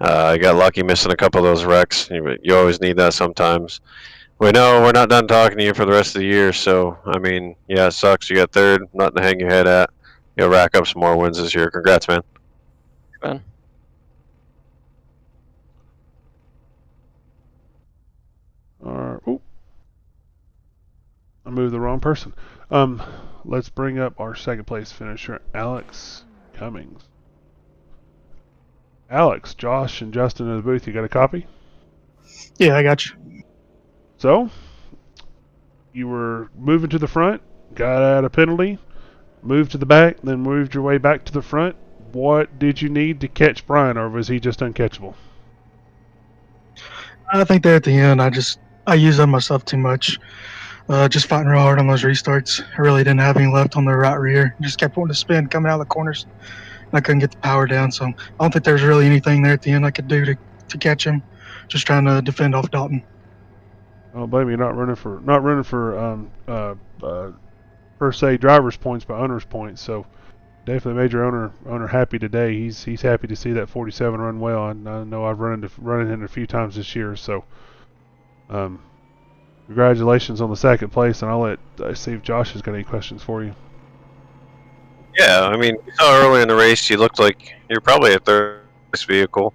I got lucky missing a couple of those wrecks. You always need that sometimes. We know we're not done talking to you for the rest of the year, so, I mean, yeah, it sucks. You got 3rd, nothing to hang your head at. You'll rack up some more wins this year. Congrats, man. Man. Ooh. I moved the wrong person. Let's bring up our 2nd place finisher, Alex Cummings. Alex, Josh, and Justin in the booth. You got a copy? Yeah, I got you. So, you were moving to the front, got out a penalty, moved to the back, then moved your way back to the front. What did you need to catch Brian, or was he just uncatchable? I think there at the end, I used up myself too much. Just fighting real hard on those restarts. I really didn't have any left on the right rear. Just kept wanting to spin coming out of the corners. And I couldn't get the power down. So I don't think there's really anything there at the end I could do to catch him. Just trying to defend off Dalton. I don't blame you not running for per se driver's points, but owner's points. So definitely made your owner happy today. He's happy to see that 47 run well. I know I've run into a few times this year. So congratulations on the second place, and I'll see if Josh has got any questions for you. Yeah, I mean, you saw early in the race, you looked like you're probably a third place vehicle.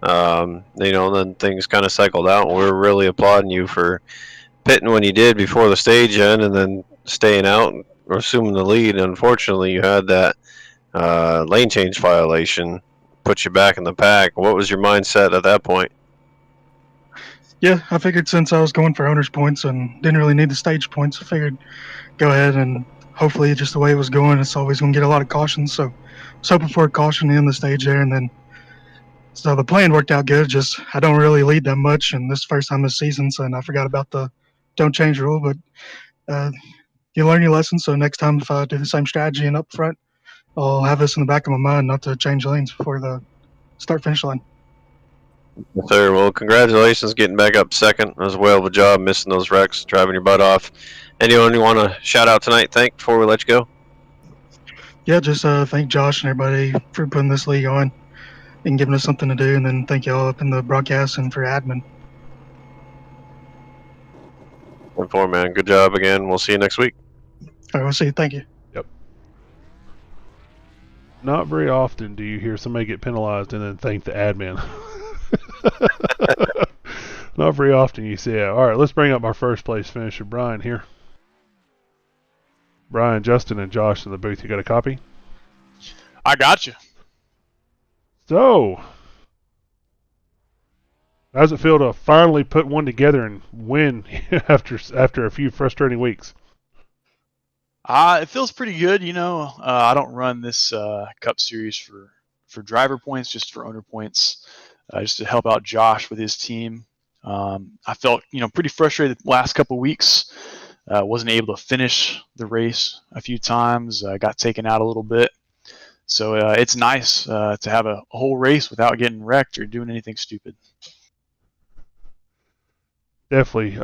And then things kind of cycled out, and we were really applauding you for pitting when you did before the stage end, and then staying out or assuming the lead. Unfortunately, you had that lane change violation, put you back in the pack. What was your mindset at that point? Yeah, I figured since I was going for owner's points and didn't really need the stage points, I figured go ahead and hopefully just the way it was going, it's always going to get a lot of cautions. So I was hoping for a caution in the stage there, and then so the plan worked out good. Just I don't really lead that much, and this is the first time this season, so and I forgot about the don't change rule. But you learn your lesson. So next time, if I do the same strategy and up front, I'll have this in the back of my mind not to change lanes before the start finish line. Yes, sir. Well, congratulations getting back up second. That was a whale of a job, missing those wrecks, driving your butt off. Anyone you want to shout out tonight, thank, before we let you go? Yeah, just thank Josh and everybody for putting this league on and giving us something to do, and then thank y'all up in the broadcast and for admin. 1-4, man. Good job again. We'll see you next week. All right, we'll see you. Thank you. Yep. Not very often do you hear somebody get penalized and then thank the admin. Not very often you see it. All right, let's bring up our first place finisher, Brian, here. Brian, Justin, and Josh in the booth. You got a copy? I got you. So, how does it feel to finally put one together and win after a few frustrating weeks? It feels pretty good. I don't run this Cup Series for driver points, just for owner points, just to help out Josh with his team. I felt, pretty frustrated the last couple of weeks. Wasn't able to finish the race a few times. Got taken out a little bit. So it's nice to have a whole race without getting wrecked or doing anything stupid. Definitely.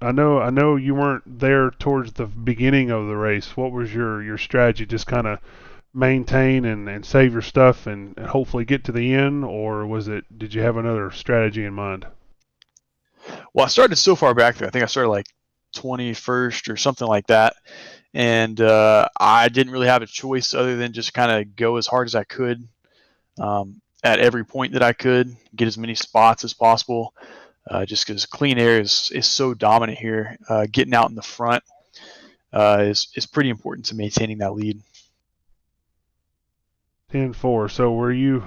I know you weren't there towards the beginning of the race. What was your strategy? Just kind of maintain and save your stuff and hopefully get to the end, or did you have another strategy in mind? Well, I started so far back there. I think I started like 21st or something like that. And I didn't really have a choice other than just kind of go as hard as I could at every point that I could, get as many spots as possible, just because clean air is so dominant here. Getting out in the front is pretty important to maintaining that lead. 10-4. So were you,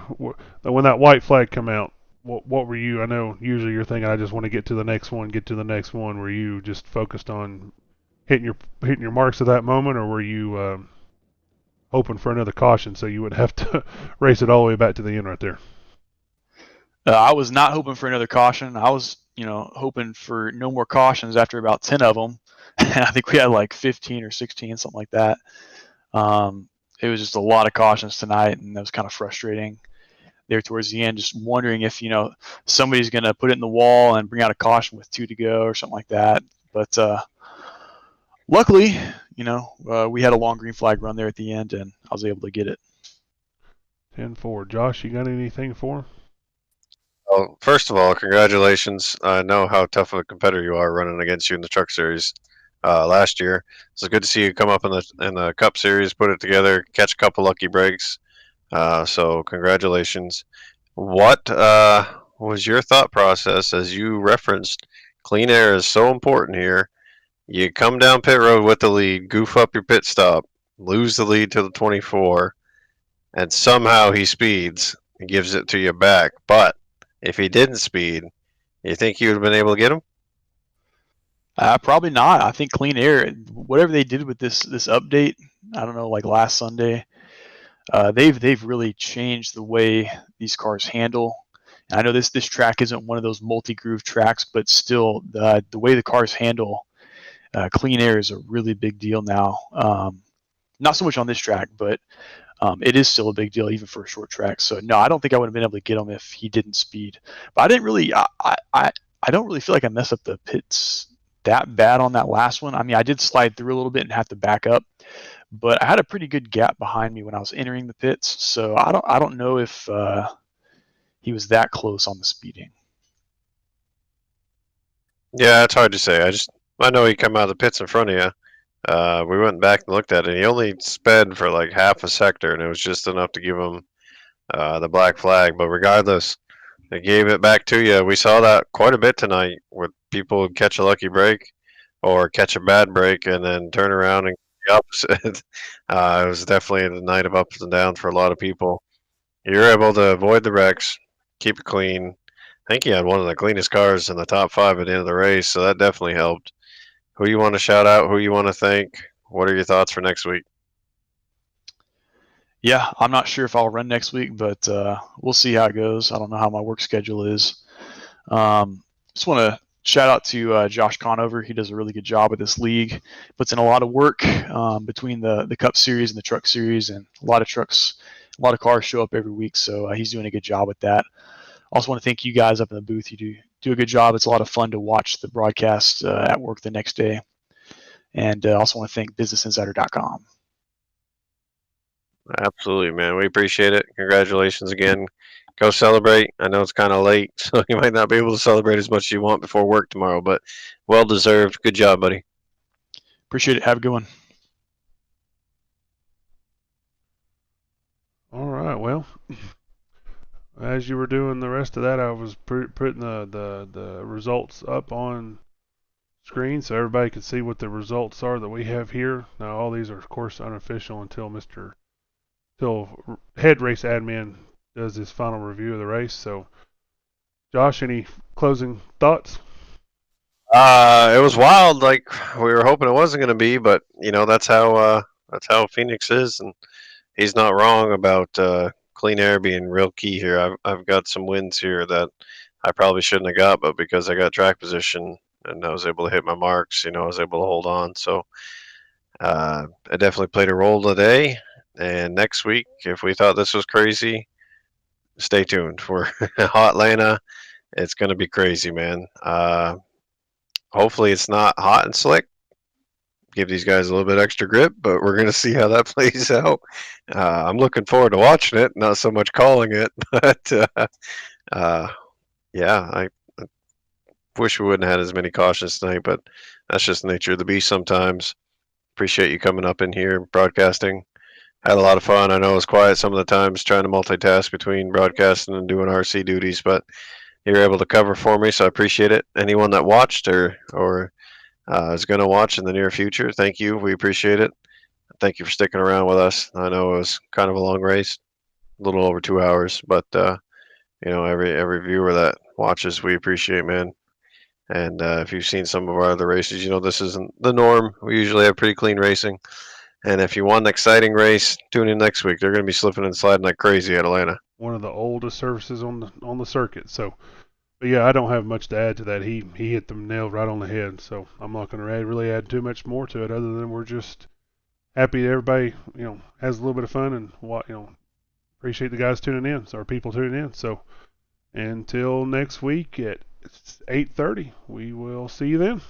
when that white flag come out, what were you? I know usually you're thinking, I just want to get to the next one. Were you just focused on hitting your marks at that moment, or were you hoping for another caution so you would have to race it all the way back to the end right there? I was not hoping for another caution. I was, hoping for no more cautions after about 10 of them. And I think we had like 15 or 16, something like that. It was just a lot of cautions tonight, and that was kind of frustrating there towards the end, just wondering if, somebody's going to put it in the wall and bring out a caution with 2 to go or something like that. But luckily, we had a long green flag run there at the end, and I was able to get it. 10-4. Josh, you got anything for him? Well, first of all, congratulations. I know how tough of a competitor you are running against you in the Truck Series last year. It's good to see you come up in the Cup Series, put it together, catch a couple lucky breaks. So congratulations. What was your thought process as you referenced clean air is so important here? You come down pit road with the lead, goof up your pit stop, lose the lead to the 24, and somehow he speeds and gives it to you back. But if he didn't speed, you think you would have been able to get him? Probably not. I think clean air, whatever they did with this update, I don't know, like last Sunday, they've really changed the way these cars handle And I know this track isn't one of those multi-groove tracks, but still the way the cars handle clean air is a really big deal now. Not so much on this track, but it is still a big deal even for a short track. So no, I don't think I would have been able to get him if he didn't speed. But I didn't really, I don't really feel like I messed up the pits that bad on that last one. I mean, I did slide through a little bit and have to back up, but I had a pretty good gap behind me when I was entering the pits. So I don't know if he was that close on the speeding. Yeah, it's hard to say. I know he come out of the pits in front of you. We went back and looked at it. He only sped for like half a sector, and it was just enough to give him the black flag. But regardless, they gave it back to you. We saw that quite a bit tonight, where people catch a lucky break or catch a bad break and then turn around and the opposite. It was definitely the night of ups and downs for a lot of people. You're able to avoid the wrecks, keep it clean. I think he had one of the cleanest cars in the top 5 at the end of the race, so that definitely helped. Who you want to shout out? Who you want to thank? What are your thoughts for next week? Yeah, I'm not sure if I'll run next week, but we'll see how it goes. I don't know how my work schedule is. Just want to shout out to Josh Conover. He does a really good job with this league. Puts in a lot of work between the Cup Series and the Truck Series, and a lot of cars show up every week. So he's doing a good job with that. Also want to thank you guys up in the booth. You do a good job. It's a lot of fun to watch the broadcast at work the next day. And also want to thank BusinessInsider.com. Absolutely, man. We appreciate it. Congratulations again. Go celebrate. I know it's kind of late, so you might not be able to celebrate as much as you want before work tomorrow, but well deserved. Good job, buddy. Appreciate it. Have a good one. All right. Well, as you were doing the rest of that, I was putting the results up on screen so everybody can see what the results are that we have here. Now, all these are, of course, unofficial until head race admin does his final review of the race. So, Josh, any closing thoughts? It was wild, like we were hoping it wasn't going to be, but that's how Phoenix is, and he's not wrong about clean air being real key here. I've got some wins here that I probably shouldn't have got, but because I got track position and I was able to hit my marks, I was able to hold on. So I definitely played a role today. And next week, if we thought this was crazy, stay tuned for Hot Atlanta. It's going to be crazy, man. Hopefully it's not hot and slick. Give these guys a little bit extra grip, but we're going to see how that plays out. I'm looking forward to watching it, not so much calling it, but yeah, I wish we wouldn't have had as many cautions tonight, but that's just the nature of the beast sometimes. Appreciate you coming up in here broadcasting. Had a lot of fun. I know it was quiet some of the times trying to multitask between broadcasting and doing RC duties, but you were able to cover for me, so I appreciate it. Anyone that watched or is going to watch in the near future, thank you. We appreciate it. Thank you for sticking around with us. I know it was kind of a long race, a little over 2 hours, but every viewer that watches, we appreciate, man. And if you've seen some of our other races, this isn't the norm. We usually have pretty clean racing. And if you want an exciting race, tune in next week. They're going to be slipping and sliding like crazy at Atlanta. One of the oldest surfaces on the circuit. So, but yeah, I don't have much to add to that. He hit the nail right on the head. So I'm not going to really add too much more to it, other than we're just happy that everybody has a little bit of fun and appreciate the guys tuning in, so our people tuning in. So until next week at 8:30, we will see you then.